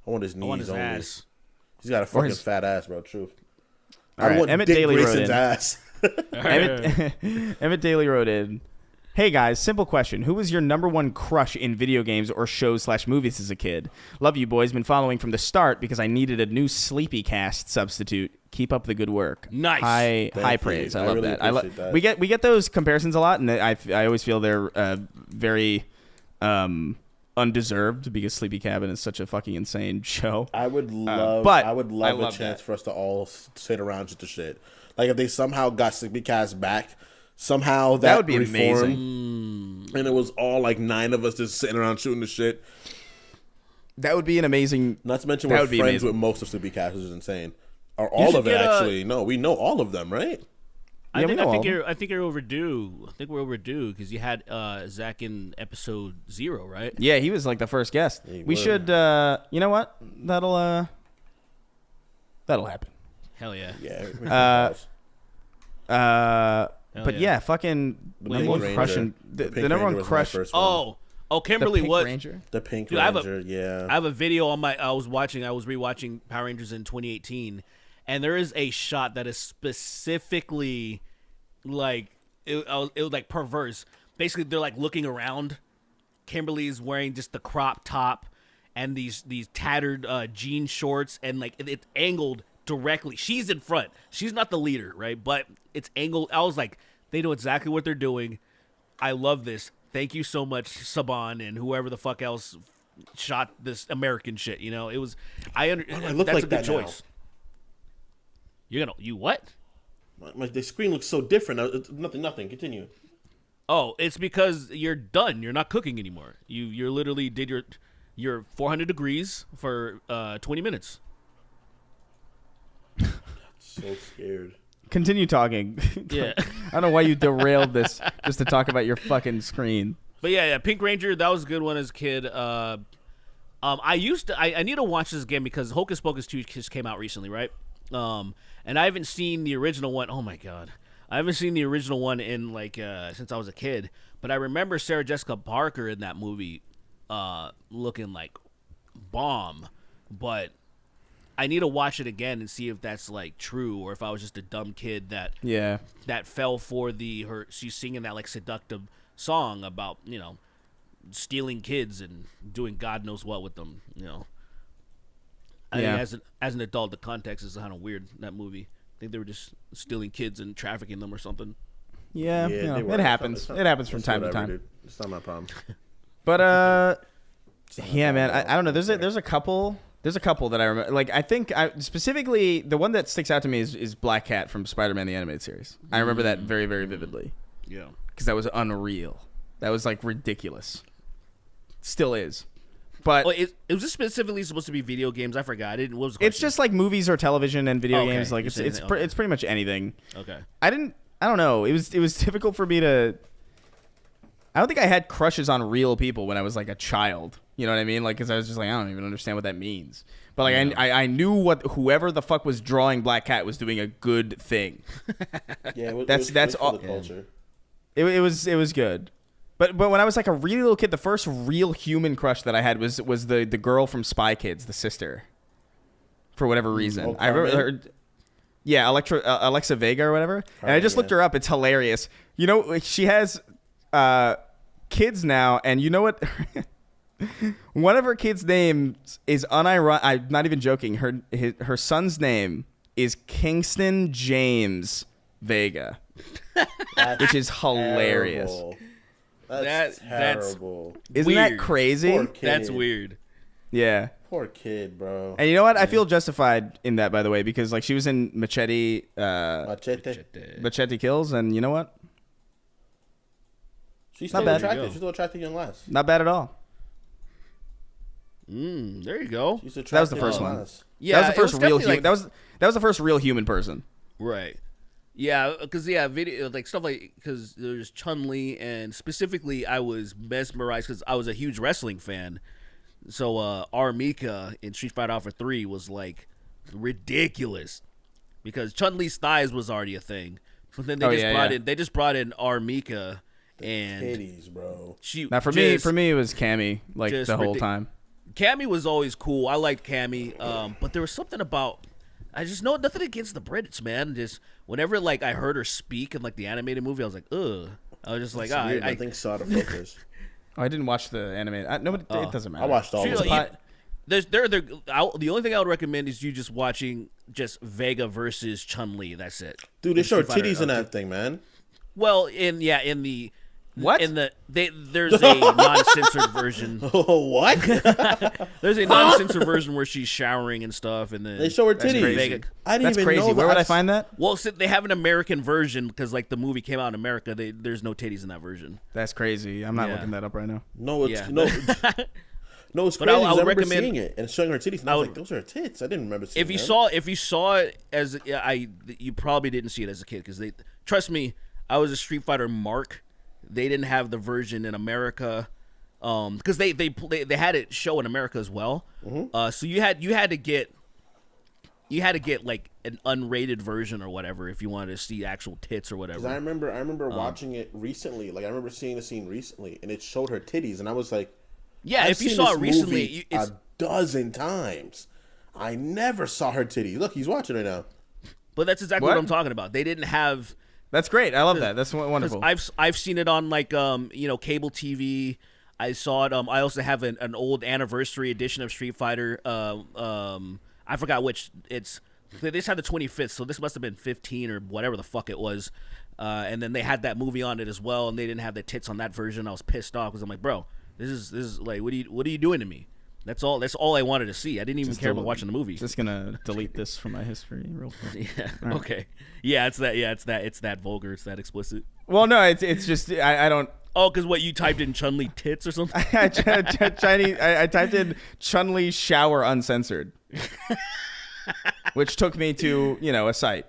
I want his knees. I want his only. Ass. He's got a fucking fat ass, bro. Truth. I want Emmett Daly wrote in. Ass. Emmett Daly wrote in. Hey guys, simple question. Who was your number one crush in video games or shows/movies as a kid? Love you boys. Been following from the start because I needed a new Sleepy Cast substitute. Keep up the good work. Nice. High praise. I love really that. Appreciate that. We get those comparisons a lot, and I always feel they're very undeserved because Sleepy Cabin is such a fucking insane show. I would love a chance for us to all sit around just to shit. Like if they somehow got Sleepy Cast back. Somehow that would be reformed, amazing. And it was all like 9 of us just sitting around shooting the shit. That would be an amazing. Not to mention we're friends with most of Sleepy Cast, which is insane. Or all of it, get actually. No, we know all of them, right? Yeah, we know all of them. I think you're overdue. I think we're overdue because you had Zach in episode 0, right? Yeah, he was like the first guest. We should. You know what? That'll happen. Hell yeah. Yeah. But yeah, fucking the number one crushing the number one crush. Oh, Kimberly the Pink was Ranger. The Pink Dude, Ranger. Yeah. I have a video on my. I was rewatching Power Rangers in 2018, and there is a shot that is specifically like it was like perverse. Basically, they're like looking around. Kimberly's wearing just the crop top and these tattered jean shorts, and like it's angled directly. She's in front. She's not the leader, right? But it's angled. I was like, they know exactly what they're doing. I love this. Thank you so much, Saban, and whoever the fuck else shot this American shit. You know, it was. look That's like a good that choice. You what? The screen looks so different. Nothing. Continue. Oh, it's because you're done. You're not cooking anymore. You literally did your 400 degrees for 20 minutes. So scared. Continue talking. Yeah. I don't know why you derailed this just to talk about your fucking screen. But yeah, Pink Ranger, that was a good one as a kid. I need to watch this again because Hocus Pocus 2 just came out recently, right? And I haven't seen the original one. Oh my god. I haven't seen the original one in like since I was a kid, but I remember Sarah Jessica Parker in that movie looking like bomb, but I need to watch it again and see if that's like true or if I was just a dumb kid that fell for she's singing that like seductive song about, you know, stealing kids and doing God knows what with them, you know. I mean, as an adult, the context is kind of weird in that movie. I think they were just stealing kids and trafficking them or something. Yeah, you know, it happens. It happens from time to time. Dude. It's not my problem. But yeah, man, I don't know. There's a couple that I remember. Like, I think specifically the one that sticks out to me is Black Cat from Spider-Man the Animated Series. I remember that very, very vividly. Yeah, because that was unreal. That was like ridiculous. Still is. But it was just specifically supposed to be video games. I forgot. What was the it's just like movies or television and video games. Like it's okay. It's pretty much anything. Okay. I don't know. It was difficult for me to. I don't think I had crushes on real people when I was like a child. You know what I mean? Like, because I was just like, I don't even understand what that means. But like, yeah. I knew what whoever the fuck was drawing Black Cat was doing a good thing. Yeah, that's all. The culture. It was good. But when I was like a really little kid, the first real human crush that I had was the girl from Spy Kids, the sister. For whatever reason, I remember her. Yeah, Alexa Vega or whatever. And I just looked her up. It's hilarious. You know, she has kids now, and you know what? One of her kids' names is unironic. I'm not even joking. Her son's name is Kingston James Vega, which is hilarious. Terrible. That's terrible. Isn't that crazy? Poor kid. That's weird. Yeah. Poor kid, bro. And you know what? I feel justified in that, by the way, because like she was in Machete Kills, and you know what? She's still attractive. She's still attractive young lass. Not bad at all. There you go. That was the first one. Yeah, that was the first real human. That was the first real human person. Right. Yeah, because video like stuff like because there's Chun-Li, and specifically I was mesmerized because I was a huge wrestling fan. So Armika in Street Fighter Alpha 3 was like ridiculous because Chun-Li's thighs was already a thing, but then they just brought in Armika and titties, bro. Now for me it was Cammy like the whole time. Cammy was always cool. I liked Cammy, but there was something about. I just know nothing against the Brits, man. Just whenever like I heard her speak in like the animated movie, I was like, ugh. I was just like, I think so out of focus. I didn't watch the animated. It doesn't matter. I watched all of it. The only thing I would recommend is you just watching just Vega versus Chun-Li. That's it. Dude, they showed titties in that thing, man. Well, in the. What? There's a non-censored version. What? There's a non-censored version where she's showering and stuff, and then they show her titties. I didn't even know that. Where would I find that? Well, they have an American version because like the movie came out in America. There's no titties in that version. That's crazy. I'm not looking that up right now. No, No, it's But crazy. I I would remember recommend- seeing it and showing her titties, and I was like, "Those are her tits." I didn't remember seeing. If you them. saw it as you probably didn't see it as a kid because they trust me. I was a Street Fighter mark. They didn't have the version in America, because they had it show in America as well. So you had to get like an unrated version or whatever if you wanted to see actual tits or whatever. 'Cause I remember watching it recently. Like I remember seeing the scene recently, and it showed her titties, and I was like, Yeah, I've if you seen saw this it recently, movie it's a dozen times. I never saw her titties. Look, he's watching right now. but that's exactly what What? I'm talking about. They didn't have. That's great. I love that. That's wonderful. I've seen it on like cable TV. I saw it. I also have an old anniversary edition of Street Fighter. I forgot which. They just had the 25th, so this must have been 15 or whatever the fuck it was. And then they had that movie on it as well, and they didn't have the tits on that version. I was pissed off because I'm like, bro, this is like, what are you doing to me? That's all I wanted to see. I didn't even care about watching the movie. Just gonna delete this from my history real quick. Yeah. Right. Okay. Yeah. It's that vulgar. It's that explicit. Well, no, it's just I don't. Oh, because what you typed in Chun-Li tits or something? I typed in Chun-Li shower uncensored, which took me to a site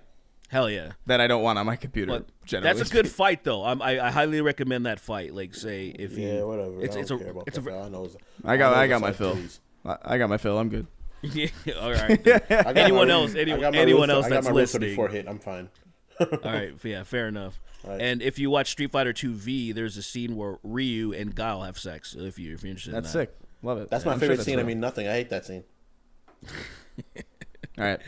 Hell yeah. that I don't want on my computer. But Generally, that's a good fight though. I highly recommend that fight. Like say if you Whatever. It's I a don't care about that. I know. I got my fill. I got my fill. I'm good. yeah. All right. Anyone else that's listening? Before hit, I'm fine. All right. Yeah. Fair enough. Right. And if you watch Street Fighter 2V, there's a scene where Ryu and Guile have sex. If you're interested, That's in that. sick. Love it. That's my I'm favorite sure scene. I real. mean, nothing. I hate that scene. All right.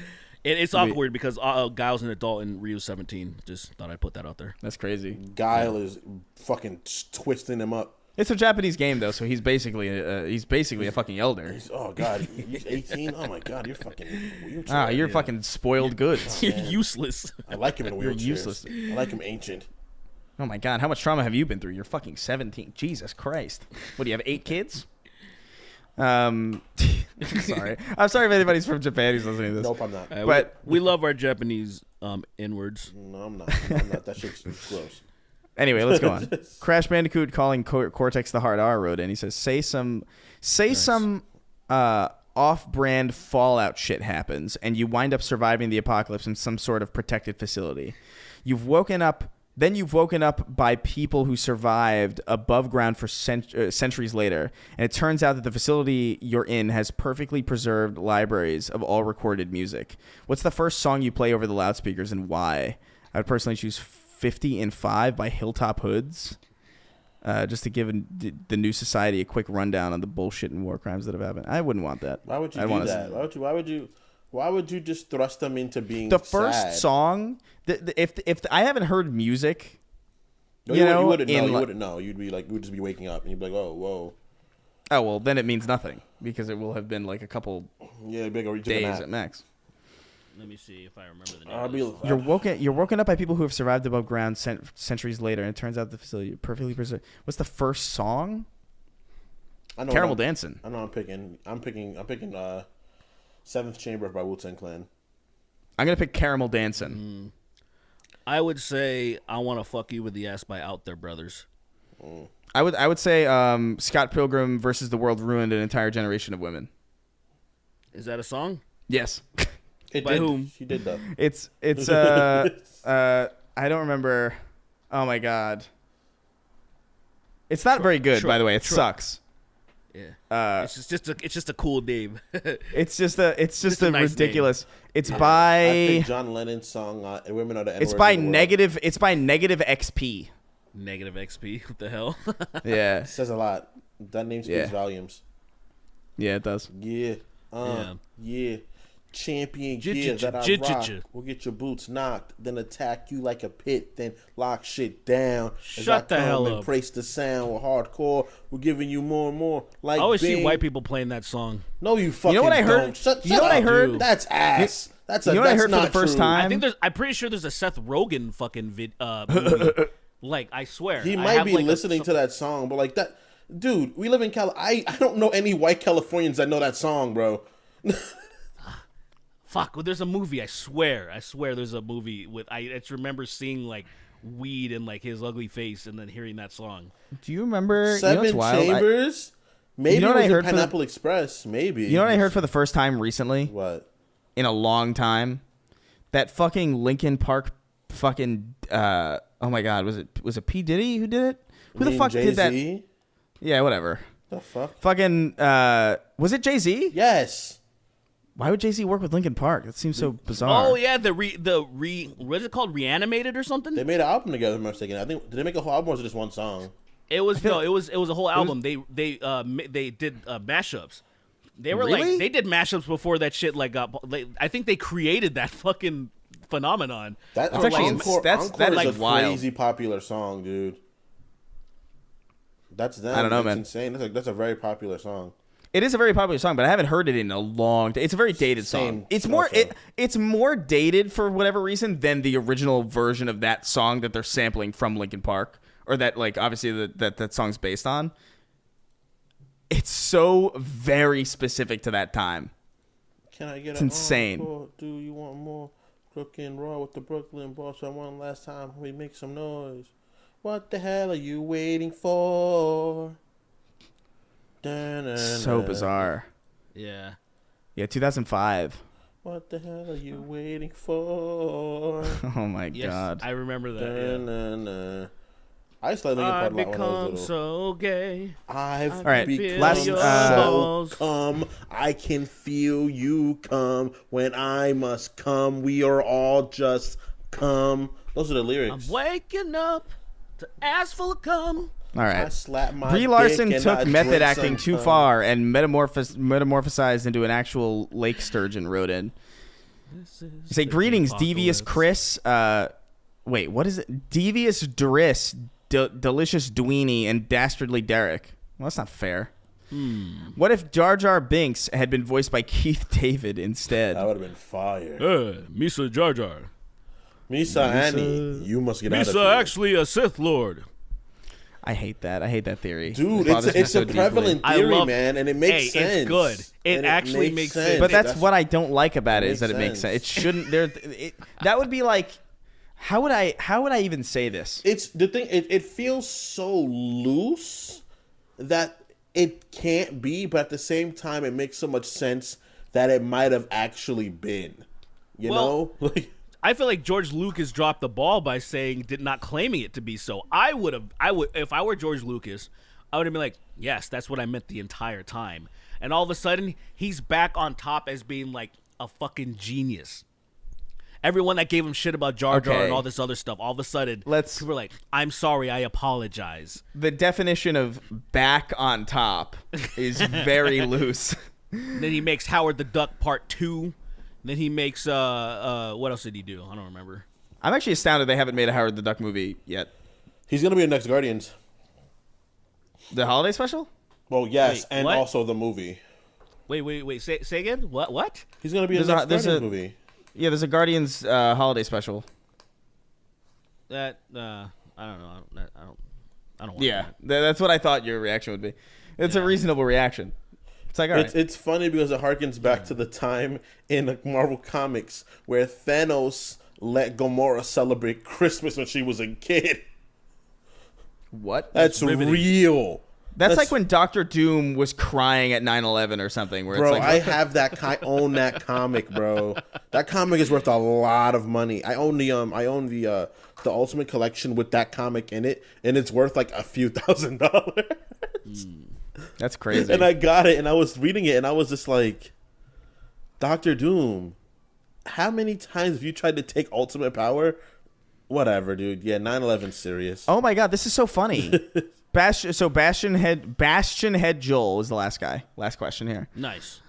It's awkward because Guile's an adult and Ryu's 17. Just thought I'd put that out there. That's crazy. Guile is fucking twisting him up. It's a Japanese game though, so he's basically a fucking elder. Oh god, he's 18. Oh my god, you're fucking. You're fucking spoiled goods. You're useless. I like him in You're wheelchairs. useless. I like him ancient. Oh my god, how much trauma have you been through? You're fucking 17. Jesus Christ. What do you have? 8 kids? Sorry. I'm sorry if anybody's from Japan who's listening to this. Nope, I'm not. But we love our Japanese N-words. No, I'm not. That shit's gross. anyway, let's go on. Crash Bandicoot calling Cortex the hard R wrote in. He says, say some off-brand Fallout shit happens, and you wind up surviving the apocalypse in some sort of protected facility. You've woken up by people who survived above ground for centuries later, and it turns out that the facility you're in has perfectly preserved libraries of all recorded music. What's the first song you play over the loudspeakers, and why? I would personally choose 50 and 5 by Hilltop Hoods, just to give the new society a quick rundown on the bullshit and war crimes that have happened. I wouldn't want that. Why would you do that? Why would you just thrust them into being the first sad? song? If I haven't heard music, You wouldn't know. You'd be like, you would just be waking up and you'd be like, oh, whoa. Oh well, then it means nothing because it will have been like a couple Yeah, big or days at max. Let me see if I remember the name. You're woken up by people who have survived above ground centuries later, and it turns out the facility is perfectly preserved. What's the first song? I know. Caramel Dancing. I know. I'm picking. Seventh Chamber by Wu-Tang Clan. I'm gonna pick Caramel Dancing. I would say I Want to Fuck You with the Ass by Out There Brothers. I would say Scott Pilgrim versus the World ruined an entire generation of women. Is that a song? Yes. By whom? She did that. It's I don't remember. Oh my god. It's not very good, by the way. It sucks. Yeah. It's just a cool name. It's just a nice ridiculous. name. It's I by think John Lennon's song "Women Are the N-Word It's by in the World." negative. It's by Negative XP. Negative XP. What the hell? Yeah. It says a lot. That name speaks volumes. Yeah, it does. Yeah. Champion gear that I rock. We'll get your boots knocked, then attack you like a pit, then lock shit down. Shut the hell up. Praise the sound with hardcore. We're giving you more and more. Like I always see Bing. white people playing that song. No, you fucking. You know what I heard? Don't. Shut You know what I up, heard? dude. That's ass. That's You know what I heard for the not first true. time? I'm pretty sure there's a Seth Rogen fucking movie. Like I swear, He I might have, be like, listening to that song, but like that, dude. We live in Cal. I don't know any white Californians that know that song, bro. Fuck, well, there's a movie. I swear, there's a movie with. I just remember seeing like weed and like his ugly face, and then hearing that song. Do you remember Seven you know what's wild? Chambers. Maybe You know it what was I heard for Pineapple Express. Maybe. You know what I heard for the first time recently? What? In a long time? That fucking Linkin Park fucking oh my god, was it P Diddy who did it? Who the fuck did that? Yeah, whatever. The fuck? Fucking was it Jay-Z? Yes. Why would Jay-Z work with Linkin Park? That seems so bizarre. Oh yeah, what is it called? Reanimated or something? They made an album together. If I'm not mistaken. I think did they make a whole album or was it just one song? It was it was a whole album. They did mashups. They were Really? like they did mashups before that shit I think they created that fucking phenomenon. That's actually Encore, that's Encore is like a wild. crazy popular song, dude. That's them. I don't know, It's man. insane. That's a very popular song. It is a very popular song, but I haven't heard it in a long time. It's a very dated Same. song. It's Also. it's more dated for whatever reason than the original version of that song that they're sampling from Linkin Park, or that like obviously that song's based on. It's so very specific to that time. Can I get It's insane. Encore? Do you want more? Crook and Raw with the Brooklyn boss. I won last time. We make some noise. What the hell are you waiting for? So bizarre. Yeah. Yeah, 2005. What the hell are you waiting for? Oh my Yes, god. I remember that. Yeah. I used to like Linkin Park I've a lot when I become was little. so gay. I've All right, become last- so come. I can feel you come when I must come. We are all just come. Those are the lyrics. I'm waking up to ass full of cum. All I right. slap my Brie Larson dick and took I method drink acting some too cum. far and metamorphosized into an actual lake sturgeon, wrote in. Say, greetings, devious Chris. Wait, what is it? Devious Doris, Delicious Dweeny, and Dastardly Derek. Well, that's not fair. What if Jar Jar Binks had been voiced by Keith David instead? That would have been fire. Misa Jar Jar. Misa Annie, you must get out of Misa here. actually a Sith Lord. I hate that. I hate that theory. Dude, It bothers me it's so a deeply. prevalent I theory, love- man, and it makes Hey, sense. it's good. It And actually makes sense. But that's what I don't like about it is that it makes sense. sense. It shouldn't. That would be like, how would I even say this? It's the thing. It feels so loose that it can't be, but at the same time, it makes so much sense that it might have actually been. You know, like I feel like George Lucas dropped the ball by not claiming it to be so. I would if I were George Lucas, I would have been like, yes, that's what I meant the entire time. And all of a sudden, he's back on top as being like a fucking genius. Everyone that gave him shit about Jar Jar Okay. and all this other stuff, all of a sudden, Let's- people were like, I'm sorry, I apologize. The definition of back on top is very loose. Then he makes Howard the Duck Part 2. Then he makes, what else did he do? I don't remember. I'm actually astounded they haven't made a Howard the Duck movie yet. he's gonna be in next Guardians. The holiday special? Well, yes, Wait, and what? also the movie. Wait. Say again? What? He's gonna be in There's the next a- there's Guardians a- movie. Yeah, there's a Guardians holiday special. That, I don't know. I don't want Yeah, that. that's what I thought your reaction would be. It's a reasonable reaction. It's like, all right. It's funny because it harkens back to the time in the Marvel Comics where Thanos let Gamora celebrate Christmas when she was a kid. What? That's riveting. real. That's like when Doctor Doom was crying at 9/11 or something. Where Bro, it's like, I have that. I own that comic, bro. That comic is worth a lot of money. I own the Ultimate Collection with that comic in it, and it's worth like a few $1,000s. that's crazy. And I got it, and I was reading it, and I was just like, Doctor Doom, how many times have you tried to take ultimate power? Whatever, dude. Yeah, 9/11 serious. Oh my god, this is so funny. Bastion Head Joel is the last guy. Last question here. Nice.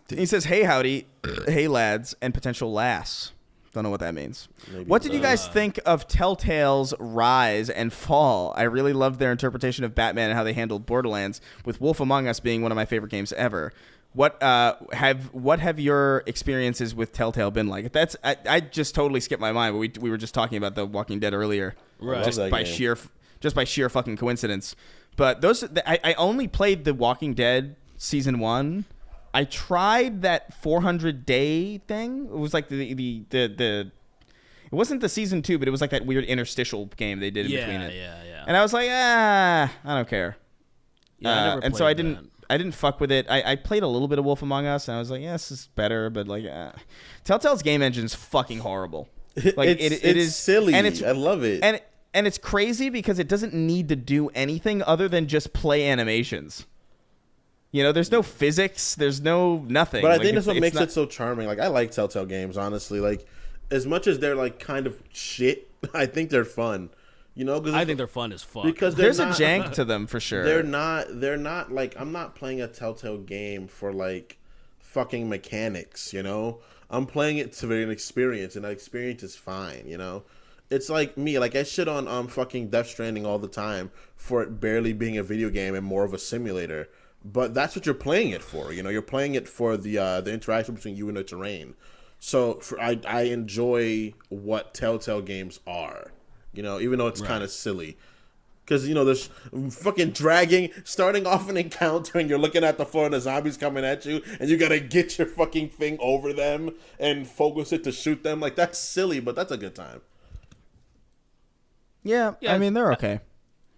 He says, "Hey howdy, hey lads, and potential lass." Don't know what that means. Maybe What did you guys think of Telltale's rise and fall? I really loved their interpretation of Batman and how they handled Borderlands, with Wolf Among Us being one of my favorite games ever. What have your experiences with Telltale been like? I just totally skipped my mind, but we were just talking about The Walking Dead earlier, Right. Just Love that by game. sheer fucking coincidence. But I only played The Walking Dead season 1. I tried that 400-day thing. It was like the it wasn't the season 2, but it was like that weird interstitial game they did in between it. Yeah. And I was like, I don't care. Yeah, I never and so played I didn't. that. didn't fuck with it. I played a little bit of Wolf Among Us, and I was like, yeah, this is better, but like, Telltale's game engine's fucking horrible. Like it is silly, and I love it. And it's crazy because it doesn't need to do anything other than just play animations. You know, there's no physics, there's no nothing. But I think that's what makes it so charming. Like, I like Telltale games, honestly. Like, as much as they're like kind of shit, I think they're fun. You know, I think they're fun as fuck. Because there's a jank to them for sure. They're not like, I'm not playing a Telltale game for like fucking mechanics, you know? I'm playing it to an experience, and that experience is fine, you know? It's like me, like I shit on fucking Death Stranding all the time for it barely being a video game and more of a simulator. But that's what you're playing it for, you know? You're playing it for the interaction between you and the terrain. So I enjoy what Telltale games are, you know, even though it's kind of silly. Because, you know, there's fucking dragging, starting off an encounter, and you're looking at the floor and the zombies coming at you, and you got to get your fucking thing over them and focus it to shoot them. Like, that's silly, but that's a good time. Yeah, I mean, they're okay.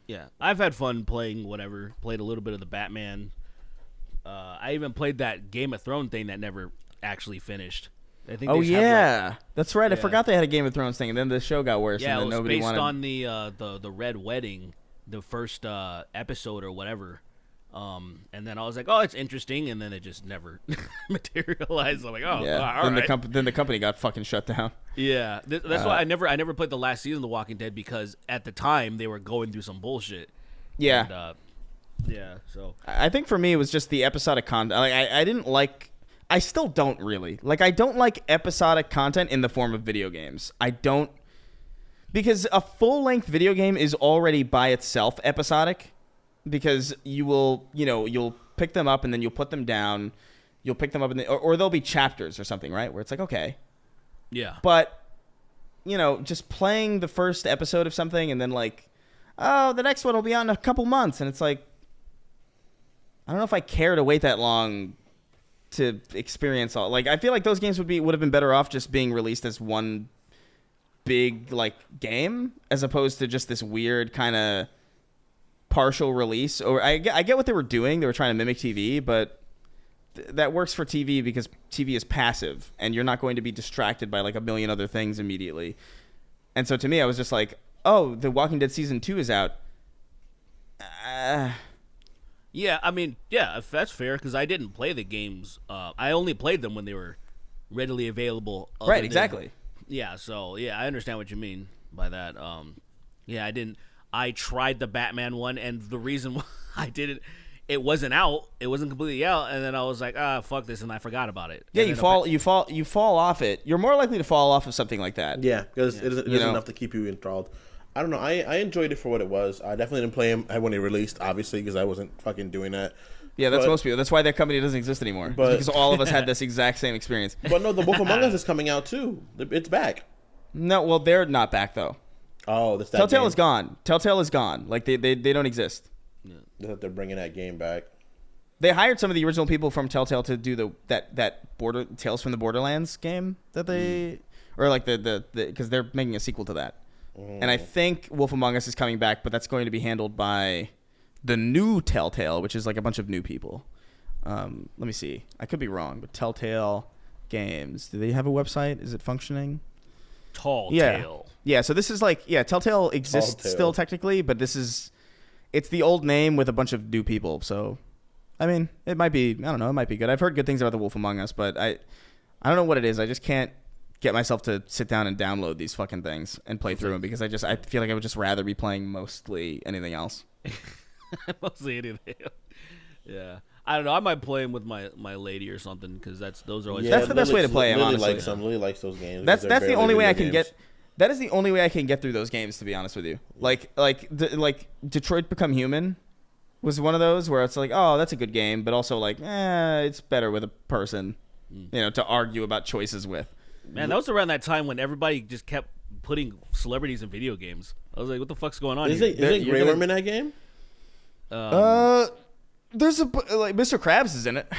Yeah, I've had fun playing whatever. Played a little bit of the Batman. I even played that Game of Thrones thing that never actually finished. I think. Oh yeah, that's right. I forgot they had a Game of Thrones thing, and then the show got worse. Yeah, and then it was nobody based wanted... on the Red Wedding, the first episode or whatever. And then I was like, oh, it's interesting, and then it just never materialized. I'm like, oh, yeah. all then right. Then the company got fucking shut down. Yeah, that's why I never played the last season of The Walking Dead, because at the time they were going through some bullshit. Yeah. And, yeah. So I think for me it was just the episodic content. Like I didn't like. I still don't really like. I don't like episodic content in the form of video games. I don't, because a full-length video game is already by itself episodic. Because you'll pick them up and then you'll put them down. You'll pick them up or there'll be chapters or something, right? Where it's like, okay. Yeah. But, just playing the first episode of something and then like, oh, the next one will be out in a couple months. And it's like, I don't know if I care to wait that long to experience all. Like, I feel like those games would have been better off just being released as one big, like, game as opposed to just this weird kind of partial release. Or I get what they were doing. They were trying to mimic TV, but that works for TV because TV is passive and you're not going to be distracted by like a million other things immediately. And so to me, I was just like, oh, The Walking Dead season 2 is out. Yeah, I mean, yeah, if that's fair, because I didn't play the games. I only played them when they were readily available. Right, exactly. Yeah, so yeah, I understand what you mean by that. Yeah, I didn't. I tried the Batman one, and the reason why I didn't, it wasn't out. It wasn't completely out, and then I was like, fuck this, and I forgot about it. Yeah, you fall off it. You're more likely to fall off of something like that. Yeah, because it isn't enough to keep you enthralled. I don't know. I enjoyed it for what it was. I definitely didn't play him when he released, obviously, because I wasn't fucking doing that. Yeah, that's most people. That's why that company doesn't exist anymore. Because all of us had this exact same experience. But no, The Wolf Among Us is coming out too. It's back. No, well, they're not back though. Oh, that's that Telltale game. is gone. Telltale is gone. Like they don't exist. They're bringing that game back. They hired some of the original people from Telltale to do that Tales from the Borderlands game that they or like the because they're making a sequel to that. And I think Wolf Among Us is coming back, but that's going to be handled by the new Telltale, which is like a bunch of new people. Let me see. I could be wrong, but Telltale Games. Do they have a website? Is it functioning? Telltale. Yeah, so this is like, Telltale exists still technically, but it's the old name with a bunch of new people. So, I mean, it might be, I don't know, it might be good. I've heard good things about The Wolf Among Us, but I don't know what it is. I just can't get myself to sit down and download these fucking things and play through them because I feel like I would just rather be playing mostly anything else. Mostly anything. Yeah. I don't know. I might play them with my lady or something because those are always. Yeah, that's the best way to play them. Honestly, Lily likes those games. That's the only way I can get. That is the only way I can get through those games. To be honest with you, like Detroit Become Human was one of those where it's like, oh, that's a good game, but also like, it's better with a person, to argue about choices with. Man, that was around that time when everybody just kept putting celebrities in video games. I was like, what the fuck's going on? Is it Grey Worm in that game? There's Mr. Krabs is in it.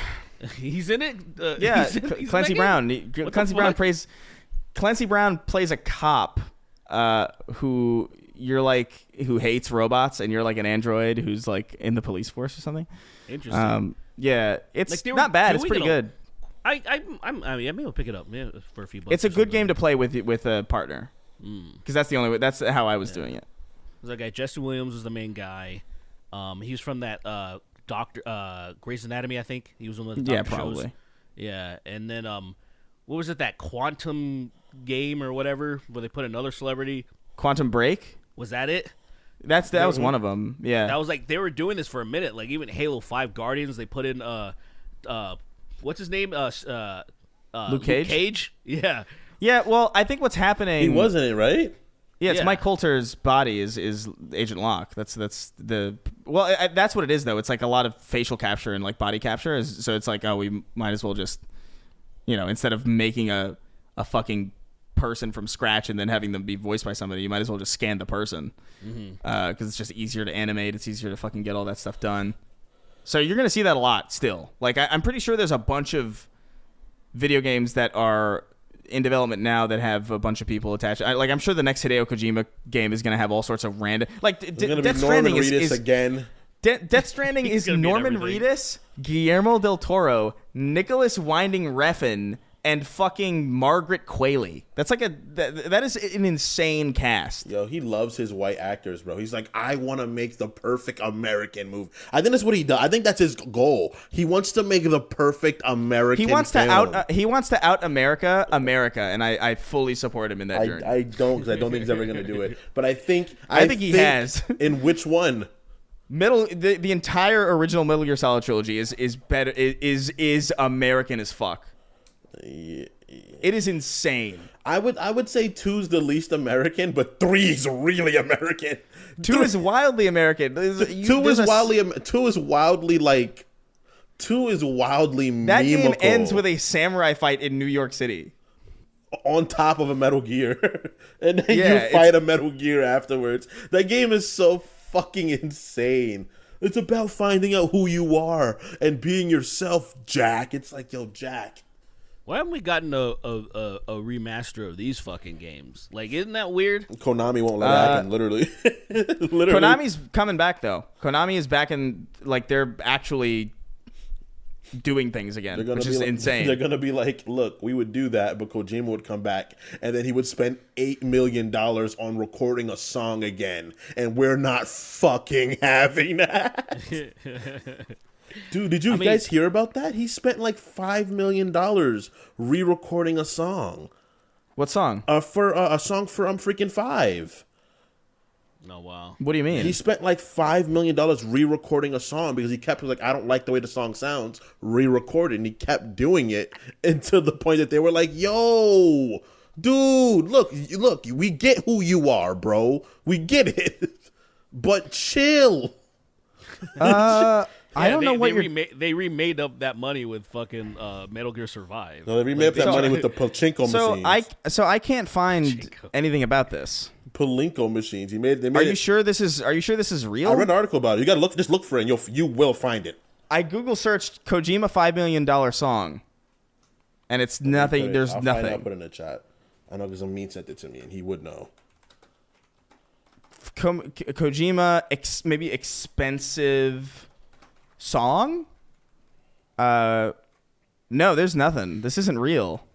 He's in it. Yeah, he's Clancy Brown. Clancy Brown plays a cop who you're like who hates robots, and you're like an android who's like in the police force or something. Interesting. Yeah, it's not bad. It's pretty good. I mean, maybe I'll pick it up for a few bucks. It's a good game to play with a partner, because that's the only way. That's how I was doing it. There's that guy Jesse Williams was the main guy. He was from that Grey's Anatomy, I think. He was on the doctor probably. shows. Yeah, and then what was it? That Quantum game or whatever, where they put another celebrity. Quantum Break. Was that it? That was one of them. Yeah. That was like they were doing this for a minute. Like even Halo 5 Guardians, they put in what's his name? Luke Cage. Yeah. Yeah. Well, I think what's happening. He wasn't it, right? Yeah, it's Mike Coulter's body is Agent Locke. That's that's what it is though. It's like a lot of facial capture and like body capture. So it's like, oh, we might as well just, instead of making a fucking person from scratch and then having them be voiced by somebody, you might as well just scan the person, because it's just easier to animate. It's easier to fucking get all that stuff done. So you're gonna see that a lot still. Like I'm pretty sure there's a bunch of video games that are in development now that have a bunch of people attached. I'm sure the next Hideo Kojima game is going to have all sorts of random. Like Death Stranding is again. Death Stranding is Norman Reedus, Guillermo del Toro, Nicholas Winding Refn, and fucking Margaret Qualley. That's like that is an insane cast. Yo, he loves his white actors, bro. He's like, I want to make the perfect American movie. I think that's what he does. I think that's his goal. He wants to make the perfect American. He wants film. to out America, and I fully support him in that journey. I don't, because I don't think he's ever going to do it. But I think he has. In which one? The entire original Metal Gear Solid trilogy is better. Is American as fuck. It is insane. I would say 2's the least American, but 3's really American. 2 is wildly American. 2 is wildly like. 2 is wildly that meme-ical. Game ends with a samurai fight in New York City, on top of a Metal Gear, and then you fight a Metal Gear afterwards. That game is so fucking insane. It's about finding out who you are and being yourself, Jack. It's like, yo, Jack. Why haven't we gotten a remaster of these fucking games? Like, isn't that weird? Konami won't let it happen, literally. Konami's coming back, though. Konami is back in, like, they're actually doing things again, which is insane. They're going to be like, look, we would do that, but Kojima would come back, and then he would spend $8 million on recording a song again, and we're not fucking having that. Dude, did you guys hear about that? He spent like $5 million re-recording a song. What song? For a song for freaking 5. Oh, wow. What do you mean? He spent like $5 million re-recording a song because he kept like, I don't like the way the song sounds. Re-record it, and he kept doing it until the point that they were like, yo, dude, look, we get who you are, bro. We get it, but chill. I don't know what they remade up that money with fucking Metal Gear Survive. No, they remade up that money with the pachinko machines. So I can't find anything about this. Palinko machines. Are you sure this is real? I read an article about it. You gotta just look for it, and you will find it. I Google searched Kojima $5 million song, and it's nothing. There's nothing. I'll put it in the chat. I know because Amin sent it to me, and he would know. Kojima maybe expensive song? No, there's nothing. This isn't real.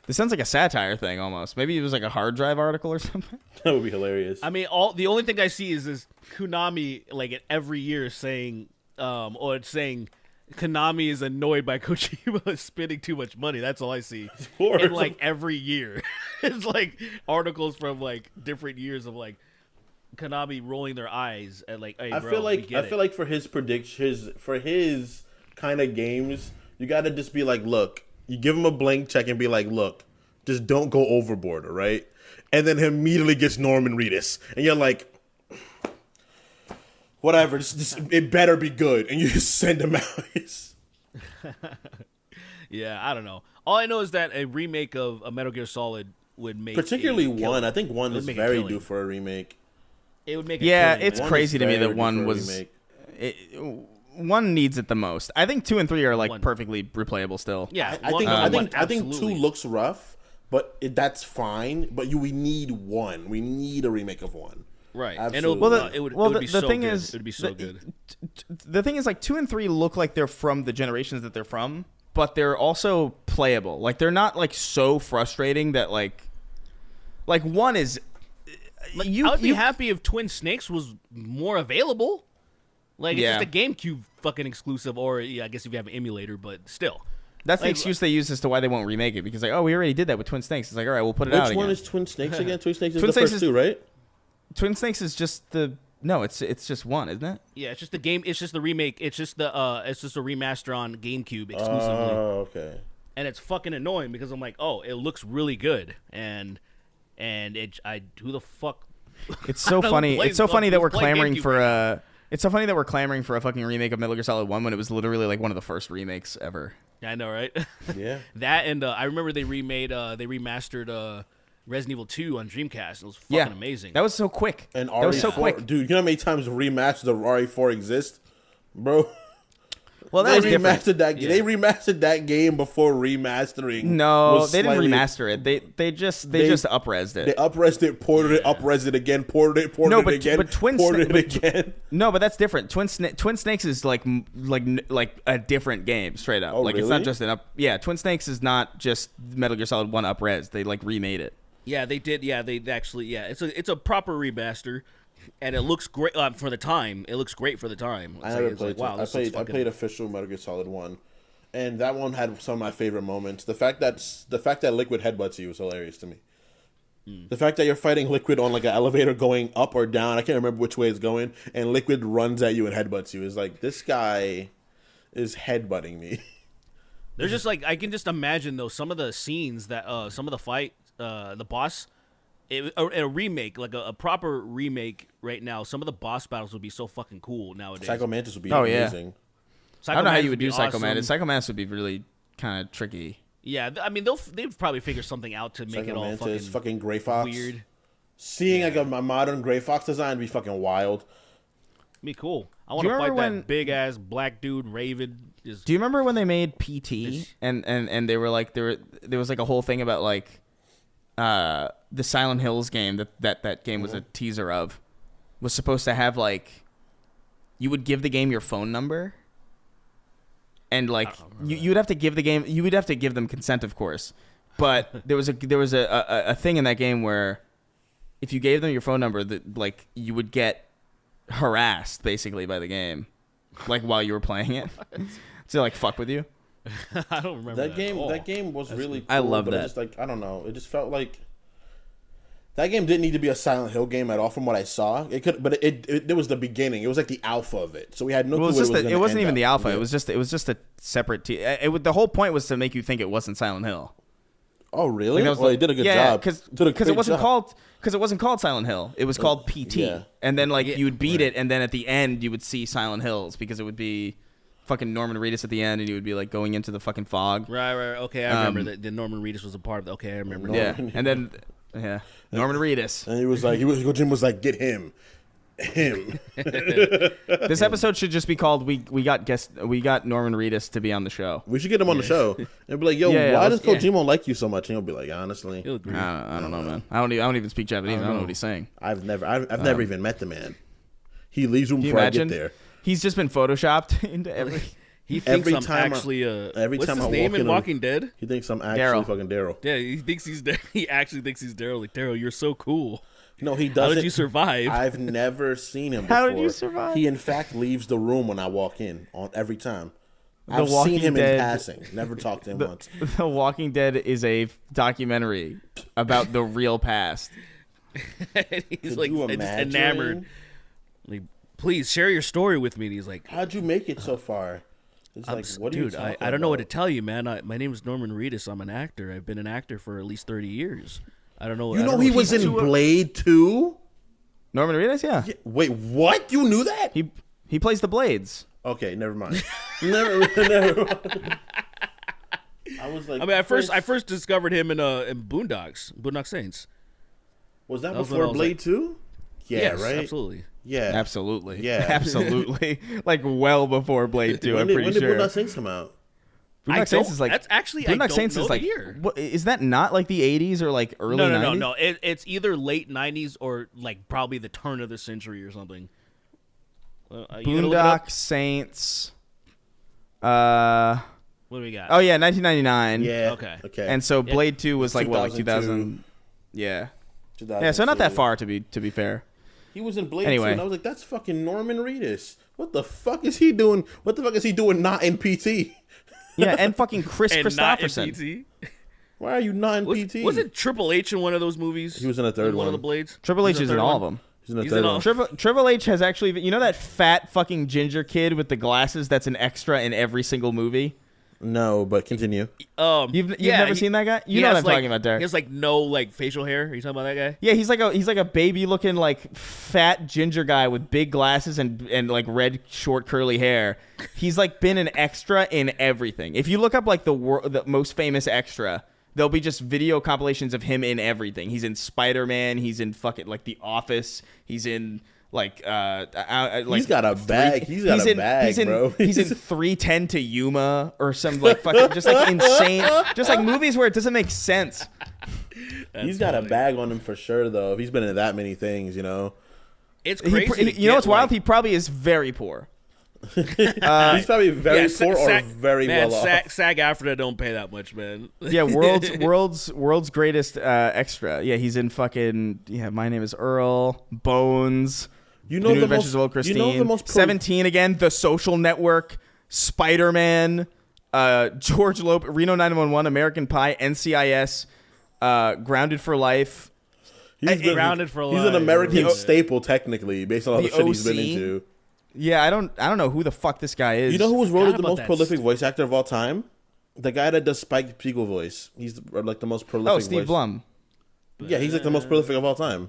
This sounds like a satire thing almost. Maybe it was like a hard drive article or something. That would be hilarious. I mean, the only thing I see is Konami like every year saying, or it's saying Konami is annoyed by Kojima spending too much money. That's all I see. And like every year, it's like articles from like different years of like Konami rolling their eyes at like, hey, bro, I feel like for his for his kind of games, you got to just be like, look, you give him a blank check and be like, look, just don't go overboard, all right? And then he immediately gets Norman Reedus, and you're like, whatever, it better be good, and you just send him out. Yeah, I don't know. All I know is that a remake of a Metal Gear Solid would make particularly one. I think one is very due for a remake. It would make it's crazy to me that one was. One needs it the most. I think 2 and 3 are like perfectly replayable still. Yeah, I think 2 looks rough, but that's fine. But we need one. We need a remake of one. Right. Absolutely. And it would be the so thing good. is, it would be so good. The thing is, like 2 and 3 look like they're from the generations that they're from, but they're also playable. Like they're not like so frustrating that like 1 is. Like, I would be happy if Twin Snakes was more available. Like, it's just a GameCube fucking exclusive, or I guess if you have an emulator, but still. That's the excuse they use as to why they won't remake it, because like, oh, we already did that with Twin Snakes. It's like, all right, we'll put it out again. Which one is Twin Snakes again? Twin Snakes is Twin the Snakes first two, right? Twin Snakes is just it's just 1, isn't it? Yeah, it's just the game. It's just the remake. It's just a remaster on GameCube exclusively. Oh, okay. And it's fucking annoying because I'm like, oh, it looks really good, and who the fuck? It's so funny. It's so funny that we're clamoring for a. It's so funny that we're clamoring for a fucking remake of Metal Gear Solid 1 when it was literally like one of the first remakes ever. Yeah, I know, right? Yeah. That and I remember they remastered Resident Evil 2 on Dreamcast. It was fucking amazing. That was so quick. And that was so quick. Dude, you know how many times remasters of RE4 exist? Bro. Well, that was remastered that game. They remastered that game before remastering. No, they didn't remaster it. They just up-resed it. They up-resed it, ported it, up-resed it again, ported it again, ported it again. No, but that's different. Twin Snakes is like a different game, straight up. Oh, like really? It's not just an up. Yeah, Twin Snakes is not just Metal Gear Solid 1 up-res. They like remade it. Yeah, they did. Yeah, they actually. Yeah, it's a proper remaster. And it looks great for the time. It looks great for the time. I never played. I played official Metal Gear Solid 1, and that one had some of my favorite moments. The fact that Liquid headbutts you was hilarious to me. The fact that you're fighting Liquid on like an elevator going up or down, I can't remember which way it's going, and Liquid runs at you and headbutts you. Is like, this guy is headbutting me. They're just like, I can just imagine though some of the scenes that some of the fight, the boss. A remake, like a proper remake right now, some of the boss battles would be so fucking cool nowadays. Psycho Mantis would be amazing. I don't know how you would do Psycho Mantis. Psycho Mantis would be really kind of tricky. Yeah, I mean, they'd probably figure something out to make it all fucking Gray Fox. Weird. Seeing like a modern Gray Fox design would be fucking wild. Be cool. I want to fight that big-ass black dude, Raven. Do you remember when they made PT? And they were like, there was like a whole thing about like, the Silent Hills game that game was a teaser of was supposed to have like you would give the game your phone number and like you'd have to give them consent, of course, but there was a thing in that game where if you gave them your phone number, that like you would get harassed basically by the game like while you were playing it to like fuck with you. I don't remember that game. That game was really cool, I love that. It just like, I don't know. It just felt like that game didn't need to be a Silent Hill game at all from what I saw. It could, but it was the beginning. It was like the alpha of it. So we had no clue it wasn't even the alpha. Yeah. It was just a separate the whole point was to make you think it wasn't Silent Hill. Oh, really? Like they did a good job. Because it wasn't called Silent Hill. It was called PT. Yeah. And then like you would beat it, and then at the end you would see Silent Hills because it would be fucking Norman Reedus at the end, and you would be like going into the fucking fog. Right. Okay, I remember that Norman Reedus was a part of it. Okay, I remember. Yeah, and then Norman Reedus. And Jim was like, get him. This episode should just be called we got Norman Reedus to be on the show. We should get him on the show and be like, yo, why does Kojima like you so much? And he'll be like, honestly, I don't know, man. I don't even speak Japanese. I don't know what he's saying. I've never even met the man. He leaves room before I get there. He's just been photoshopped into every. He thinks I'm actually what's his name in Walking Dead? He thinks I'm actually fucking Daryl. Yeah, he actually thinks he's Daryl. Like, Daryl, you're so cool. No, he doesn't. How did you survive? I've never seen him before. How did you survive? He in fact leaves the room when I walk in on every time. I've seen him in passing. Never talked to him once. The Walking Dead is a documentary about the real past. He's like just enamored. Like, please share your story with me. And he's like, how'd you make it so far? It's like, what are you talking about? I don't know what to tell you, man. My name is Norman Reedus. I'm an actor. I've been an actor for at least 30 years. I don't know. You know he was in Blade 2? Norman Reedus, yeah. Wait, what? You knew that? He plays the Blades. Okay, never mind. never mind. I was like, I mean, I first discovered him in Boondock Saints. Was that before Blade 2? Yeah, yes, right? Absolutely. Yeah. Absolutely. Yeah. Absolutely. Like well before Blade 2, I'm pretty sure. When did Boondock Saints come out? Boondock Saints is like that's actually Boondock Saints is like year. What, is that not like the 80s or like early 90s? No. It's either late 90s or like probably the turn of the century or something. Boondock Saints. What do we got? Oh yeah, 1999. Yeah. Okay. And so Blade 2 was like what, like 2000? Yeah. Yeah, so not that far to be fair. He was in Blade Anyway. 2, and I was like, that's fucking Norman Reedus. What the fuck is he doing? What the fuck is he doing not in PT? Yeah, and fucking Chris and Christopherson. not in PT. Why are you not in PT? Was it Triple H in one of those movies? He was in a third one one. of the Blades. Triple H is in all of them. He's in a He's third in one. all- Triple H has actually, you know that fat fucking ginger kid with the glasses that's an extra in every single movie? No, but continue. You've never seen that guy? You know what I'm talking about, Derek. He has like no like facial hair. Are you talking about that guy? Yeah, he's like a baby looking like fat ginger guy with big glasses and like red short curly hair. He's like been an extra in everything. If you look up like the most famous extra, there'll be just video compilations of him in everything. He's in Spider-Man, he's in fucking like The Office, he's in like He's got a bag. He's got a bag, bro. He's in 310 to Yuma or some like fucking just like insane, just like movies where it doesn't make sense. He's got a bag on him for sure, though. If he's been in that many things, you know. It's crazy. You know what's wild? He probably is very poor. He's probably very poor or very man, well off. SAG-AFTRA don't pay that much, man. Yeah, world's greatest extra. Yeah, he's in fucking My Name Is Earl, Bones. You know The New the Adventures most. of Old Christine. You know the most. 17 again. The Social Network. Spider-Man. George Lopez. Reno 911. American Pie. NCIS. Grounded for Life. Grounded for Life. He's an American staple, technically, based on all the shit he's been OC. into. Yeah, I don't know who the fuck this guy is. You know who was voted the about most that. prolific voice actor of all time? The guy that does Spike Spiegel voice. He's like the most prolific. Oh, Steve voice. Blum. Yeah, he's like the most prolific of all time.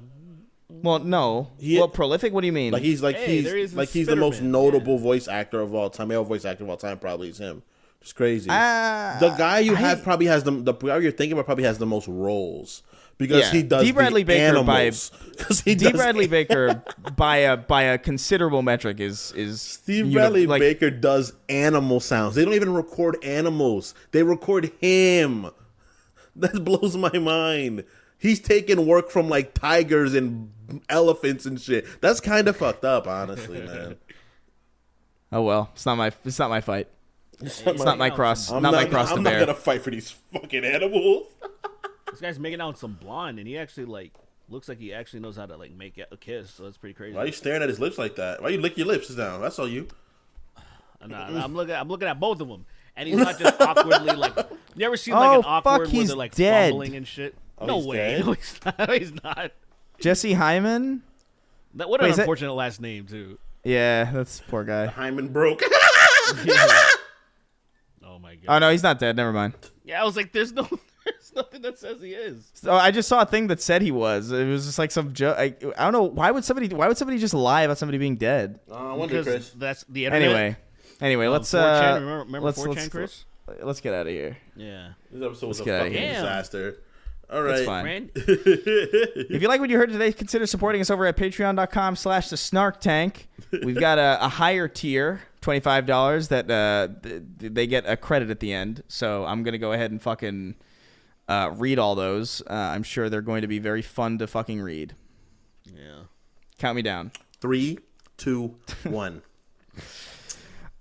Well, no. He- well, prolific? What do you mean? Like he's there is a he's the most Spider-Man, notable voice actor of all time. Male voice actor of all time probably is him. It's crazy. Ah, The guy you have probably has the guy you're thinking about probably has the most roles because he does D. Bradley the Baker animals. D. Bradley Baker by a considerable metric is Steve Bradley Baker does animal sounds. They don't even record animals. They record him. That blows my mind. He's taking work from like tigers and elephants and shit. That's kind of fucked up, honestly, man. Oh well, it's not my fight. It's not my cross. I'm not my cross to I'm bear. not gonna fight for these fucking animals. This guy's making out with some blonde, and he actually like looks like he actually knows how to like make a kiss. So that's pretty crazy. Why are you staring at his lips like that? Why you lick your lips down? That's all you. I'm looking at both of them, and he's not just awkwardly like. You ever seen like an Oh, awkward fuck, where he's they're like dead. fumbling and shit? Oh, No he's way. dead? No, he's not. No, he's not. Jesse Hyman. What Wait, an is that- unfortunate last name too. Yeah, that's poor guy. Hyman broke. Oh my god. Oh no, he's not dead. Never mind. Yeah, I was like, there's nothing that says he is. So I just saw a thing that said he was. It was just like some joke. I don't know why would somebody just lie about somebody being dead? I wonder, Because Chris. that's the internet. Anyway, let's 4chan, remember let's 4chan, Chris? let's get out of here. Yeah. This episode was a get outta fucking here. disaster. All right. It's fine. Rand- If you like what you heard today, consider supporting us over at patreon.com/the Snark Tank. We've got a higher tier, $25, that they get a credit at the end. So I'm going to go ahead and fucking read all those. I'm sure they're going to be very fun to fucking read. yeah. Count me down. 3, 2, 1.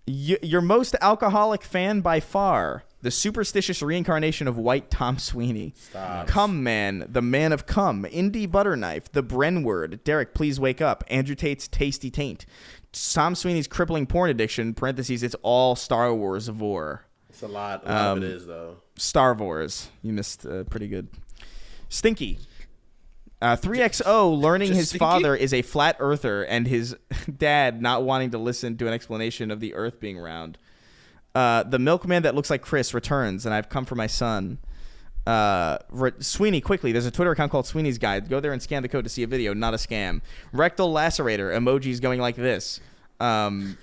Your most alcoholic fan by far. The superstitious reincarnation of white Tom Sweeney. Stop. Cum Man, the man of cum. Indie Butterknife, the Bren word. Derek, please wake up. Andrew Tate's tasty taint. Tom Sweeney's crippling porn addiction. Parentheses, it's all Star Wars vor. It's a lot. A lot of it is, though. Star Wars. You missed pretty good. Stinky. 3XO learning Just his Stinky? father is a flat earther and his dad not wanting to listen to an explanation of the earth being round. The milkman that looks like Chris returns, and I've come for my son. Sweeney, quickly. There's a Twitter account called Sweeney's Guide. Go there and scan the code to see a video, not a scam. Rectal lacerator. Emojis going like this.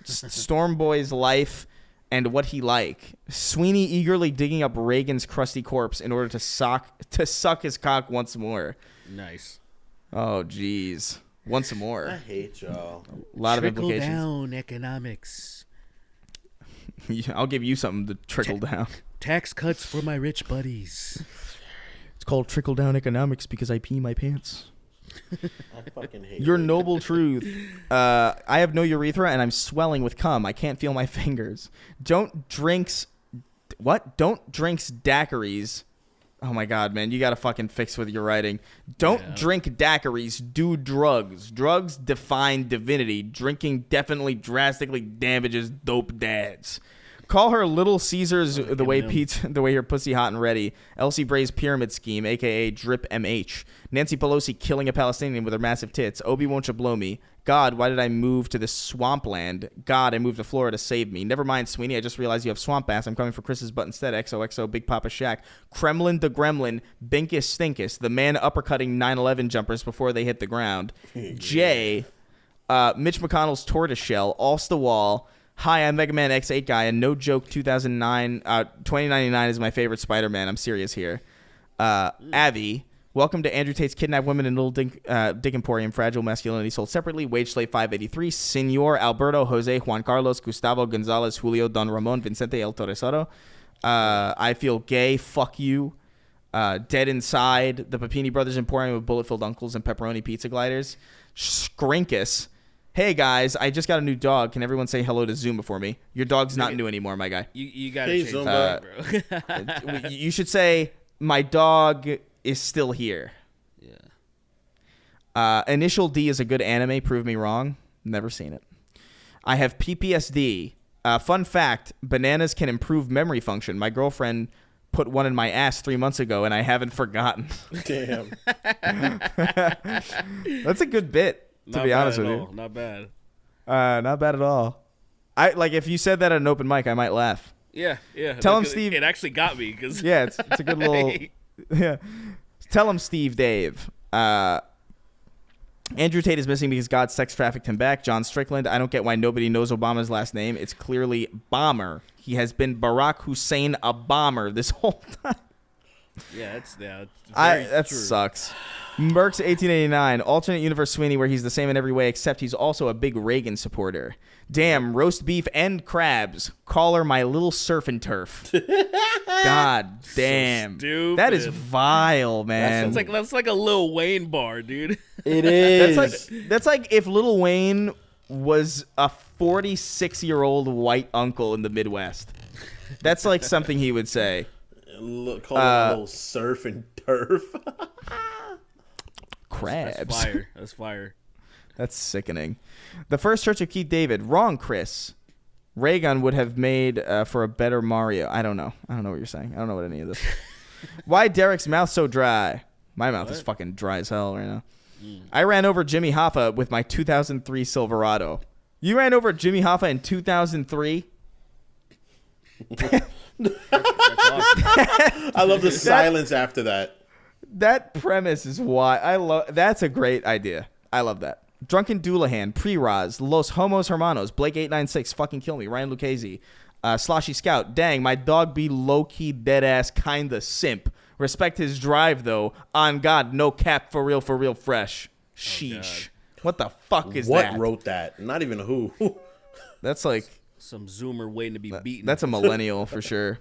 Stormboy's life and what he like. Sweeney eagerly digging up Reagan's crusty corpse in order to suck his cock once more. Nice. Oh, jeez. Once more. I hate y'all. A lot of Trickle implications. down economics. I'll give you something to trickle down. Tax cuts for my rich buddies. It's called trickle down economics because I pee my pants. I fucking hate Your noble truth. I have no urethra and I'm swelling with cum. I can't feel my fingers. Don't drinks daiquiris. Oh my god, man, you gotta fucking fix with your writing. Don't drink daiquiris. Do drugs. Drugs define divinity. Drinking definitely drastically damages dope dads. Call her Little Caesars the way her pussy hot and ready. Elsie Bray's pyramid scheme, aka Drip MH. Nancy Pelosi killing a Palestinian with her massive tits. Obi won't you blow me. God, why did I move to this swampland? God, I moved to Florida, save me. Never mind, Sweeney, I just realized you have swamp ass. I'm coming for Chris's butt instead. XOXO, Big Papa Shaq. Kremlin the Gremlin, Binkus Stinkus, the man uppercutting 9/11 jumpers before they hit the ground. Jay, Mitch McConnell's tortoiseshell, All's the Wall. Hi, I'm Mega Man X8 guy, and no joke, 2099 is my favorite Spider-Man. I'm serious here. Avi, welcome to Andrew Tate's Kidnapped Women in Little Dick Emporium, Fragile Masculinity Sold Separately, Wage Slave 583, Senor Alberto, Jose, Juan Carlos, Gustavo, Gonzalez, Julio, Don Ramon, Vicente El Torresoro. I Feel Gay, Fuck You. Dead Inside, the Papini Brothers Emporium with bullet-filled uncles and pepperoni pizza gliders. Skrinkus. Hey guys, I just got a new dog. Can everyone say hello to Zumba for me? Your dog's not new anymore, my guy. You gotta change that, bro. You should say my dog is still here. Yeah. Initial D is a good anime. Prove me wrong. Never seen it. I have PPSD. Fun fact: bananas can improve memory function. My girlfriend put one in my ass 3 months ago, and I haven't forgotten. Damn. That's a good bit. To be honest with you, not bad. Not bad at all. If you said that at an open mic, I might laugh. Yeah. Tell him, Steve. It actually got me because it's a good little. Yeah. Tell him, Steve Dave. Andrew Tate is missing because God sex trafficked him back. John Strickland. I don't get why nobody knows Obama's last name. It's clearly Bomber. He has been Barack Hussein Obama this whole time. Yeah, it's that true. Sucks. Merck's 1889, alternate universe Sweeney, where he's the same in every way, except he's also a big Reagan supporter. Damn, roast beef and crabs. Call her my little surf and turf. God damn. So that is vile, man. That's like a Lil Wayne bar, dude. It is. That's like if Lil Wayne was a 46-year-old white uncle in the Midwest. That's like something he would say. Call it a little surf and turf. Crabs. That's fire. That's sickening. The first Church of Keith David. Wrong, Chris. Raygun would have made for a better Mario. I don't know what you're saying. I don't know what any of this. Why Derek's mouth so dry? My mouth is fucking dry as hell right now. I ran over Jimmy Hoffa with my 2003 Silverado. You ran over Jimmy Hoffa in 2003? That's awesome. I love the silence after that. That premise is why that's a great idea. I love that. Drunken Doulahan, Pre-Roz, Los Homos Hermanos, Blake 896, fucking kill me, Ryan Lucchese, Sloshy Scout, dang, my dog be low-key dead-ass kinda simp. Respect his drive, though. On God, no cap, for real, fresh. Sheesh. What the fuck is that? What wrote that? Not even who. That's like... Some Zoomer waiting to be beaten. That's a millennial for sure.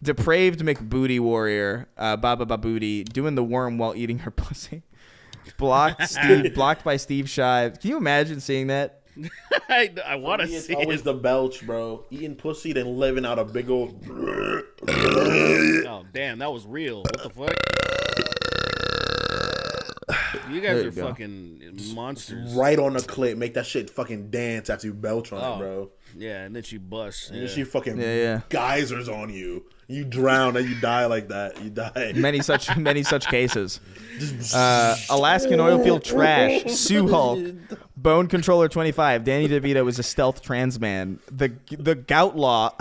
Depraved McBooty Warrior, Baba Babooty, doing the worm while eating her pussy. Blocked by Steve Shive. Can you imagine seeing that? I want to see it. It's always the belch, bro. Eating pussy, then living out a big old... Oh, damn, that was real. What the fuck? You guys are fucking monsters. Right on the clip. Make that shit fucking dance after you belch on it, bro. Yeah, and then she busts. And then she fucking geysers on you. You drown and you die like that. You die. Many such cases. Alaskan oilfield trash. Sue Hulk. Bone Controller 25. Danny DeVito is a stealth trans man. The Gout Law.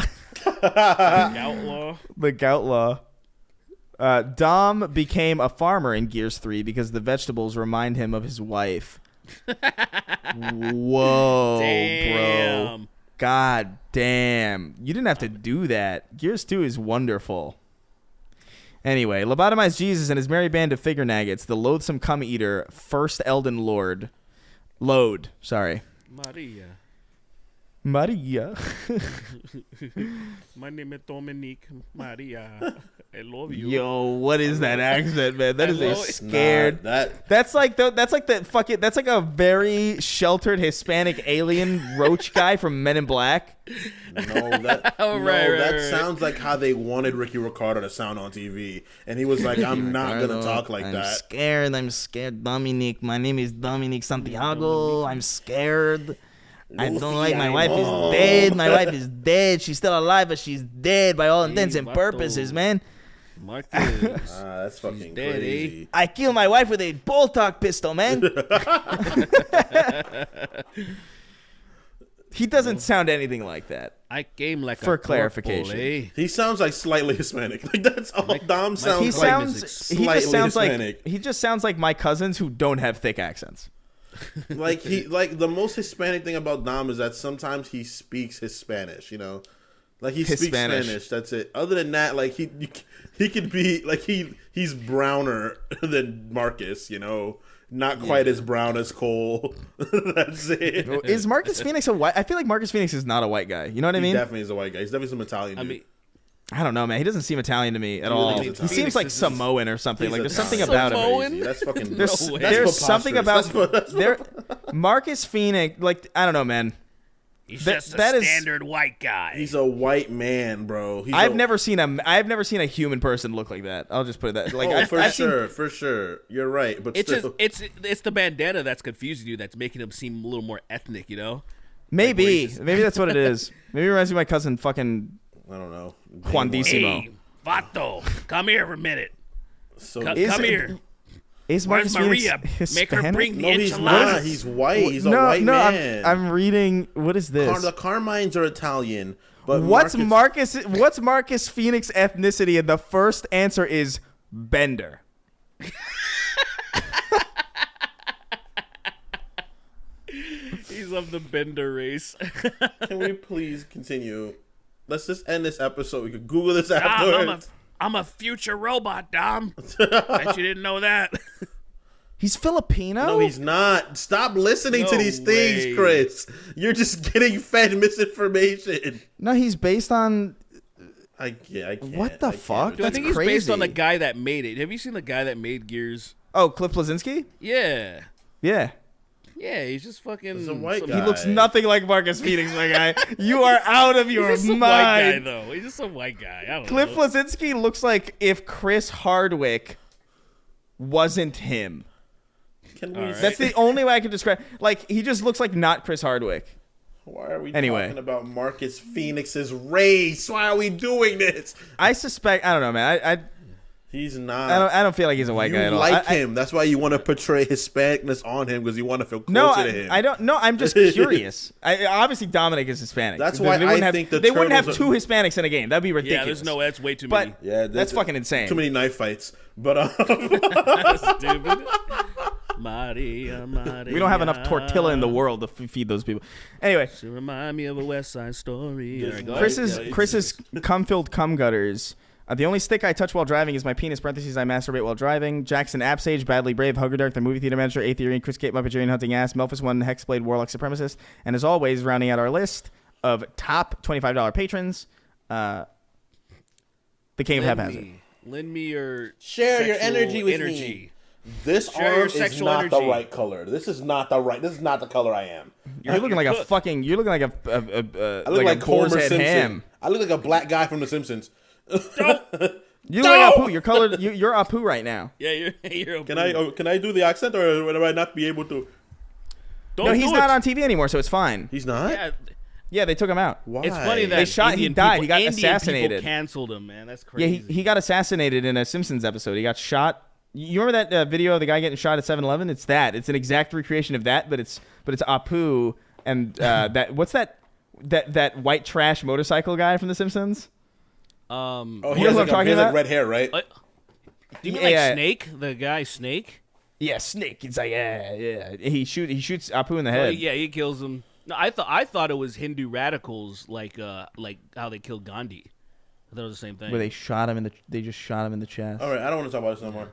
The Gout Law. Dom became a farmer in Gears 3 because the vegetables remind him of his wife. Whoa, damn. Bro. God damn. You didn't have to do that. Gears 2 is wonderful. Anyway, lobotomized Jesus and his merry band of figure naggots, the loathsome cum eater, first Elden Lord. Sorry. Maria. Maria. My name is Dominique Maria. I love you. Yo, what is that accent, man? That is a Nah, scared. That's like a very sheltered Hispanic alien roach guy from Men in Black. That sounds like how they wanted Ricky Ricardo to sound on TV, and he was like, "I'm not gonna talk like that." I'm scared, Dominique. My name is Dominique Santiago. I'm scared. I don't like my wife is dead. My wife is dead. She's still alive, but she's dead by all intents and purposes, man. That's fucking dead, crazy. I killed my wife with a Boltok pistol, man. He doesn't sound anything like that. I came like for a clarification. Corporal, He sounds like slightly Hispanic. Like that's all Dom sounds. He just sounds like my cousins who don't have thick accents. Like the most Hispanic thing about Dom is that sometimes he speaks Hispanish, you know, like he speaks Spanish. That's it. Other than that, like he could be like he's browner than Marcus, you know, not quite as brown as Cole. That's it. Is Marcus Phoenix a white? I feel like Marcus Phoenix is not a white guy. You know what I mean? He definitely is a white guy. He's definitely some Italian dude. I don't know, man. He doesn't seem Italian to me at all. He seems like Samoan or something. Like there's something about him. That's fucking. There's something about Marcus Phoenix. Like I don't know, man. He's just a standard white guy. He's a white man, bro. I've never seen a human person look like that. I'll just put it that. Like for sure. You're right, but it's the bandana that's confusing you. That's making him seem a little more ethnic. You know. Maybe that's what it is. Maybe it reminds me of my cousin fucking. I don't know. Juandissimo. Hey, Vato, come here for a minute. Come here. Is Marcus Maria? Hispanic? Make her bring the he's enchiladas. not. He's white. He's a white man. I'm reading. What is this? The Carmines are Italian. But what's Marcus Phoenix ethnicity? And the first answer is Bender. He's of the Bender race. Can we please continue? Let's just end this episode. We could Google this afterwards. I'm a future robot, Dom. Bet you didn't know that. He's Filipino? No, he's not. Stop listening to these things, Chris. You're just getting fed misinformation. No, he's based on... I can't. What the fuck? Dude, That's I think crazy. he's based on the guy that made it. Have you seen the guy that made Gears? Oh, Cliff Bleszinski? Yeah. Yeah. Yeah, he's just fucking... He's a white guy. He looks nothing like Marcus Phoenix, my guy. You are out of your He's just mind. a white guy, though. He's just a white guy. I don't Cliff know. Bleszinski looks like if Chris Hardwick wasn't him. That's the only way I can describe. Like, he just looks like not Chris Hardwick. Why are we talking about Marcus Phoenix's race? Why are we doing this? I suspect... I don't know, man. He's not. I don't feel like he's a white guy at all. You like him. That's why you want to portray Hispanicness on him, because you want to feel closer to him. I don't. No, I'm just curious. Obviously, Dominic is Hispanic. That's why I think they wouldn't have two Hispanics in a game. That'd be ridiculous. Yeah, that's way too many. But yeah, that's fucking insane. Too many knife fights. But stupid. Maria. We don't have enough tortilla in the world to feed those people. Anyway, she remind me of a West Side Story. Chris's cum-filled cum gutters. The only stick I touch while driving is my penis. Parentheses, I masturbate while driving. Jackson Absage, Badly Brave, Hugger Dark, the movie theater manager, Aetherian, Chris Kate, Muppetarian, Hunting Ass, Melphis One, Hexblade, Warlock Supremacist, and as always, rounding out our list of top $25 patrons, the King of Haphazard. Lend me your share your energy with me. This arm is not the right color. This is not the color I am. You're looking like a fucking. You're looking like a. I look like boar's Homer head Simpson. ham. I look like a black guy from The Simpsons. You look like Apu. You're colored. You're Apu right now. Yeah, you're Apu. Can I do the accent, or would I not be able to? No, he's not on TV anymore, so it's fine. He's not. Yeah, they took him out. Why? It's funny that they shot. Indian he died. People, he got Indian assassinated. People canceled him, man. That's crazy. Yeah, he got assassinated in a Simpsons episode. He got shot. You remember that video of the guy getting shot at 7-Eleven? It's that. It's an exact recreation of that, but it's Apu and that. What's that white trash motorcycle guy from The Simpsons? He has like red hair, right? Do you mean like Snake? The guy Snake? Yeah, Snake. It's like yeah. He shoots Apu in the head. Yeah, he kills him. No, I thought it was Hindu radicals, like how they killed Gandhi. I thought it was the same thing. Where they just shot him in the chest. All right, I don't want to talk about this no more.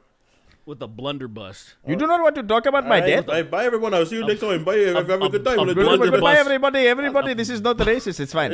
with a blunderbuss. You do not want to talk about my death? Bye, everyone. I'll see you next time. Bye. Have a good time. a Goodbye, blunderbuss. Goodbye, everybody. Everybody, this is not racist. It's fine.